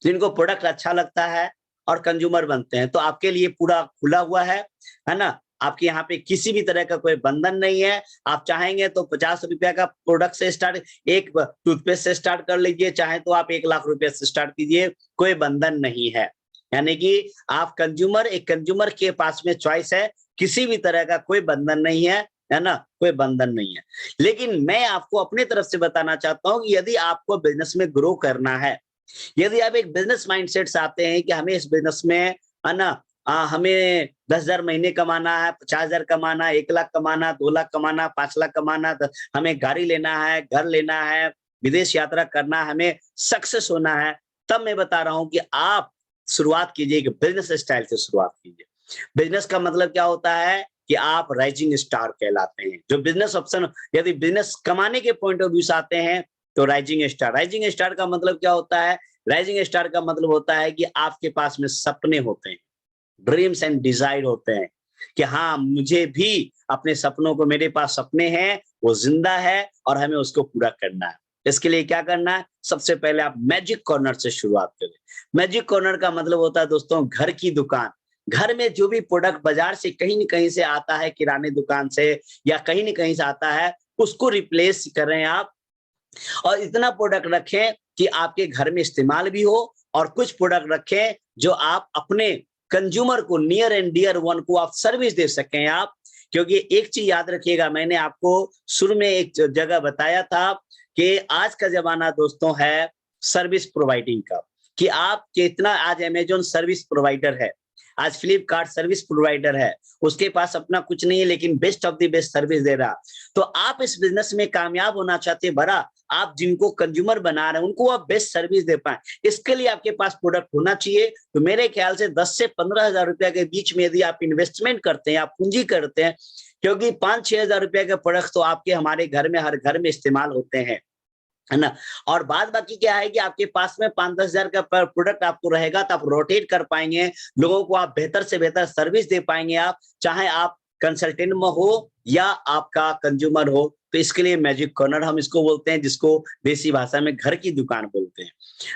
जिनको प्रोडक्ट अच्छा लगता है और कंज्यूमर बनते हैं, तो आपके लिए पूरा खुला हुआ है ना। आपके यहाँ पे किसी भी तरह का कोई बंधन नहीं है। आप चाहेंगे तो 50 रुपया का प्रोडक्ट से स्टार्ट, एक टूथपेस्ट से स्टार्ट कर लीजिए, चाहे तो आप 1 लाख रुपया से स्टार्ट कीजिए, कोई बंधन नहीं है। यानी कि आप कंज्यूमर, एक कंज्यूमर के पास में चॉइस है, किसी भी तरह का कोई बंधन नहीं है ना, कोई बंधन नहीं है। लेकिन मैं आपको अपने तरफ से बताना चाहता हूँ कि यदि आपको बिजनेस में ग्रो करना है, यदि आप एक बिजनेस माइंडसेट से आते हैं कि हमें इस बिजनेस में, है ना, हमें 10,000 महीने कमाना है, 50,000 कमाना है, 1 लाख कमाना, 2 लाख कमाना, 5 लाख कमाना, हमें गाड़ी लेना है, घर लेना है, विदेश यात्रा करना, हमें सक्सेस होना है, तब मैं बता रहा हूं कि आप शुरुआत कीजिए कि बिजनेस स्टाइल से शुरुआत कीजिए। बिजनेस का मतलब क्या होता है कि आप राइजिंग स्टार कहलाते हैं। जो बिजनेस ऑप्शन, यदि बिजनेस कमाने के पॉइंट ऑफ व्यू से आते हैं तो राइजिंग स्टार। राइजिंग स्टार का मतलब क्या होता है? राइजिंग स्टार का मतलब होता है कि आपके पास में सपने होते हैं, ड्रीम्स एंड डिजायर होते हैं कि हाँ, मुझे भी अपने सपनों को, मेरे पास सपने हैं, वो जिंदा है और हमें उसको पूरा करना है। इसके लिए क्या करना है? सबसे पहले आप मैजिक कॉर्नर से शुरुआत करें। मैजिक कॉर्नर का मतलब होता है दोस्तों, घर की दुकान। घर में जो भी प्रोडक्ट बाजार से कहीं न कहीं से आता है, किराने दुकान से या कहीं न कहीं से आता है, उसको रिप्लेस करें आप, और इतना प्रोडक्ट रखें कि आपके घर में इस्तेमाल भी हो, और कुछ प्रोडक्ट रखें जो आप अपने कंज्यूमर को, नियर एंड डियर वन को आप सर्विस दे सकें आप। क्योंकि एक चीज याद रखिएगा, मैंने आपको शुरू में एक जगह बताया था कि आज का जमाना दोस्तों है सर्विस प्रोवाइडिंग का, कि आप कितना, आज अमेजॉन सर्विस प्रोवाइडर है, आज फ्लिपकार्ट सर्विस प्रोवाइडर है, उसके पास अपना कुछ नहीं है लेकिन best of the best service दे रहा। तो आप इस बिजनेस में कामयाब होना चाहते हैं, बड़ा, आप जिनको कंज्यूमर बना रहे हैं उनको आप बेस्ट सर्विस दे पाए, इसके लिए आपके पास प्रोडक्ट होना चाहिए। तो मेरे ख्याल से 10 से 15,000 रुपया के बीच में यदि आप इन्वेस्टमेंट करते हैं, आप पूंजी करते हैं, क्योंकि 5-6 हजार रुपया के प्रोडक्ट तो आपके, हमारे घर में, हर घर में इस्तेमाल होते हैं, है ना। और बाद बाकी क्या है कि आपके पास में 5-10 हजार का प्रोडक्ट आपको रहेगा, तो आप रोटेट कर पाएंगे, लोगों को आप बेहतर से बेहतर सर्विस दे पाएंगे आप, चाहे आप कंसल्टेंट में हो या आपका कंज्यूमर हो। तो इसके लिए मैजिक कॉर्नर हम इसको बोलते हैं, जिसको देसी भाषा में घर की दुकान बोलते हैं।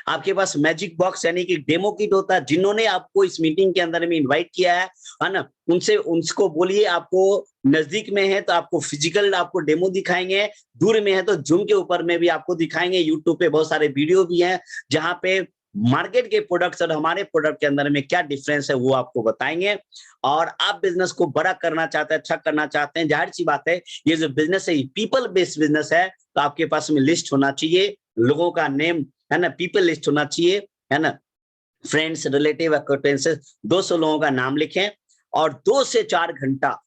आपके पास मैजिक बॉक्स यानी कि डेमो किट होता है। जिन्होंने आपको इस मीटिंग के अंदर में इनवाइट किया है ना, उनसे, उनको बोलिए, आपको नजदीक में है तो आपको फिजिकल आपको डेमो दिखाएंगे, दूर में है तो जूम के ऊपर में भी आपको दिखाएंगे। यूट्यूब पे बहुत सारे वीडियो भी हैं जहां पे मार्केट के प्रोडक्ट्स और हमारे प्रोडक्ट के अंदर में क्या डिफरेंस है वो आपको बताएंगे। और आप बिजनेस को बड़ा करना चाहते हैं, अच्छा करना चाहते हैं, जाहिर सी बात है ये जो बिजनेस है पीपल बेस्ड बिजनेस है, तो आपके पास में लिस्ट होना चाहिए, लोगों का नेम, है ना, पीपल लिस्ट होना चाहिए, है ना, फ्रेंड्स, रिलेटिव, एक्वेंटेंसेस, 200 लोगों का नाम लिखें, और 2 से 4 घंटा,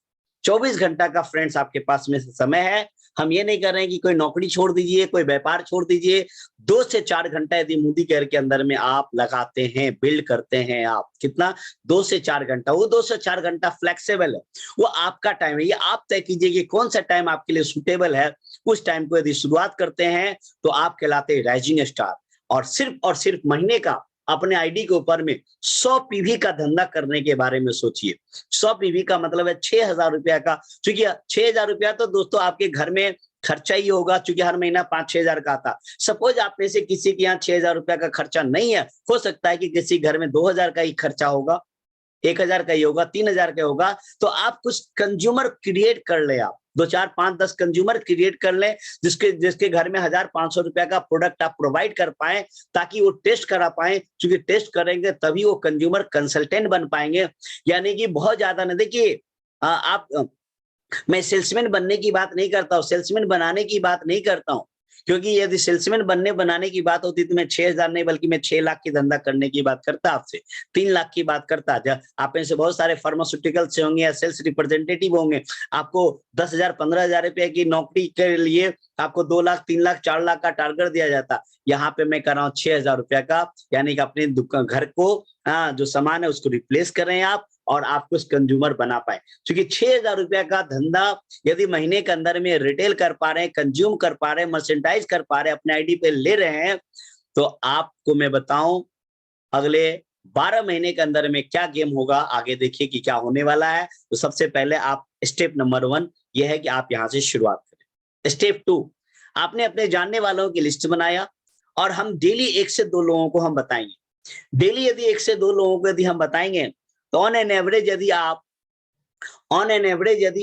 24 घंटा का फ्रेंड्स आपके पास में समय है। हम ये नहीं कर रहे हैं कि कोई नौकरी छोड़ दीजिए, कोई व्यापार छोड़ दीजिए। 2 से 4 घंटा यदि मोदी केयर के अंदर में आप लगाते हैं, बिल्ड करते हैं आप, कितना, 2 से 4 घंटा, वो 2 से 4 घंटा फ्लेक्सिबल है, वो आपका टाइम है, ये आप तय कीजिए कि कौन सा टाइम आपके लिए सुटेबल है। उस टाइम को यदि शुरुआत करते हैं तो आप कहलाते हैं राइजिंग स्टार। और सिर्फ महीने का अपने आईडी के ऊपर में 100 पीवी का धंधा करने के बारे में सोचिए। 100 पीवी का मतलब है 6,000 रुपया का, क्योंकि 6,000 रुपया तो दोस्तों आपके घर में खर्चा ही होगा, क्योंकि हर महीना 5-6 हजार का आता। सपोज आप में से किसी के यहाँ 6,000 रुपया का खर्चा नहीं है, हो सकता है कि किसी घर में 2,000 का ही खर्चा होगा, 1,000 का ही होगा, 3,000 का होगा। तो आप कुछ कंज्यूमर क्रिएट कर ले, आप 2, 4, 5, 10 कंज्यूमर क्रिएट कर ले, जिसके घर में 1,500 रुपया का प्रोडक्ट आप प्रोवाइड कर पाए, ताकि वो टेस्ट करा पाए, क्योंकि टेस्ट करेंगे तभी वो कंज्यूमर कंसल्टेंट बन पाएंगे। यानी कि बहुत ज्यादा ना देखिए, आप मैं सेल्समैन बनने की बात नहीं करता हूँ, सेल्समैन बनाने की बात नहीं करता हूँ, क्योंकि यदि सेल्समैन बनाने की बात होती तो मैं 6,000 नहीं बल्कि मैं 6 लाख की धंधा करने की बात करता, आपसे 3 लाख की बात करता। आप में से बहुत सारे फार्मास्यूटिकल से होंगे या सेल्स रिप्रेजेंटेटिव होंगे, आपको 10,000 15,000 रुपए की नौकरी के लिए आपको 2 लाख 3 लाख 4 लाख का टारगेट दिया जाता। यहाँ पे मैं कर रहा हूँ 6,000 रुपया का, यानी कि अपने दुकान घर को जो सामान है उसको रिप्लेस कर रहे हैं आप, और आप कुछ कंज्यूमर बना पाए। क्योंकि 6,000 रुपया का धंधा यदि महीने के अंदर में रिटेल कर पा रहे हैं, कंज्यूम कर पा रहे हैं, मर्चेंडाइज कर पा रहे हैं, अपने आईडी पे ले रहे हैं, तो आपको मैं बताऊं अगले 12 महीने के अंदर में क्या गेम होगा, आगे देखिए कि क्या होने वाला है। तो सबसे पहले आप स्टेप नंबर 1 ये है कि आप यहां से शुरुआत करें। स्टेप 2, आपने अपने जानने वालों की लिस्ट बनाया, और हम डेली 1 से 2 लोगों को हम बताएंगे। डेली यदि 1 से 2 लोगों को यदि हम बताएंगे, तो ऑन एन एवरेज यदि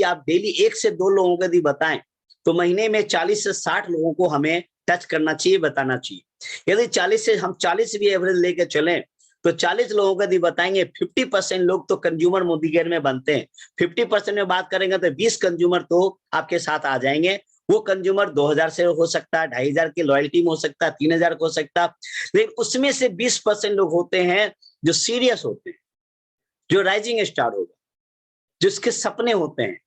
आप डेली 1 से 2 लोगों को यदि बताएं, तो महीने में 40 से 60 लोगों को हमें टच करना चाहिए, बताना चाहिए। यदि 40 से हम 40 भी एवरेज लेके चलें, तो 40 लोगों को यदि बताएंगे, 50% लोग तो कंज्यूमर मोदीगेर में बनते हैं। 50% में बात करेंगे तो 20 कंज्यूमर तो आपके साथ आ जाएंगे। वो कंज्यूमर 2,000 से हो सकता है, 2,500 की लॉयल्टी में हो सकता है, 3,000 को हो सकता है, लेकिन उसमें से 20% लोग होते हैं जो सीरियस होते हैं, जो राइजिंग स्टार होगा, जिसके सपने होते हैं,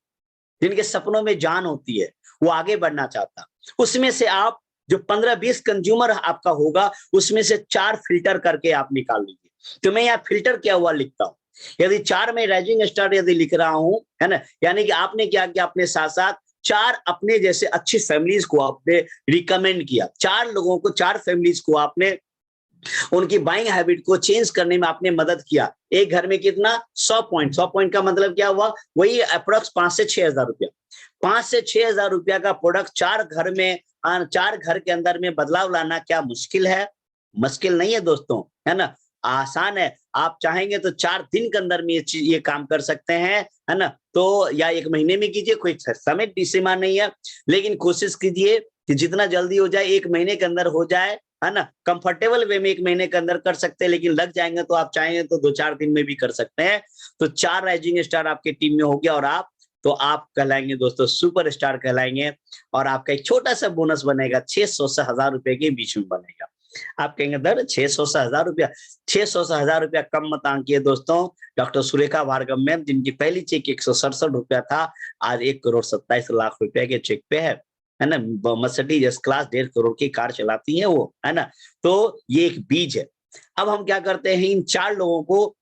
जिनके सपनों में जान होती है, वो आगे बढ़ना चाहता। उसमें से आप जो 15-20 कंज्यूमर आपका होगा, उसमें से 4 फिल्टर करके आप निकाल लीजिए। तो मैं यहाँ फिल्टर क्या हुआ लिखता हूँ, यदि 4 में राइजिंग स्टार यदि लिख रहा हूं, है ना, यानी कि आपने क्या किया, अपने साथ साथ 4 अपने जैसे अच्छी फैमिलीज को आपने रिकमेंड किया, 4 लोगों को, 4 फैमिलीज को आपने उनकी बाइंग हैबिट को चेंज करने में आपने मदद किया। एक घर में कितना, 100 पॉइंट। 100 पॉइंट का मतलब क्या हुआ, वही अप्रोक्स 5 से 6,000 रुपया। 5 से 6,000 रुपया का प्रोडक्ट 4 घर के अंदर में बदलाव लाना क्या मुश्किल है? मुश्किल नहीं है दोस्तों, है ना, आसान है। आप चाहेंगे तो 4 दिन के अंदर में ये काम कर सकते हैं, है ना, तो या 1 महीने में कीजिए, कोई समय सीमा नहीं है, लेकिन कोशिश कीजिए कि जितना जल्दी हो जाए, 1 महीने के अंदर हो जाए, है ना, कंफर्टेबल वे में 1 महीने के अंदर कर सकते हैं, लेकिन लग जाएंगे तो आप चाहेंगे तो 2-4 दिन में भी कर सकते हैं। तो 4 राइजिंग स्टार आपके टीम में हो गया, और आप कहलाएंगे दोस्तों सुपर स्टार कहलाएंगे, और आपका एक छोटा सा बोनस बनेगा, 600 से 1,000 रुपए के बीच में बनेगा। आप कहेंगे दर 600 से 1,000 रुपया, 600 से 1,000 रुपया कम मत आंकिए दोस्तों। डॉक्टर सुरेखा भार्गव मैम, जिनकी पहली चेक 167 रुपया था, आज 1,27,00,000 रुपए के चेक पे है ना, मर्सिडीज एस क्लास 1.5 करोड़ की कार चलाती है वो, है ना। तो ये एक बीज है। अब हम क्या करते हैं, इन 4 लोगों को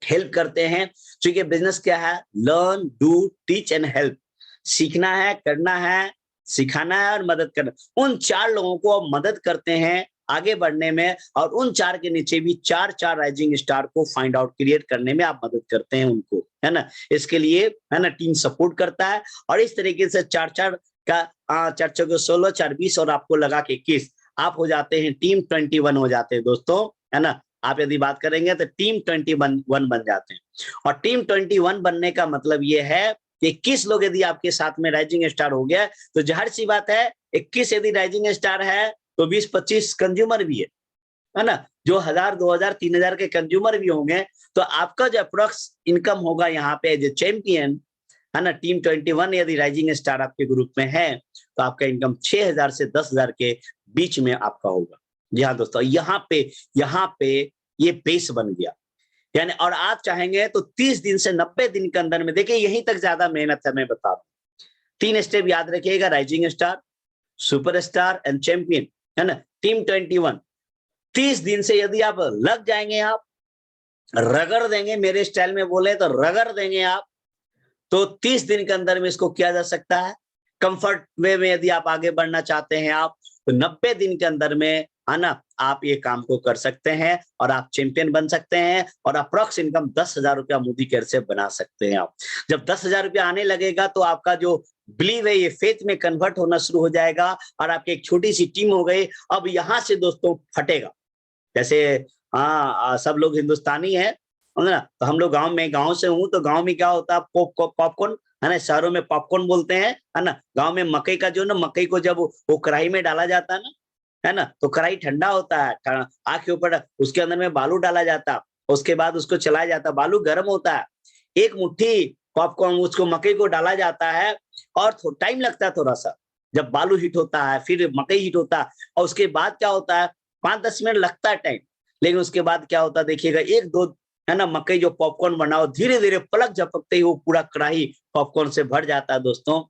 हेल्प करते हैं, क्योंकि बिजनेस क्या है, learn, do, teach and help. सीखना है, करना है, सिखाना है और मदद करना। उन 4 लोगों को अब मदद करते हैं आगे बढ़ने में, और उन 4 के नीचे भी 4-4 राइजिंग स्टार को फाइंड आउट क्रिएट करने में आप मदद करते हैं उनको, है ना। इसके लिए, है ना, टीम सपोर्ट करता है, और इस तरीके से 4-4 का 4 को 16, 4 20 और आपको लगा के 21, आप हो जाते हैं टीम 21 हो जाते हैं दोस्तों, है ना। आप यदि बात करेंगे तो टीम 21 बन जाते हैं, और टीम 21 बनने का मतलब ये है कि 21 लोग यदि आपके साथ में राइजिंग स्टार हो गया, तो जाहिर सी बात है 21 यदि राइजिंग स्टार है तो 20-25 कंज्यूमर भी है ना, जो 1,000, 2,000, 3,000 के कंज्यूमर भी होंगे। तो आपका जो अप्रोक्स इनकम होगा यहाँ पे एज ए चैंपियन, है ना, टीम 21 यदि राइजिंग स्टार आपके ग्रुप में है, तो आपका इनकम 6,000 से 10,000 के बीच में आपका होगा। जी हाँ दोस्तों, यहाँ पे ये बेस बन गया, यानी, और आप चाहेंगे तो 30 दिन से 90 दिन के अंदर में, देखिए यहीं तक ज्यादा मेहनत है, मैं बता रहा हूँ। 3 स्टेप याद रखिएगा, rising star, super star and champion, है ना, टीम 21। 30 दिन से यदि आप लग जाएंगे, आप रगड़ देंगे, मेरे स्टाइल में बोले तो रगड़ देंगे आप, तो 30 दिन के अंदर में इसको किया जा सकता है। कंफर्ट वे में यदि आप आगे बढ़ना चाहते हैं आप, तो 90 दिन के अंदर में है ना, आप ये काम को कर सकते हैं और आप चैंपियन बन सकते हैं और अप्रॉक्स इनकम 10,000 रुपया मोदी केयर से बना सकते हैं आप। जब 10,000 रुपया आने लगेगा तो आपका जो बिलीव है ये फेथ में कन्वर्ट होना शुरू हो जाएगा और आपकी एक छोटी सी टीम हो गई। अब यहाँ से दोस्तों फटेगा। जैसे सब लोग हिंदुस्तानी है ना, तो हम लोग गांव से हूँ, तो गांव में क्या होता है, पॉपकॉर्न है ना, शहरों में पॉपकॉर्न बोलते हैं, है ना। गांव में मकई का जो ना, मकई को जब वो कढ़ाई में डाला जाता है ना, तो कढ़ाई ठंडा होता है, आग के ऊपर उसके अंदर में बालू डाला जाता, उसके बाद उसको चलाया जाता, बालू गर्म होता है, एक मुट्ठी पॉपकॉर्न उसको मकई को डाला जाता है और टाइम लगता है थोड़ा सा, जब बालू हिट होता है फिर मकई हिट होता है और उसके बाद क्या होता है, 5-10 मिनट लगता है टाइम, लेकिन उसके बाद क्या होता है देखिएगा, 1-2 है ना मकई जो पॉपकॉर्न बनाओ, धीरे धीरे पलक झपकते ही वो पूरा कढ़ाई पॉपकॉर्न से भर जाता है दोस्तों।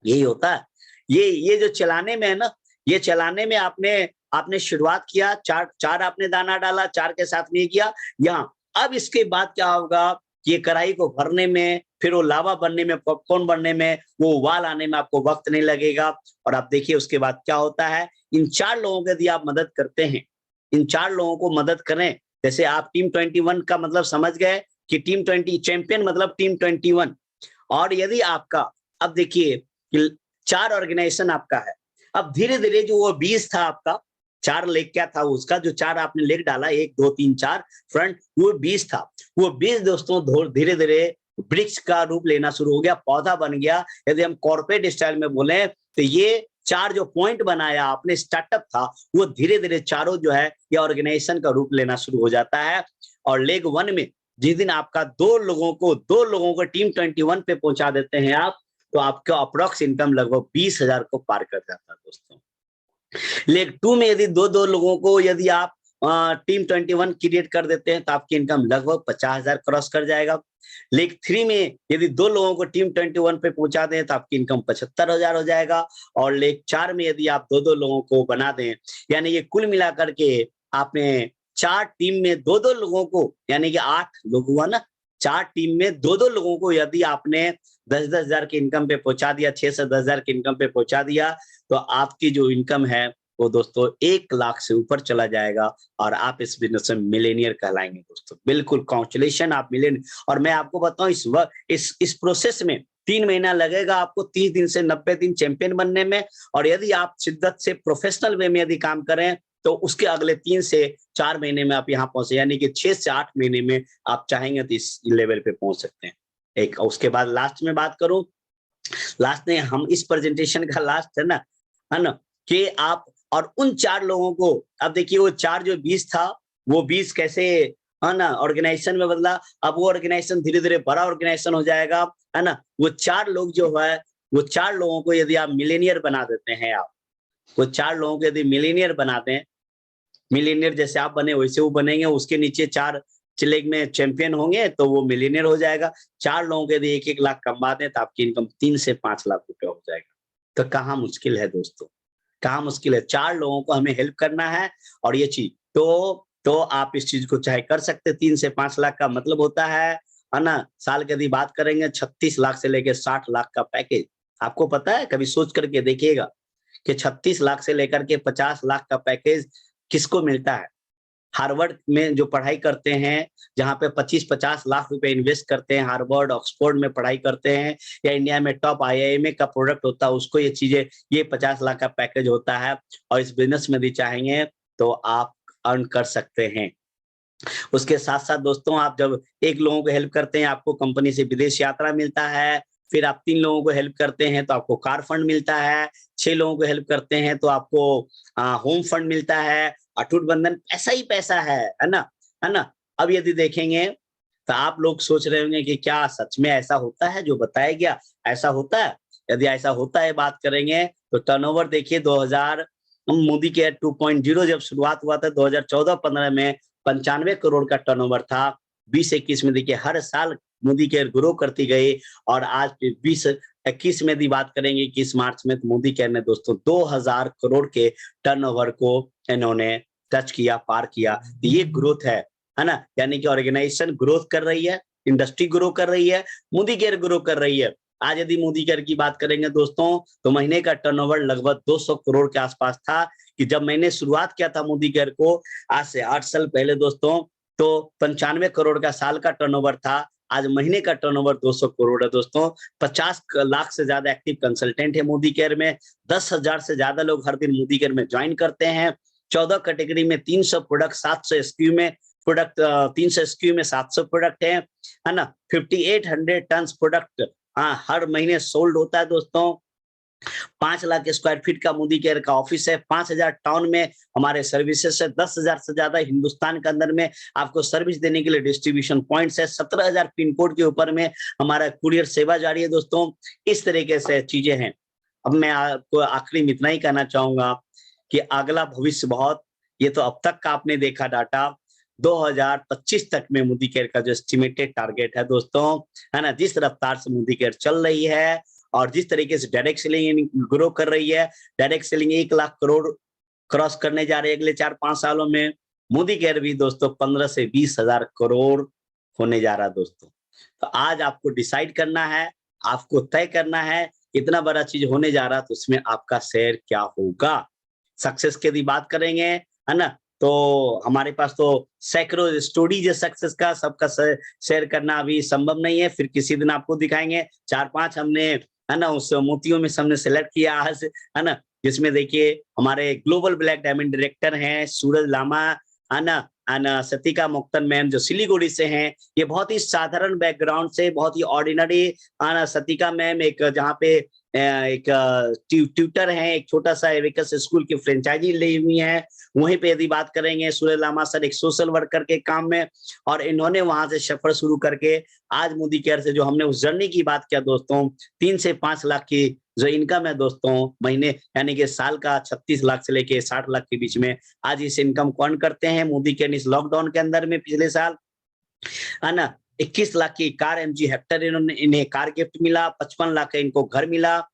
यही होता है। ये जो चलाने में है ना, ये चलाने में आपने शुरुआत किया, चार आपने दाना डाला, 4 के साथ में किया यहाँ। अब इसके बाद क्या होगा कि ये कढ़ाई को भरने में, फिर वो लावा बनने में, पॉपकॉर्न बनने में, वो उबाल आने में आपको वक्त नहीं लगेगा। और आप देखिए उसके बाद क्या होता है, इन 4 लोगों की यदि आप मदद करते हैं, इन 4 लोगों को मदद करें, जैसे आप टीम 21 का मतलब समझ गए कि टीम 20 चैंपियन मतलब टीम 21। और यदि आपका, अब देखिए 4 ऑर्गेनाइजेशन आपका है, अब धीरे धीरे जो वो 20 था आपका, 4 लेग क्या था उसका, जो 4 आपने लेग डाला, 1 2 3 4 फ्रंट, वो 20 था, वो 20 दोस्तों धीरे धीरे वृक्ष का रूप लेना शुरू हो गया, पौधा बन गया। यदि हम कॉर्पोरेट स्टाइल में बोले तो ये 4 जो पॉइंट बनाया आपने, स्टार्टअप था, वो धीरे धीरे चारों जो है ये ऑर्गेनाइजेशन का रूप लेना शुरू हो जाता है। और लेग 1 में जिस दिन आपका 2 लोगों को टीम 21 पे पहुंचा देते हैं आप, तो आपका अप्रॉक्स इनकम लगभग 20,000 को पार कर जाता है दोस्तों। लेग 2 में यदि 2 लोगों को यदि आप टीम 21 क्रिएट कर देते हैं तो आपकी इनकम लगभग 50,000 क्रॉस कर जाएगा। लेग 3 में यदि 2 लोगों को टीम 21 पे पहुंचा दें तो आपकी इनकम 75,000 हो जाएगा। और लेग 4 में यदि आप 2 लोगों को बना दें, यानी ये कुल मिलाकर के आपने 4 टीम में 2 लोगों को, यानी कि 8 लोग हुआ ना, 4 टीम में 2 लोगों को यदि आपने 10-10 हजार की इनकम पे पहुंचा दिया, 6 से 10 हजार की इनकम पे पहुंचा दिया, तो आपकी जो इनकम है वो दोस्तों 1 लाख से ऊपर चला जाएगा और आप इस बिजनेस में मिलेनियर कहलाएंगे दोस्तों। बिल्कुल कांग्रेचुलेशन, आप मिलेनियर। और मैं आपको बताऊं इस प्रोसेस में 3 महीना लगेगा आपको, 30 दिन से 90 दिन चैंपियन बनने में। और यदि आप शिद्दत से प्रोफेशनल वे में यदि काम करें तो उसके अगले 3 से 4 महीने में आप यहाँ पहुंचे, यानी कि 6 से 8 महीने में आप चाहेंगे तो इस लेवल पे पहुंच सकते हैं। एक उसके बाद लास्ट में बात करूं, लास्ट में हम इस प्रेजेंटेशन का लास्ट है ना कि आप और उन 4 लोगों को, अब देखिए वो 4 जो 20 था, वो 20 कैसे है ना ऑर्गेनाइजेशन में बदला। अब वो ऑर्गेनाइजेशन धीरे धीरे बड़ा ऑर्गेनाइजेशन हो जाएगा, है ना। वो 4 लोग जो है, वो 4 लोगों को यदि आप मिलेनियर बना देते हैं, आप वो 4 लोगों को यदि मिलेनियर बना दें, मिलेनियर जैसे आप बने वैसे वो बनेंगे, उसके नीचे 4 लेग में चैंपियन होंगे तो वो मिलेनियर हो जाएगा। 4 लोगों के यदि 1-1 लाख कमा दें तो आपकी इनकम 3 से 5 लाख रुपए हो जाएगा। तो कहाँ मुश्किल है दोस्तों, कहाँ मुश्किल है। 4 लोगों को हमें हेल्प करना है और ये चीज तो आप इस चीज को चाहे कर सकते। 3 से 5 लाख का मतलब होता है ना, साल की यदि बात करेंगे 36 लाख से लेकर 60 लाख का पैकेज। आपको पता है, कभी सोच करके देखिएगा कि 36 लाख से लेकर के 50 लाख का पैकेज किसको मिलता है। हार्वर्ड में जो पढ़ाई करते हैं, जहाँ पे 25-50 लाख रुपए इन्वेस्ट करते हैं, हार्वर्ड ऑक्सफोर्ड में पढ़ाई करते हैं, या इंडिया में टॉप आईआईएम का प्रोडक्ट होता है, उसको ये चीजें, ये 50 लाख का पैकेज होता है। और इस बिजनेस में भी चाहेंगे तो आप अर्न कर सकते हैं। उसके साथ साथ दोस्तों, आप जब 1 लोगों को हेल्प करते हैं, आपको कंपनी से विदेश यात्रा मिलता है। फिर आप 3 लोगों को हेल्प करते हैं तो आपको कार फंड मिलता है। 6 लोगों को हेल्प करते हैं तो आपको होम फंड मिलता है। अटूट बंधन पैसा ही पैसा है ना, है ना। अब यदि देखेंगे तो आप लोग सोच रहे होंगे कि क्या सच में ऐसा होता है जो बताया गया, ऐसा होता है। यदि ऐसा होता है, बात करेंगे तो टर्नओवर देखिए 2000 मोदी के 2.0 जब शुरुआत हुआ था 2014-15 में 95 करोड़ का टर्नओवर था। 20-21 में देखिए हर साल मोदी केयर ग्रो करती गई और आज 20-21 में भी बात करेंगे 21 मार्च में, तो मोदी केयर ने दोस्तों 2000 करोड़ के टर्नओवर को इन्होंने टच किया, पार किया। तो ये ग्रोथ है ना, यानी कि ऑर्गेनाइजेशन ग्रोथ कर रही है, इंडस्ट्री ग्रो कर रही है, मोदी केयर ग्रो कर रही है। आज यदि मोदी केयर की बात करेंगे दोस्तों तो महीने का टर्नओवर लगभग 200 करोड़ के आसपास था। कि जब मैंने शुरुआत किया था मोदी केयर को आज से 8 साल पहले दोस्तों, तो 95 करोड़ का साल का टर्नओवर था। आज महीने का टर्नओवर 200 करोड़ है दोस्तों। 50 लाख से ज्यादा एक्टिव कंसल्टेंट है मोदी केयर में। 10,000 से ज्यादा लोग हर दिन मोदी केयर में ज्वाइन करते हैं। 14 कैटेगरी में 300 प्रोडक्ट, 700 एसक्यू में प्रोडक्ट, 300 एसक्यू में 700 प्रोडक्ट है ना। 5800 टन प्रोडक्ट हर महीने सोल्ड होता है दोस्तों। 5 लाख स्क्वायर फीट का मोदी केयर का ऑफिस है। 5,000 टाउन में हमारे सर्विसेज है। 10,000 से ज्यादा हिंदुस्तान के अंदर में आपको सर्विस देने के लिए डिस्ट्रीब्यूशन पॉइंट्स है। 17,000 पिन कोड के ऊपर में हमारा कुरियर सेवा जारी है दोस्तों। इस तरीके से चीजें हैं। अब मैं आपको आखिरी में इतना ही कहना चाहूंगा कि अगला भविष्य बहुत, ये तो अब तक का आपने देखा डाटा, 2025 तक में मोदी केयर का जो एस्टिमेटेड टारगेट है दोस्तों, है ना, जिस रफ्तार से मोदी केयर चल रही है और जिस तरीके से डायरेक्ट सेलिंग ग्रो कर रही है, direct selling 1 lakh crore cross करने जा रही है अगले 4-5 सालों में। मोदी केयर भी दोस्तों 15 से 20,000 करोड़ होने जा रहा है दोस्तों। तो आज आपको डिसाइड करना है, आपको तय करना है, इतना बड़ा चीज होने जा रहा है तो उसमें आपका शेयर क्या होगा। सक्सेस की यदि बात करेंगे, है ना, तो हमारे पास तो सैकड़ों स्टोरीज है सक्सेस का, सबका शेयर करना अभी संभव नहीं है। फिर किसी दिन आपको दिखाएंगे। 4-5 हमने, है ना, उस मोतियों में से हमने सेलेक्ट किया आज, है ना, जिसमें देखिए हमारे ग्लोबल ब्लैक डायमंड डायरेक्टर हैं सूरज लामा, है ना, सतिका मोक्तन मैम जो सिलीगुड़ी से हैं। ये बहुत ही साधारण बैकग्राउंड से, बहुत ही ऑर्डिनरी, सतिका मैम एक जहाँ पे एक ट्यूटर हैं, एक छोटा सा एविकस स्कूल की फ्रेंचाइजी ली हुई है। वहीं पे यदि बात करेंगे सूरज लामा सर एक सोशल वर्कर के काम में, और इन्होंने वहां से सफर शुरू करके आज मोदी केयर से जो हमने उस जर्नी की बात किया दोस्तों, 3 से 5 लाख की जो इनकम है दोस्तों महीने, यानी कि साल का 36 लाख से लेके 60 लाख के बीच में आज इस इनकम को अर्न करते हैं मोदी केयर इस लॉकडाउन के अंदर में पिछले साल, है ना। 21 लाख की कार एमजी हेक्टर इन्हें कार गिफ्ट मिला। 55 लाख का इनको घर मिला।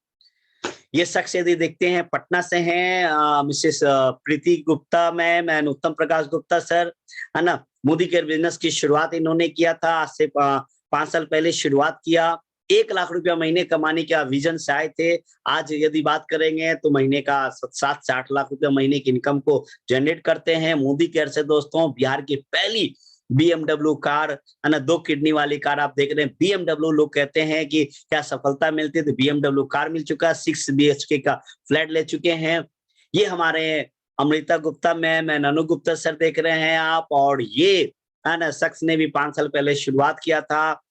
ये शख्स यदि देखते हैं पटना से हैं, Mrs Preeti Gupta ma'am and उत्तम प्रकाश गुप्ता सर, है ना। मोदी केयर बिजनेस की शुरुआत इन्होंने किया था आज से 5 साल पहले शुरुआत किया। 1 लाख रुपया महीने कमाने का विजन से आए थे। आज यदि बात करेंगे तो महीने का 7 से 8 लाख रुपया महीने की इनकम को जनरेट करते हैं मोदी केयर से दोस्तों। बिहार की पहली BMW कार, है ना, 2 किडनी वाली कार आप देख रहे हैं। BMW लोग कहते हैं कि क्या सफलता मिलती है, तो BMW कार मिल चुका है। 6 BHK का फ्लैट ले चुके हैं। ये हमारे Amrita Gupta ma'am and Anu Gupta sir देख रहे हैं आप, और ये, है ना, शख्स ने भी 5 साल पहले शुरुआत किया था,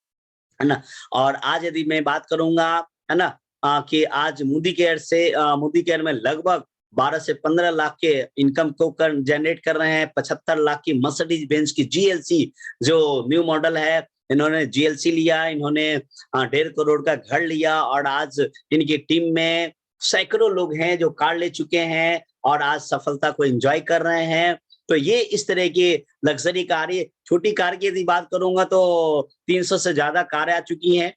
है ना। और आज यदि मैं बात करूंगा, है ना, कि आज मोदी केयर में लगभग 12 से 15 लाख के इनकम को जनरेट कर रहे हैं। 75 लाख की मर्सिडीज बेंज की GLC जो न्यू मॉडल है, इन्होंने GLC लिया। इन्होंने 1.5 करोड़ का घर लिया, और आज इनकी टीम में सैकड़ों लोग हैं जो कार ले चुके हैं और आज सफलता को एंजॉय कर रहे हैं। तो ये इस तरह की लग्जरी कार, छोटी कार की यदि बात करूंगा तो 300 से ज्यादा कारें आ चुकी हैं।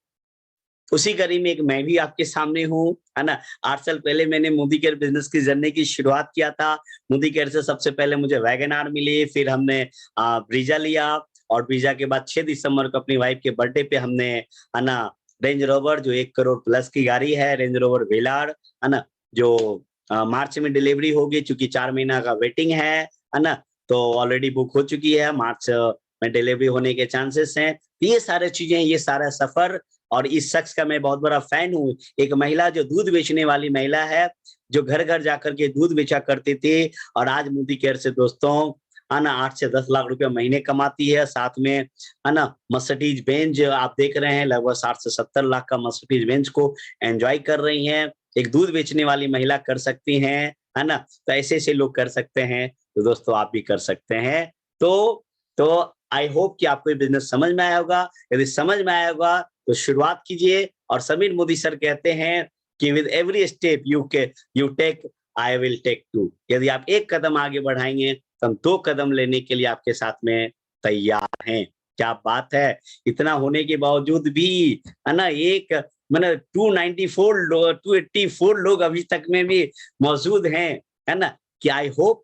उसी कड़ी में एक मैं भी आपके सामने हूँ, है ना। 8 साल पहले मैंने मोदी केयर बिजनेस की जर्नी की शुरुआत किया था। मोदी केयर से सबसे पहले मुझे वैगन आर मिली, फिर हमने ब्रीजा लिया, और ब्रीजा के बाद 6 दिसंबर को अपनी वाइफ के बर्थडे पे हमने, है ना, रेंज रोवर जो 1 करोड़ प्लस की गाड़ी है, रेंज रोवर वेलार, है ना, जो मार्च में डिलीवरी होगी, चूंकि 4 महीना का वेटिंग है ना, तो ऑलरेडी बुक हो चुकी है। मार्च में डिलीवरी होने के चांसेस हैं। ये सारे चीजें, ये सारा सफर, और इस शख्स का मैं बहुत बड़ा फैन हूँ। एक महिला जो दूध बेचने वाली महिला है, जो घर घर जाकर के दूध बेचा करती थी, और आज मोदी केयर से दोस्तों, है ना, 8 से 10 लाख रुपया महीने कमाती है। साथ में, है ना, मर्सिडीज बेंज आप देख रहे हैं, लगभग 60 से 70 लाख का मर्सिडीज बेंज को एंजॉय कर रही हैं। एक दूध बेचने वाली महिला कर सकती हैं, है ना। तो ऐसे ऐसे लोग कर सकते हैं, तो दोस्तों आप भी कर सकते हैं। तो आई होप कि आपको ये बिजनेस समझ में आया होगा। यदि समझ में आया होगा तो शुरुआत कीजिए। और समीर मोदी सर कहते हैं कि with every step you take I will take 2। यदि आप एक कदम आगे बढ़ाएंगे तो हम 2 कदम लेने के लिए आपके साथ में तैयार हैं। क्या बात है। इतना होने के बावजूद भी, है ना, एक मैंने 284 लोग अभी तक में भी मौजूद हैं, है ना। कि आई होप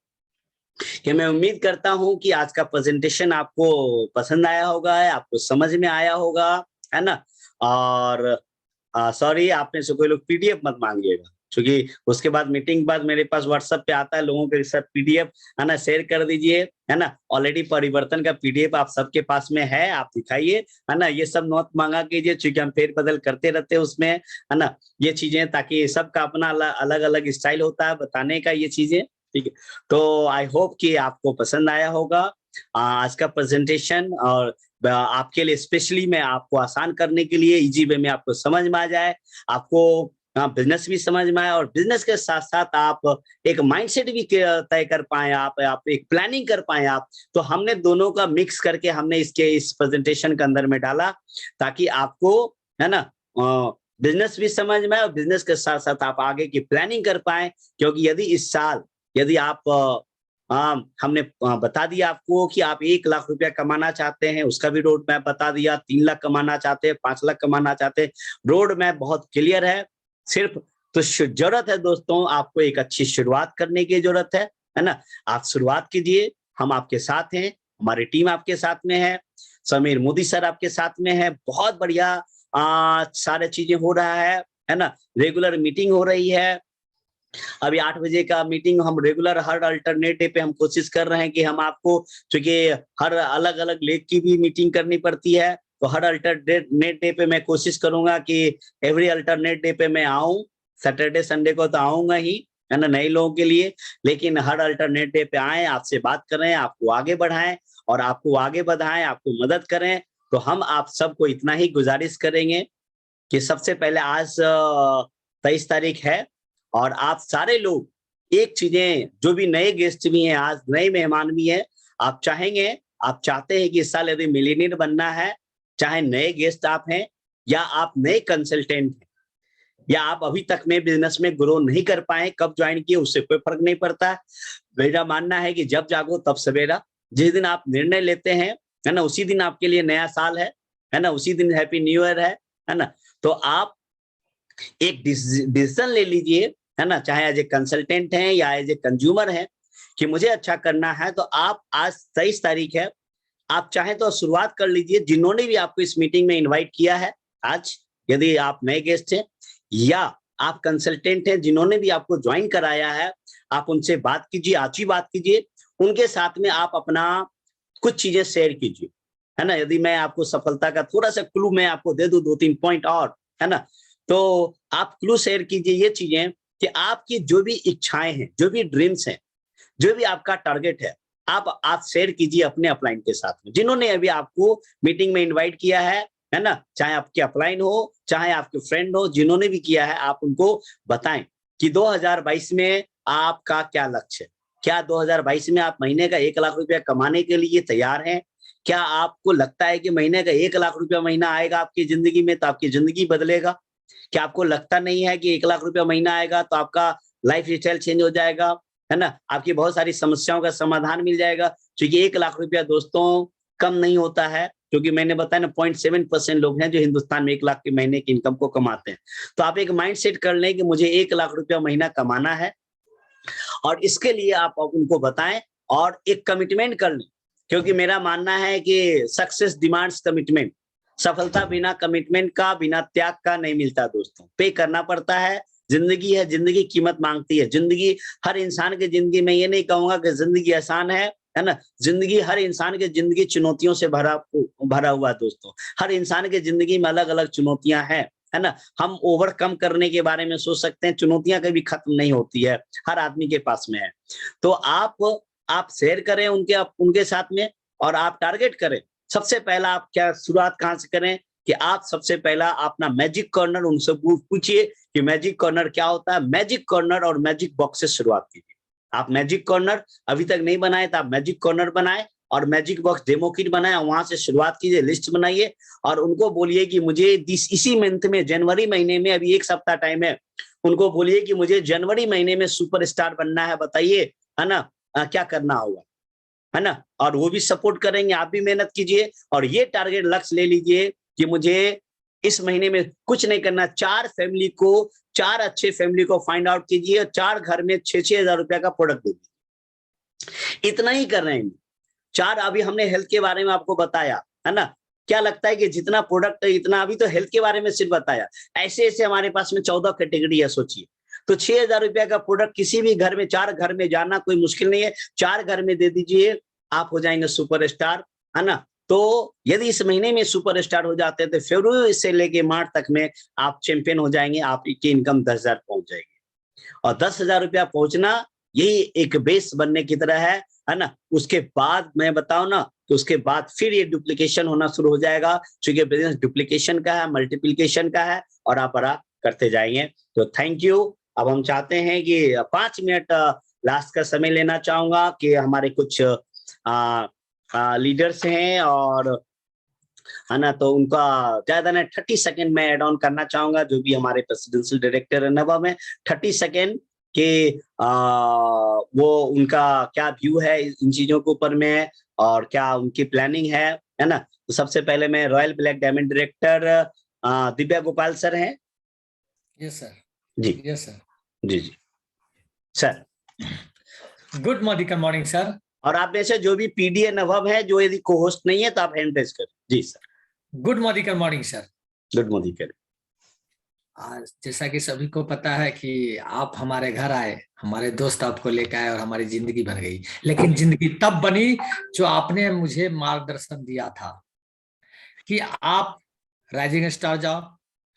कि मैं उम्मीद करता हूं कि आज का प्रेजेंटेशन आपको पसंद आया होगा, आपको समझ में आया होगा, है ना। और सॉरी, आप में से कोई लोग PDF मत मांगिएगा, क्योंकि उसके बाद मीटिंग के बाद मेरे पास व्हाट्सएप पे आता है लोगों के साथ पीडीएफ, है ना, शेयर कर दीजिए, है ना। ऑलरेडी परिवर्तन का पीडीएफ आप सबके पास में है, आप दिखाइए, है ना। ये सब नोट मांगा कीजिए, क्योंकि हम फेर बदल करते रहते हैं उसमें, है ना, ये चीजें, ताकि सबका अपना अलग अलग स्टाइल होता है बताने का, ये चीजें, ठीक है। तो आई होप कि आपको पसंद आया होगा आज का प्रेजेंटेशन, और आपके लिए स्पेशली मैं आपको आसान करने के लिए इजी वे में आपको समझ में आ जाए, आपको बिजनेस भी समझ में आए, और बिजनेस के साथ साथ आप एक माइंडसेट भी तय कर पाए, आप एक प्लानिंग कर पाए आप। तो हमने दोनों का मिक्स करके हमने इस प्रेजेंटेशन के अंदर में डाला, ताकि आपको, है ना, बिजनेस भी समझ में आए और बिजनेस के साथ साथ आप आगे की प्लानिंग कर पाए। क्योंकि यदि इस साल यदि आप हमने बता दिया आपको कि आप 1 लाख रुपया कमाना चाहते हैं, उसका भी रोड मैप बता दिया, 3 लाख कमाना चाहते हैं, 5 लाख कमाना चाहते हैं, रोड मैप बहुत क्लियर है। सिर्फ तो जरूरत है दोस्तों, आपको एक अच्छी शुरुआत करने की जरूरत है ना। आप शुरुआत कीजिए, हम आपके साथ हैं, हमारी टीम आपके साथ में है, समीर मोदी सर आपके साथ में है, बहुत बढ़िया सारे चीजें हो रहा है ना। रेगुलर मीटिंग हो रही है, अभी 8 बजे का मीटिंग हम रेगुलर हर अल्टरनेट डे पे हम कोशिश कर रहे हैं कि हम आपको, क्योंकि हर अलग-अलग लेग की भी मीटिंग करनी पड़ती है, तो हर अल्टरनेट डे पे मैं कोशिश करूंगा कि एवरी अल्टरनेट डे पे मैं आऊं। सैटरडे संडे को तो आऊंगा ही, है ना, नए लोगों के लिए, लेकिन हर अल्टरनेट डे पे आए, आपसे बात करें, आपको आगे बढ़ाएं, और आपको आगे बढ़ाएं, आपको मदद करें। तो हम आप सबको इतना ही गुजारिश करेंगे कि सबसे पहले आज 23 तारीख है, और आप सारे लोग एक चीजें, जो भी नए गेस्ट भी हैं, आज नए मेहमान भी हैं, आप चाहेंगे, आप चाहते हैं कि इस साल यदि मिलियनेयर बनना है, चाहे नए गेस्ट आप हैं या आप नए कंसल्टेंट हैं, या आप अभी तक में बिजनेस में ग्रो नहीं कर पाए, कब ज्वाइन किए उससे कोई फर्क नहीं पड़ता। मेरा मानना है कि जब जागो तब सवेरा, जिस दिन आप निर्णय लेते हैं, है ना, उसी दिन आपके लिए नया साल है ना, उसी दिन हैप्पी न्यू ईयर है ना। तो आप एक डिसीजन ले लीजिए, है ना, चाहे एज ए कंसल्टेंट हैं या एज ए कंज्यूमर हैं, कि मुझे अच्छा करना है। तो आप आज 23 तारीख है, आप चाहें तो शुरुआत कर लीजिए, जिन्होंने भी आपको इस मीटिंग में इनवाइट किया है आज, यदि आप नए गेस्ट हैं या आप कंसल्टेंट हैं, जिन्होंने भी आपको ज्वाइन कराया है, आप उनसे बात कीजिए, अच्छी बात कीजिए, उनके साथ में आप अपना कुछ चीजें शेयर कीजिए, है ना। यदि मैं आपको सफलता का थोड़ा सा क्लू मैं आपको दे दूं, 2-3 पॉइंट और, है ना, तो आप क्लू शेयर कीजिए ये चीजें, कि आपकी जो भी इच्छाएं हैं, जो भी ड्रीम्स हैं, जो भी आपका टारगेट है, आप शेयर कीजिए अपने अपलाइन के साथ में, जिन्होंने अभी आपको मीटिंग में इनवाइट किया है ना, चाहे आपके अपलाइन हो, चाहे आपके फ्रेंड हो, जिन्होंने भी किया है, आप उनको बताएं कि 2022 में आपका क्या लक्ष्य है। क्या 2022 में आप महीने का 1 लाख रुपया कमाने के लिए तैयार हैं? क्या आपको लगता है कि महीने का 1 लाख रुपया महीना आएगा आपकी जिंदगी में तो आपकी जिंदगी बदलेगा? क्या आपको लगता नहीं है कि 1 लाख रुपया महीना आएगा तो आपका लाइफ स्टाइल चेंज हो जाएगा, है ना, आपकी बहुत सारी समस्याओं का समाधान मिल जाएगा? क्योंकि 1 लाख रुपया दोस्तों कम नहीं होता है, क्योंकि मैंने बताया ना 0.7% लोग हैं जो हिंदुस्तान में 1 लाख की महीने की इनकम को कमाते हैं। तो आप एक माइंड सेट कर लें कि मुझे 1 लाख रुपया महीना कमाना है, और इसके लिए आप उनको बताएं और एक कमिटमेंट कर लें, क्योंकि मेरा मानना है कि सक्सेस डिमांड्स कमिटमेंट। सफलता बिना कमिटमेंट का, बिना त्याग का नहीं मिलता दोस्तों, पे करना पड़ता है। जिंदगी है, जिंदगी कीमत मांगती है। जिंदगी, हर इंसान की जिंदगी में ये नहीं कहूंगा कि जिंदगी आसान है ना। जिंदगी, हर इंसान की जिंदगी चुनौतियों से भरा हुआ दोस्तों। हर इंसान की जिंदगी में अलग अलग चुनौतियां हैं, है ना। हम ओवरकम करने के बारे में सोच सकते हैं, चुनौतियां कभी खत्म नहीं होती है, हर आदमी के पास में है। तो आप शेयर करें उनके साथ में, और आप टारगेट करें। सबसे पहला आप क्या शुरुआत कहां से करें, कि आप सबसे पहला अपना मैजिक कॉर्नर उनसे पूछिए कि मैजिक कॉर्नर क्या होता है। मैजिक कॉर्नर और मैजिक बॉक्स से शुरुआत कीजिए। आप मैजिक कॉर्नर अभी तक नहीं बनाए तो आप मैजिक कॉर्नर बनाए, और मैजिक बॉक्स डेमो किट बनाए, वहां से शुरुआत कीजिए, लिस्ट बनाइए, और उनको बोलिए कि मुझे इसी मंथ में, जनवरी महीने में, अभी 1 सप्ताह टाइम है, उनको बोलिए कि मुझे जनवरी महीने में सुपरस्टार बनना है, बताइए, है ना, क्या करना होगा, है ना। और वो भी सपोर्ट करेंगे, आप भी मेहनत कीजिए, और ये टारगेट लक्ष्य ले लीजिए कि मुझे इस महीने में कुछ नहीं करना, 4 अच्छे फैमिली को फाइंड आउट कीजिए, और 4 घर में 6-6 हजार रुपया का प्रोडक्ट दीजिए। इतना ही कर रहे हैं। 4, अभी हमने हेल्थ के बारे में आपको बताया, है ना। क्या लगता है कि जितना प्रोडक्ट है इतना, अभी तो हेल्थ के बारे में सिर्फ बताया, ऐसे ऐसे हमारे पास में 14 कैटेगरी है, सोचिए। तो 6,000 रुपया का प्रोडक्ट किसी भी घर में, 4 घर में जाना कोई मुश्किल नहीं है, 4 घर में दे दीजिए, आप हो जाएंगे सुपरस्टार, है ना। तो यदि इस महीने में सुपरस्टार हो जाते हैं तो फरवरी से लेके मार्च तक में आप चैंपियन हो जाएंगे, आपकी इनकम 10,000 पहुंच जाएगी। और 10,000 रुपया पहुंचना यही एक बेस बनने की तरह है ना। उसके बाद मैं बताऊं ना, तो उसके बाद फिर ये डुप्लीकेशन होना शुरू हो जाएगा, क्योंकि बिजनेस डुप्लीकेशन का है, मल्टीप्लिकेशन का है, और आप बड़ा करते जाएंगे। तो थैंक यू। अब हम चाहते हैं कि 5 मिनट लास्ट का समय लेना चाहूंगा कि हमारे कुछ लीडर्स हैं, और है ना, तो उनका ज्यादा ना 30 सेकंड में एड ऑन करना चाहूंगा, जो भी हमारे प्रेसिडेंशियल डायरेक्टर है नवा में, 30 सेकंड के वो उनका क्या व्यू है इन चीजों के ऊपर में, और क्या उनकी प्लानिंग है ना। तो सबसे पहले मैं royal black diamond director Divya Gopal sir हैं। Yes sir. जी यस सर। जी जी सर। Good morning sir. और आप में से जो भी पीडी अनुभव है, जो यदि को होस्ट नहीं है, तो आप हैंड रेज करें। जी sir. Good morning sir. Good morning करें। आज जैसा कि सभी को पता है कि आप हमारे घर आए, हमारे दोस्त आपको लेकर आए और हमारी जिंदगी बन गई। लेकिन जिंदगी तब बनी जो आपने मुझे मार्गदर्शन दिया था कि आप राइजिंग स्टार जाओ,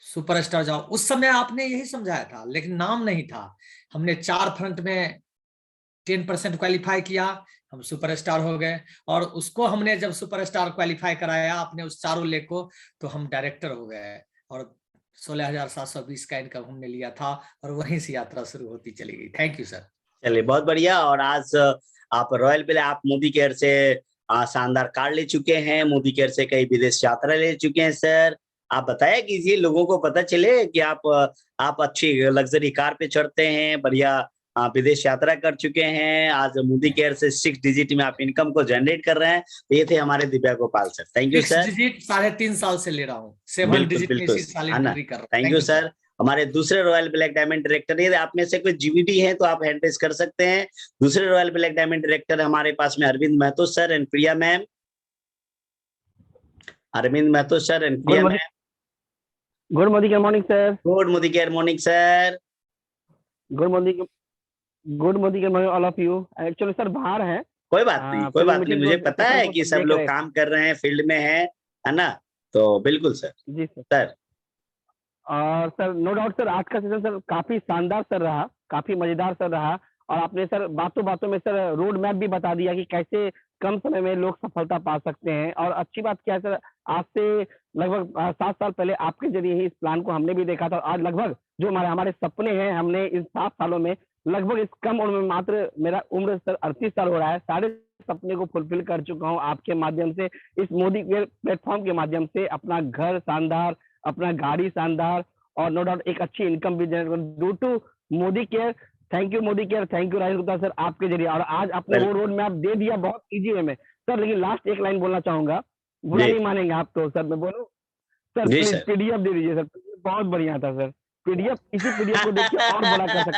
सुपरस्टार जाओ। उस समय आपने यही समझाया था, लेकिन नाम नहीं था। हमने 4 फ्रंट में 10% क्वालिफाई किया, हम सुपरस्टार हो गए। और उसको हमने जब सुपरस्टार क्वालिफाई कराया आपने उस चारों लेग को, तो हम डायरेक्टर हो गए, और 16,720 का इनकम हमने लिया था, और वहीं से यात्रा शुरू होती चली गई। Thank you sir. चलिए, बहुत बढ़िया। और आज आप रॉयल प्ले, आप मोदी केयर से शानदार कार ले चुके हैं, मोदी केयर से कई विदेश यात्रा ले चुके हैं सर। आप बताया कीजिए, लोगों को पता चले कि आप अच्छी लग्जरी कार पे चढ़ते हैं, बढ़िया विदेश यात्रा कर चुके हैं। आज मोदी केयर से 6 डिजिट में आप इनकम को जनरेट कर रहे हैं। तो ये थे हमारे Divya Gopal sir. Thank you 6 sir. Digit 3.5 साल से ले रहा हूँ, 7 बिल्कुल डिजिट में बिल्कुल, इसी साल है ना। एंट्री कर रहा हूँ। Thank you sir. हमारे दूसरे रॉयल ब्लैक डायमंड डायरेक्टर, यदि आप में से कोई जीवीडी है तो आप हैंड रेज कर सकते हैं। दूसरे रॉयल ब्लैक डायमंड डायरेक्टर हमारे पास में Arvind Mahato sir and Priya ma'am. Arvind Mahato sir and Priya ma'am. Good morning sir. Good morning sir. Good morning all of you. Actually sir बाहर है। कोई बात नहीं, कोई बात नहीं। मुझे पता है कि सब लोग रहे काम कर रहे हैं, फील्ड में है ना। तो बिल्कुल सर। जी सर। सर और सर नो डाउट सर, आज का सेशन सर काफी शानदार सर रहा, काफी मजेदार सर रहा। और आपने सर बातों बातों में सर रोड मैप भी बता दिया कि कैसे कम समय में लोग सफलता पा सकते हैं। और अच्छी बात क्या है सर, आज से लगभग 7 साल पहले आपके जरिए ही इस प्लान को हमने भी देखा था। आज लगभग जो हमारे सपने हैं, हमने इन 7 सालों में लगभग इस कम उम्र में, मात्र मेरा उम्र सर 38 साल हो रहा है, सारे सपने को फुलफिल कर चुका हूँ आपके माध्यम से। इस मोदी केयर प्लेटफॉर्म के माध्यम से अपना घर शानदार, अपना गाड़ी शानदार, और नो डाउट एक अच्छी इनकम भी generate due to Modicare. Thank you Modicare, thank you Rajesh Gupta sir आपके जरिए। और आज आपने वो रोड मैप दे दिया बहुत इजी वे में सर। लेकिन लास्ट एक लाइन बोलना चाहूंगा, बुरा नहीं मानेंगे आप तो सर, मैं बोलूं सर, प्लीज पीडीएफ दे दीजिए सर, बहुत बढ़िया था सर। पीडीएफ, इसी पीडीएफ को देख के और बड़ा कर सकते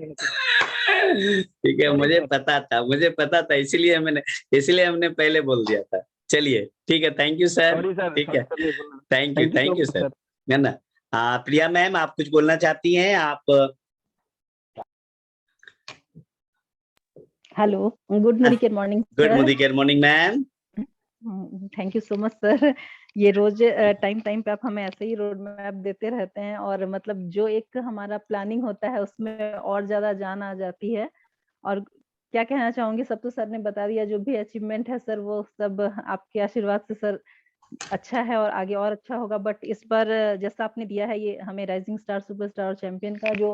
हैं। ठीक है, मुझे पता था, इसीलिए हमने पहले बोल दिया था। चलिए ठीक है, थैंक यू सर। ठीक है, थैंक यू सर, है ना। प्रिया मैम, आप कुछ बोलना चाहती हैं? आप hello, good morning good morning ma'am. Thank you so much sir. ये रोज टाइम पे आप हमें ऐसे ही रोड मैप देते रहते हैं, और मतलब जो एक हमारा प्लानिंग होता है उसमें और ज्यादा जान आ जाती है। और क्या कहना चाहूंगी, सब तो सर ने बता दिया। जो भी अचीवमेंट है सर, वो सब आपके आशीर्वाद से सर अच्छा है, और आगे और अच्छा होगा। बट इस बार जैसा आपने दिया है ये हमें राइजिंग स्टार, सुपरस्टार और चैंपियन का जो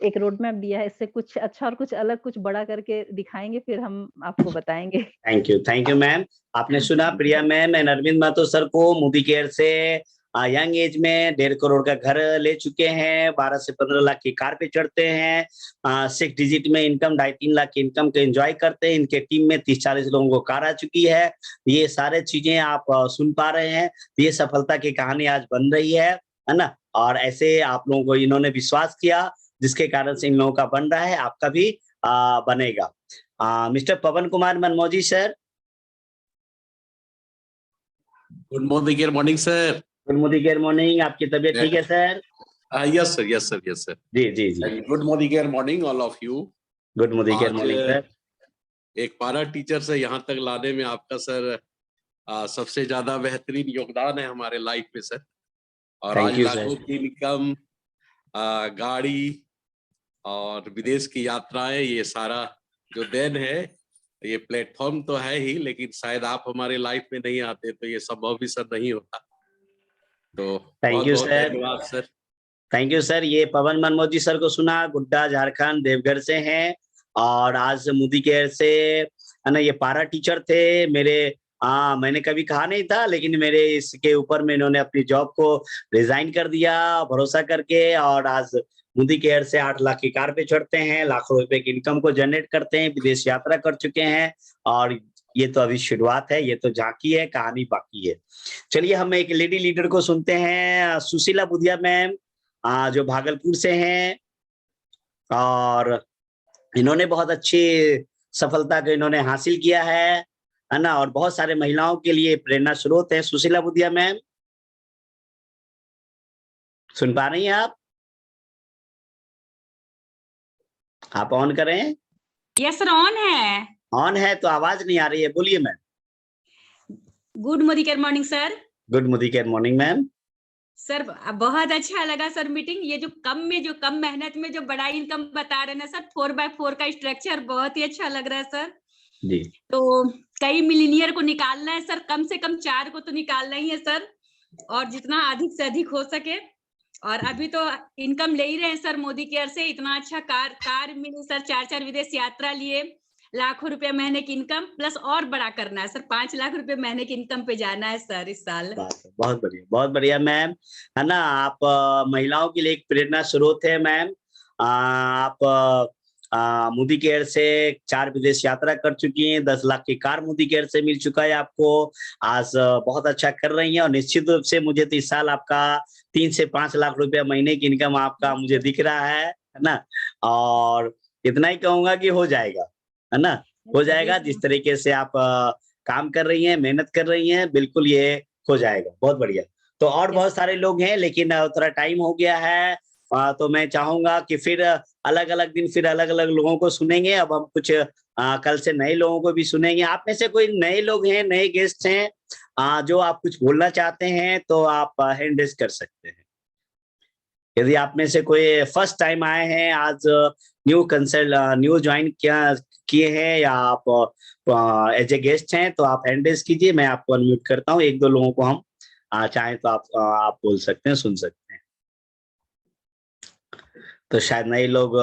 एक रोड मैप दिया है, इससे कुछ अच्छा और कुछ अलग, कुछ बड़ा करके दिखाएंगे, फिर हम आपको बताएंगे। Thank you ma'am. आपने सुना Priya ma'am and Arvind Mahato sir को, मोदी केयर से यंग एज में 1.5 करोड़ का घर ले चुके हैं, 12 से 15 लाख की कार पे चढ़ते हैं, 6 डिजिट में इनकम, 2.5-3 लाख की इनकम को एंजॉय करते हैं। इनके टीम में 30-40 लोगों को कार आ चुकी है। ये सारे चीजें आप सुन पा रहे हैं। ये सफलता की कहानी आज बन रही है ना। और ऐसे आप लोगों को इन्होंने विश्वास किया, जिसके कारण से इन लोगों का बन रहा है, आपका भी बनेगा। Mister Pawan Kumar Manmoji sir. Good morning sir. Good morning, आपकी तबीयत ठीक है sir? Yes, sir. Yes, sir. Yes, sir. जी जी जी, And good morning, all of you. Good morning आज सर। एक पारा टीचर से यहाँ तक लाने में आपका सर सबसे ज्यादा बेहतरीन योगदान है हमारे लाइफ में सर। और Thank आज you, लाखों sir. की इनकम, गाड़ी और विदेश की यात्राएं, ये सारा जो देन है, ये प्लेटफॉर्म तो है ही, लेकिन शायद आप हमारे लाइफ में नहीं आते तो ये संभव भी सर नहीं होता। तो Thank बहुत you, बहुत sir. धन्यवाद सर। Thank you sir. ये पवन मनमोजी सर को सुना, गुड्डा झारखंड देवघर से हैं और आज मोदी केयर से, है ना, ये पारा टीचर थे मेरे। मैंने कभी कहा नहीं था, लेकिन मेरे इसके ऊपर में इन्होंने अपनी जॉब को रिजाइन कर दिया भरोसा करके, और आज मोदी केयर से 8 लाख की कार पे चढ़ते हैं, लाखों रुपए की इनकम को जनरेट करते हैं, विदेश यात्रा कर चुके हैं। और ये तो अभी शुरुआत है, ये तो झांकी है, कहानी बाकी है। चलिए हम एक लेडी लीडर को सुनते हैं, सुशीला बुधिया मैम, जो भागलपुर से हैं, और इन्होंने बहुत अच्छी सफलता को इन्होंने हासिल किया है ना, और बहुत सारे महिलाओं के लिए प्रेरणा स्रोत है। सुशीला बुधिया मैम, सुन पा रही हैं आप? आप ऑन करें। यस सर, ऑन है। ऑन है तो आवाज नहीं आ रही है, बोलिए ma'am. Good Modi care morning sir. Good Modi care morning ma'am. Sir बहुत अच्छा लगा सर मीटिंग। ये जो कम मेहनत में जो बड़ा इनकम बता रहे हैं ना सर, 4x4 का स्ट्रक्चर बहुत ही अच्छा लग रहा है सर जी। तो कई मिलीनियर को निकालना है सर, कम से कम 4 को तो निकालना ही है सर, और जितना अधिक से अधिक हो सके। और अभी तो इनकम ले ही रहे हैं सर मोदी केयर से, इतना अच्छा कार मिली सर, 4 विदेश यात्रा लिए, लाखों रुपए महीने की इनकम, प्लस और बड़ा करना है सर, 5 लाख रुपए महीने की इनकम पे जाना है सर इस साल। बहुत बढ़िया मैम, है ना। आप महिलाओं के लिए एक प्रेरणा स्रोत है मैम। आप मोदी केयर से 4 विदेश यात्रा कर चुकी हैं, 10 लाख की कार मोदी केयर से मिल चुका है आपको। आज बहुत अच्छा कर रही हैं, और निश्चित रूप से मुझे तो इस साल आपका 3 से 5 लाख रुपया महीने की इनकम आपका मुझे दिख रहा है ना। और इतना ही कहूंगा कि हो जाएगा, है ना, हो जाएगा। जिस तरीके से आप काम कर रही हैं, मेहनत कर रही हैं, बिल्कुल ये हो जाएगा। बहुत बढ़िया। तो और बहुत सारे लोग हैं, लेकिन थोड़ा टाइम हो गया है, तो मैं चाहूंगा कि फिर अलग अलग दिन फिर अलग अलग लोगों को सुनेंगे। अब हम कुछ कल से नए लोगों को भी सुनेंगे। आप में से कोई नए लोग हैं, नए गेस्ट हैं, जो आप कुछ बोलना चाहते हैं तो आप हैंड रेज कर सकते हैं। यदि आप में से कोई फर्स्ट टाइम आए हैं, आज न्यू ज्वाइन किए हैं, या आप एज ए गेस्ट हैं, तो आप हैंड रेज कीजिए, मैं आपको अनम्यूट करता हूँ। 1-2 लोगों को हम चाहें तो आप बोल सकते हैं, सुन सकते हैं। तो शायद नए लोग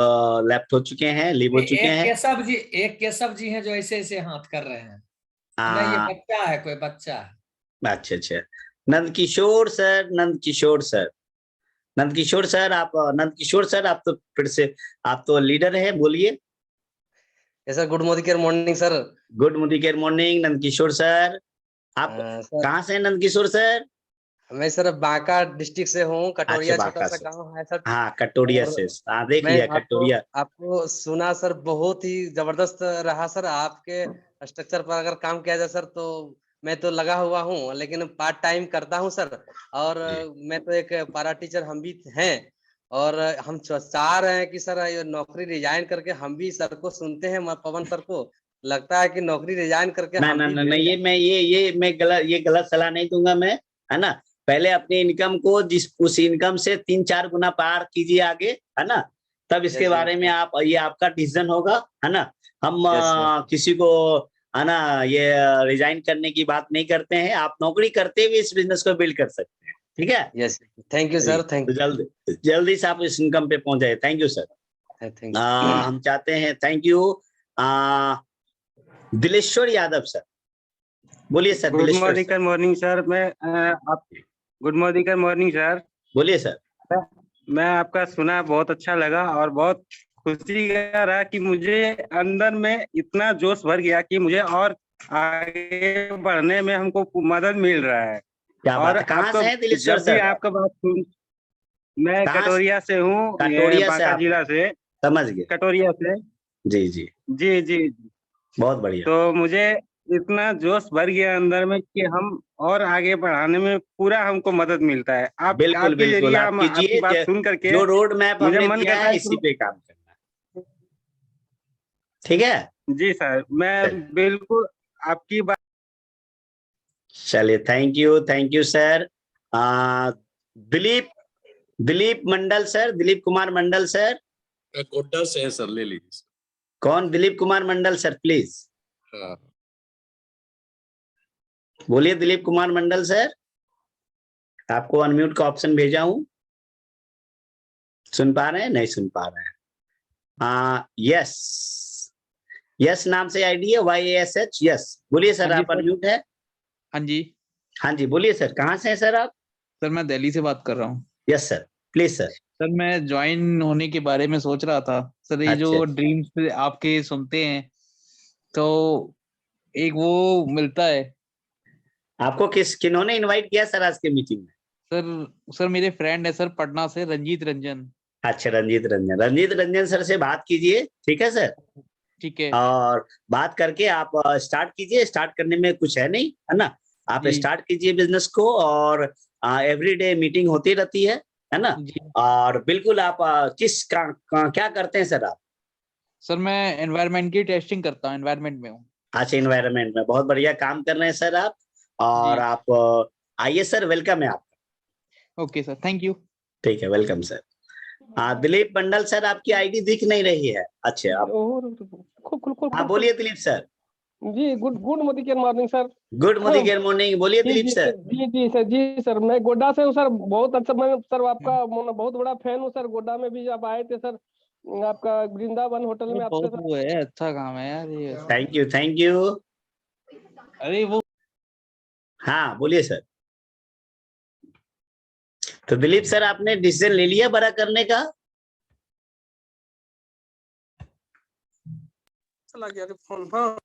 लेफ्ट हो चुके हैं, लीव हो चुके हैं। एक केशव जी हैं जो ऐसे ऐसे हाथ कर रहे हैं। नहीं, ये बच्चा है, कोई बच्चा है। अच्छा। नंदकिशोर सर, आप तो फिर से आप तो लीडर है, बोलिए। Sir good Modi care morning sir. Good Modi care morning Nandkishore sir. आप कहाँ से हैं नंदकिशोर सर? मैं सर बांका डिस्ट्रिक्ट से हूँ, कटोरिया छोटा सा गांव है सर। हाँ, कटोरिया से। देख लिया कटोरिया। आपको सुना सर, बहुत ही जबरदस्त रहा सर। आपके स्ट्रक्चर पर अगर काम किया जाए सर, तो मैं तो लगा हुआ हूँ, लेकिन पार्ट टाइम करता हूँ सर। और मैं तो एक पारा टीचर हम भी हैं, और हम चाह रहे हैं कि सर ये नौकरी रिजाइन करके हम भी सर को सुनते हैं, पवन सर को। लगता है कि नौकरी रिजाइन करके मैं गलत सलाह नहीं दूंगा मैं, है ना। पहले अपनी इनकम को उस इनकम से 3-4 गुना पार कीजिए आगे, है ना, तब इसके बारे में ये आपका डिसीजन होगा, है ना। हम किसी को, है ना, ये रिजाइन करने की बात नहीं करते हैं। आप नौकरी करते हुए इस बिजनेस को बिल्ड कर सकते हैं, ठीक है। Yes, thank you sir. Thank you. जल्दी से आप इस इनकम पे पहुंच जाए। Thank you sir. हम चाहते हैं, thank you. Dileshwar Yadav sir, बोलिए sir. Good morning sir. Good morning sir. बोलिए सर। मैं आपका सुना, बहुत अच्छा लगा, और बहुत खुशी का रहा कि मुझे अंदर में इतना जोश भर गया कि मुझे और आगे बढ़ने में हमको मदद मिल रहा है। और कहाँ से हैं दिलेश्वर सर? आपका बात सुन, मैं कटोरिया से हूँ, बांका जिला से। समझ गए, कटोरिया से। जी। जी। बहुत बढ़िया। तो मुझे इतना जोश भर गया अंदर में कि हम और आगे बढ़ाने में पूरा हमको मदद मिलता है। आप बिल्कुल आपके बिल्कुल जरिए आप हम आपकी कीजिए बात सुन करके जो रोड मैप मुझे हमने मन दिया करता है है इसी पे काम करना। ठीक है, जी सर, मैं बिल्कुल आपकी बात। चलिए thank you sir. Dilip Dilip Mandal sir, Dilip Kumar Mandal sir. Godda से है सर, ले लीजिए सर। कौन? दिलीप कुमार मंडल सर प्लीज हाँ, बोलिए। दिलीप कुमार मंडल सर, आपको अनम्यूट का ऑप्शन भेजा हूं, सुन पा रहे हैं? नहीं सुन पा रहे हैं। यस, यस नाम से आईडी है, YASH। यस बोलिए सर, हाँ जी आप सर। अनम्यूट है। हाँ जी हाँ जी बोलिए सर, कहाँ से हैं सर आप? सर, मैं दिल्ली से बात कर रहा हूँ। Yes sir, please sir. Sir, मैं ज्वाइन होने के बारे में सोच रहा था सर। ये जो अच्छा। ड्रीम्स आपके सुनते हैं तो एक वो मिलता है आपको किन्होंने इनवाइट किया सर आज के मीटिंग में? सर मेरे फ्रेंड है सर, पटना से, रंजीत रंजन। अच्छा, रंजीत रंजन सर से बात कीजिए, ठीक है सर। ठीक है और बात करके आप स्टार्ट कीजिए। स्टार्ट करने में कुछ है नहीं, है ना? आप जी स्टार्ट कीजिए बिजनेस को, और एवरीडे मीटिंग होती रहती है ना? जी। और बिल्कुल आप क्या करते हैं सर आप? सर, मैं एनवायरनमेंट की टेस्टिंग करता हूँ, एनवायरनमेंट में हूँ। अच्छा, इन्वायरमेंट में बहुत बढ़िया काम कर रहे हैं सर आप। और जी। आप आइए सर, वेलकम है आप। Okay sir, thank you. ठीक है, welcome sir. Dilip Mandal sir, आपकी आईडी दिख नहीं रही है। अच्छा, आप हाँ बोलिए दिलीप सर। जी, good good morning sir. Good morning, बोलिए जी दिलीप जी सर। सर, जी सर, मैं गोड्डा से हूँ सर। बहुत अच्छा, मैं सर आपका बहुत बड़ा फैन हूँ सर। गोड्डा में भी आप आए थे सर, आपका वृंदावन होटल में आपसे बहुत सर। वो है, अच्छा काम है यार ये। Thank you. अरे वो हाँ बोलिए सर। तो दिलीप सर, आपने डिसीजन ले लिया बड़ा करने का? चला गया फोन। हाँ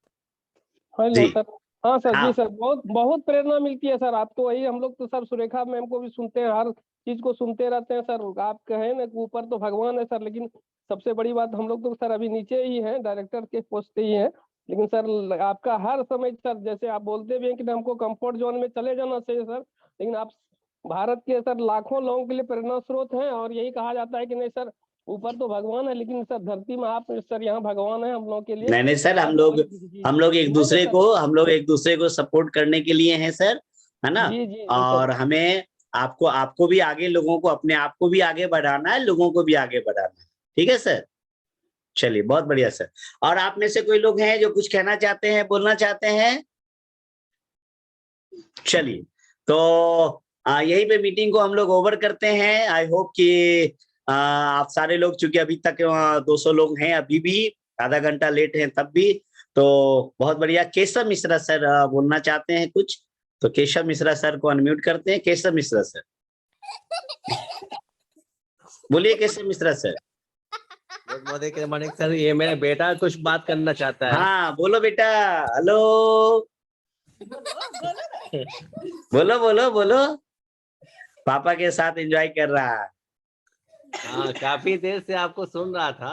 हेलो जी सर। हाँ सर, हाँ जी सर, बहुत बहुत प्रेरणा मिलती है सर। आप तो वही, हम लोग तो सर सुरेखा मैम को भी सुनते हैं, हर चीज को सुनते रहते हैं सर। आप कहें ना कि ऊपर तो भगवान है सर, लेकिन सबसे बड़ी बात, हम लोग तो सर अभी नीचे ही हैं, डायरेक्टर के पोस्ट पे ही हैं। लेकिन सर आपका हर समय सर, जैसे आप बोलते भी हैं कि हमको कंफर्ट जोन में चले जाना चाहिए सर, लेकिन आप भारत के सर लाखों लोगों के लिए प्रेरणा स्रोत हैं। और यही कहा जाता है कि नहीं सर, ऊपर तो भगवान है, लेकिन सर धरती में आप सर, यहाँ भगवान है हम लोगों के लिए। नहीं सर, और हम आप लोग जी, हम लोग एक नहीं नहीं दूसरे सर, को हम लोग एक दूसरे को सपोर्ट करने के लिए हैं सर, है ना? जी जी जी सर। और हमें आपको आपको भी आगे, लोगों को, अपने आप को भी आगे बढ़ाना है, लोगों को भी आगे बढ़ाना है। ठीक है सर, चलिए बहुत बढ़िया सर। और आप में से कोई लोग हैं जो कुछ कहना चाहते हैं, बोलना चाहते हैं? चलिए, तो यहीं पे मीटिंग को हम लोग ओवर करते हैं। आई होप कि आप सारे लोग, चूंकि अभी तक 200 लोग हैं, अभी भी आधा घंटा लेट हैं तब भी, तो बहुत बढ़िया। केशव मिश्रा सर बोलना चाहते हैं कुछ, तो केशव मिश्रा सर को अनम्यूट करते हैं। केशव मिश्रा सर बोलिए। Keshav Mishra sir. Good morning sir, ये मेरा बेटा कुछ बात करना चाहता है। हाँ बोलो बेटा, हेलो। बोलो बोलो बोलो, पापा के साथ एंजॉय कर रहा है। हाँ, काफी देर से आपको सुन रहा था।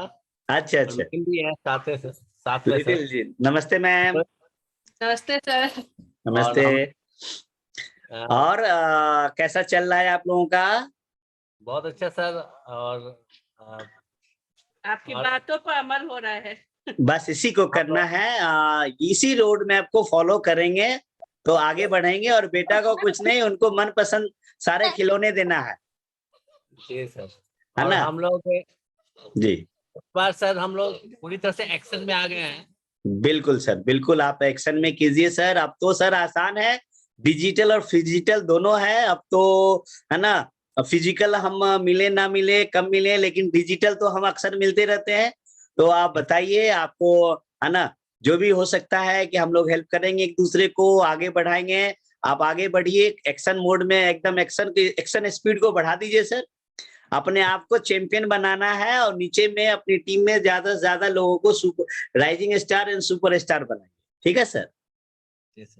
अच्छा अच्छा, मीटिंग भी है साथ में लिटिल सर। जी, नमस्ते मैम। नमस्ते सर। नमस्ते। और कैसा चल रहा है आप लोगों का? बहुत अच्छा सर। और आपकी बातों पर अमल हो रहा है। बस इसी को करना है। इसी रोड मैप को फॉलो करेंगे तो आगे बढ़ेंगे। और बेटा को कुछ नहीं, उनको मनपसंद सारे खिलौने देना है, जी सर। है और ना? हम लोग जी इस बार सर हम लोग पूरी तरह से एक्शन में आ गए हैं। बिल्कुल सर, बिल्कुल आप एक्शन में कीजिए सर। अब तो सर आसान है, डिजिटल और फिजिकल दोनों है अब तो, है ना? फिजिकल हम मिले ना मिले, कम मिले, लेकिन डिजिटल तो हम अक्सर मिलते रहते हैं। तो आप बताइए, आपको, है ना, जो भी हो सकता है कि हम लोग हेल्प करेंगे, एक दूसरे को आगे बढ़ाएंगे। आप आगे बढ़िए एक्शन मोड में, एकदम एक्शन स्पीड को बढ़ा दीजिए सर। अपने आप को चैंपियन बनाना है, और नीचे में अपनी टीम में ज्यादा से ज्यादा लोगों को rising star and super star बनाएंगे। ठीक है सर?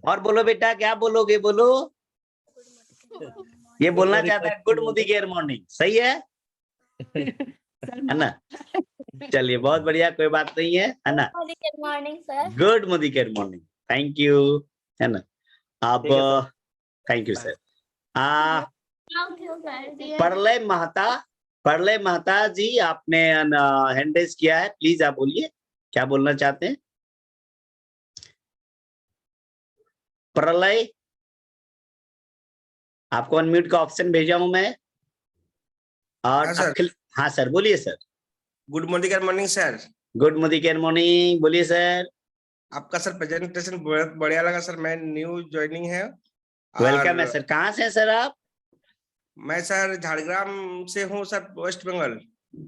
और बोलो बेटा, क्या बोलोगे? बोलो। ये बोलना चाहता है गुड मोदी केयर मॉर्निंग, सही है ना? चलिए बहुत बढ़िया, कोई बात नहीं है ना? Good morning sir. Good Modi care morning. Thank you, है ना। अब ठीक है सर। Thank you sir. प्रलय महता जी, आपने हैंड रेज किया है, प्लीज आप बोलिए क्या बोलना चाहते हैं। प्रलय, आपको अनम्यूट का ऑप्शन भेजा हूं मैं। और हाँ सर। हाँ सर, बोलिए sir. Good morning sir. Good morning, बोलिए सर। आपका सर प्रेजेंटेशन बहुत बढ़िया लगा सर। मैं न्यू ज्वाइनिंग है। वेलकम है सर। कहाँ से हैं सर आप? मैं सर झाड़ग्राम से हूँ सर, वेस्ट बंगाल।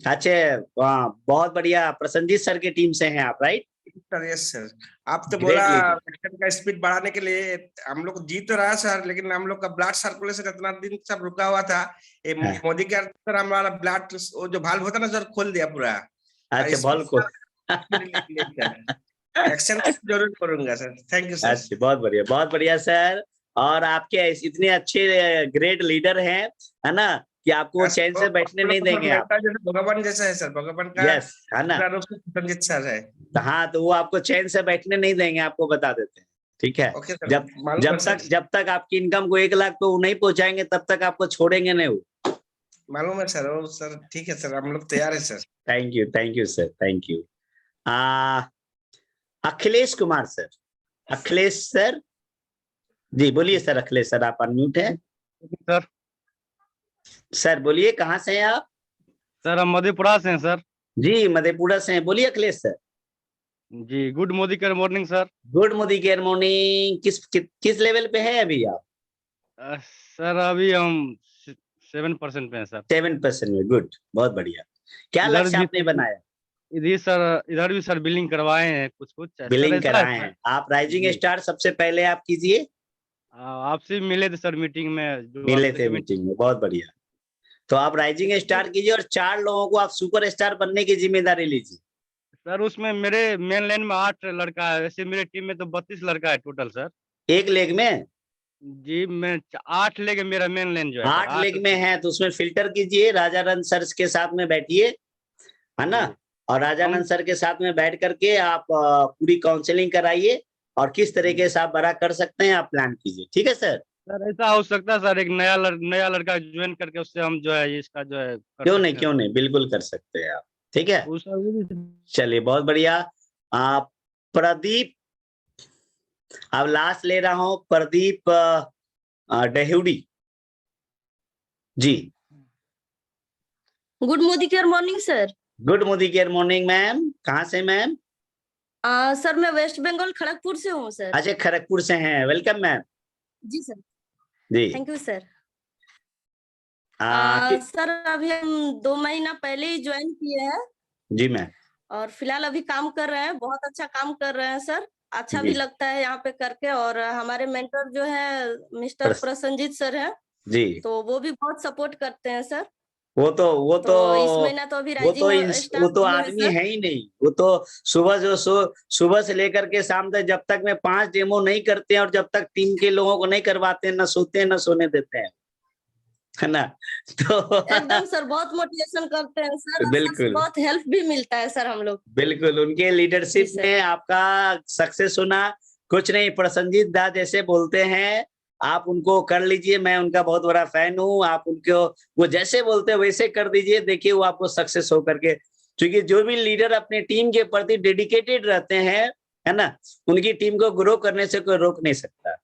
अच्छा, बहुत बढ़िया। प्रसन्नजीत सर के टीम से हैं आप, राइट? Sir yes sir. आप तो Great बोला leader. एक्शन का स्पीड बढ़ाने के लिए, हम लोग जीत तो रहा सर, लेकिन हम लोग का ब्लड सर्कुलेशन इतना दिन सब रुका हुआ था। हाँ। मोदी के सर हमारा ब्लड वो जो वाल्व होता ना सर, खोल दिया पूरा। अच्छा, बॉल को एक्शन जरूर करूंगा सर। Thank you sir. अच्छा, बहुत बढ़िया सर। और आपके इतने अच्छे ग्रेट लीडर हैं, है ना, कि आपको चैन से बैठने नहीं देंगे आप। भगवान जैसा है सर, भगवान का यस, है ना। प्रसन्नजीत सर है। हाँ, तो वो आपको चैन से बैठने नहीं देंगे, आपको बता देते हैं, ठीक है। ओके सर, जब तक आपकी इनकम को 1 लाख तो नहीं पहुंचाएंगे, तब तक आपको छोड़ेंगे नहीं वो। मालूम है सर। वो सर ठीक है सर, हम लोग तैयार है sir. Thank you sir, thank you. Akhilesh Kumar sir. Akhilesh sir ji, बोलिए सर। अखिलेश सर, आप अनम्यूट हैं सर। सर बोलिए, कहाँ से हैं आप? सर हम मधेपुरा से हैं सर। जी, मधेपुरा से हैं। बोलिए अखिलेश सर। जी, good Modi care morning sir. Good Modi care morning. किस लेवल पे है अभी आप? सर अभी हम 7% पे हैं सर। 7% में, गुड, बहुत बढ़िया। क्या इधर लक्ष्य भी आपने बनाया? इधर भी सर बिलिंग करवाए हैं कुछ सर। बिलिंग ऐसा कराए है हैं आप। राइजिंग जी। स्टार सबसे पहले आप कीजिए। आपसे मिले थे सर मीटिंग में, जो मिले आपसे थे मीटिंग में, बहुत बढ़िया। तो आप राइजिंग स्टार कीजिए और 4 लोगों को आप सुपर स्टार बनने की जिम्मेदारी लीजिए। सर उसमें मेरे मेन लाइन में 8 लड़का है, वैसे मेरे टीम में तो 32 लड़का है टोटल सर। एक लेग में जी, मैं 8 लेग मेरा मेन लाइन जो है सर। 8 लेग में है, तो उसमें फिल्टर कीजिए। राजानंद सर के साथ में बैठिए, है ना। और राजानंद सर के साथ में बैठ करके आप पूरी काउंसलिंग कराइए, और किस तरीके से आप बड़ा कर सकते हैं आप प्लान कीजिए, ठीक है सर। सर ऐसा हो सकता है सर, एक नया लड़का ज्वाइन करके उससे हम जो है इसका जो है क्यों नहीं, बिल्कुल कर सकते हैं आप, ठीक है। चलिए, बहुत बढ़िया। प्रदीप, अब लास्ट ले रहा हूं, Pradeep Daheudi ji. Good Modi care morning sir. Good Modi care morning ma'am. कहाँ से मैम? सर मैं वेस्ट बंगाल खड़गपुर से हूँ सर। अच्छा, खड़गपुर से हैं। Welcome ma'am. जी सर। जी, थैंक यू सर। कि- सर अभी हम 2 महीना पहले ही ज्वाइन किए हैं, जी मैम। और फिलहाल अभी काम कर रहे हैं, बहुत अच्छा काम कर रहे हैं सर। अच्छा जी। भी लगता है यहाँ पे करके। और हमारे मेंटर जो है मिस्टर प्रसन्नजीत सर हैं, जी, तो वो भी बहुत सपोर्ट करते हैं सर। वो तो इस महीना तो अभी राइजिंग वो स्टार तो किए हैं आदमी सर। है ही नहीं। वो तो सुबह से लेकर के शाम तक, जब तक मैं 5 डेमो नहीं करते हैं और जब तक टीम के लोगों को नहीं करवाते हैं, ना सोते हैं ना सोने देते हैं, है ना। तो एकदम सर, बहुत मोटिवेशन करते हैं सर, और सर से बिल्कुल बहुत हेल्प भी मिलता है सर हम लोग। बिल्कुल, उनके लीडरशिप जी सर। में आपका सक्सेस होना कुछ नहीं। प्रसन्नजीत दा जैसे बोलते हैं, आप उनको कर लीजिए। मैं उनका बहुत बड़ा फैन हूँ। आप उनको वो जैसे बोलते हैं वैसे कर दीजिए, देखिए वो आपको सक्सेस होकर के। क्योंकि जो भी लीडर अपने टीम के प्रति डेडिकेटेड रहते हैं, है ना, उनकी टीम को ग्रो करने से कोई रोक नहीं सकता।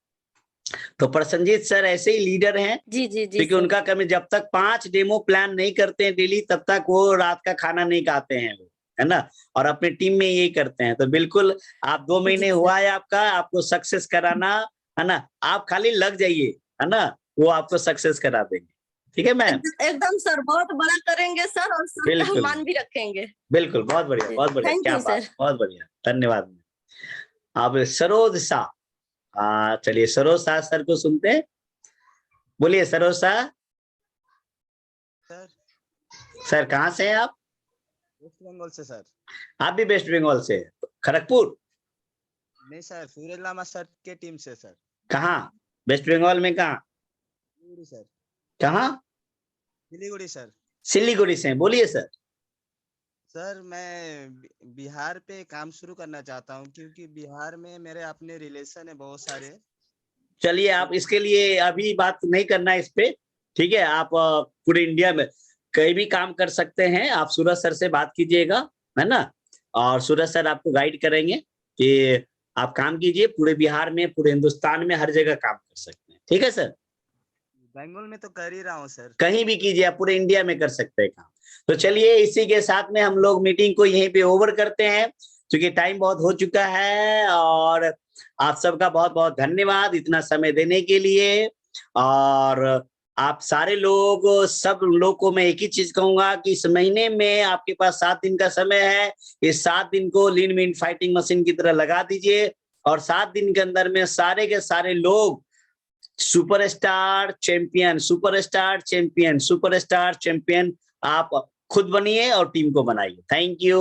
तो प्रसन्नजीत सर ऐसे ही लीडर हैं, जी जी जी क्योंकि सर। उनका कमी, जब तक 5 डेमो प्लान नहीं करते हैं डेली, तब तक वो रात का खाना नहीं खाते हैं वो, है ना। और अपनी टीम में यही करते हैं। तो बिल्कुल आप 2 महीने हुआ है आपका, आपको सक्सेस कराना, है ना। आप खाली लग जाइए, है ना, वो आपको सक्सेस करा देंगे, ठीक है मैम। एकदम सर, बहुत बड़ा करेंगे सर, और सबका बिल्कुल मान भी रखेंगे। बिल्कुल, बहुत बढ़िया, बहुत बढ़िया, थैंक क्या यू बात, सर। बहुत बढ़िया, धन्यवाद। अब सरोज शाह, चलिए सरोज शाह सर को सुनते हैं। बोलिए सरोज शाह। सर सर कहाँ से हैं आप? वेस्ट बंगाल से सर। आप भी वेस्ट बंगाल से? खड़गपुर? नहीं सर, सूरज लामा सर के टीम से सर। कहाँ वेस्ट बंगाल में? कहाँ? सिलीगुड़ी सर। कहाँ? सिलीगुड़ी सर। सिलीगुड़ी से। बोलिए सर। सर मैं बिहार पे काम शुरू करना चाहता हूँ, क्योंकि बिहार में मेरे अपने रिलेशन है बहुत सारे। चलिए, आप इसके लिए अभी बात नहीं करना है इस पे, ठीक है। आप पूरे इंडिया में कहीं भी काम कर सकते हैं। आप सूरज सर से बात कीजिएगा, है ना, और सूरज सर आपको गाइड करेंगे कि आप काम कीजिए। पूरे बिहार में, पूरे हिंदुस्तान में हर जगह काम कर सकते हैं, ठीक है सर। बेंगलोर में तो कर ही रहा हूँ सर। कहीं भी कीजिए, आप पूरे इंडिया में कर सकते हैं काम। तो चलिए, इसी के साथ में हम लोग मीटिंग को यहीं पे ओवर करते हैं, क्योंकि टाइम बहुत हो चुका है। और आप सबका बहुत बहुत धन्यवाद इतना समय देने के लिए। और आप सारे लोग, सब लोग को मैं एक ही चीज कहूंगा कि इस महीने में आपके पास 7 दिन का समय है। इस 7 दिन को लीन मीन फाइटिंग मशीन की तरह लगा दीजिए, और 7 दिन के अंदर में सारे के सारे लोग superstar champion, superstar champion, superstar champion आप खुद बनिए और टीम को बनाइए। Thank you.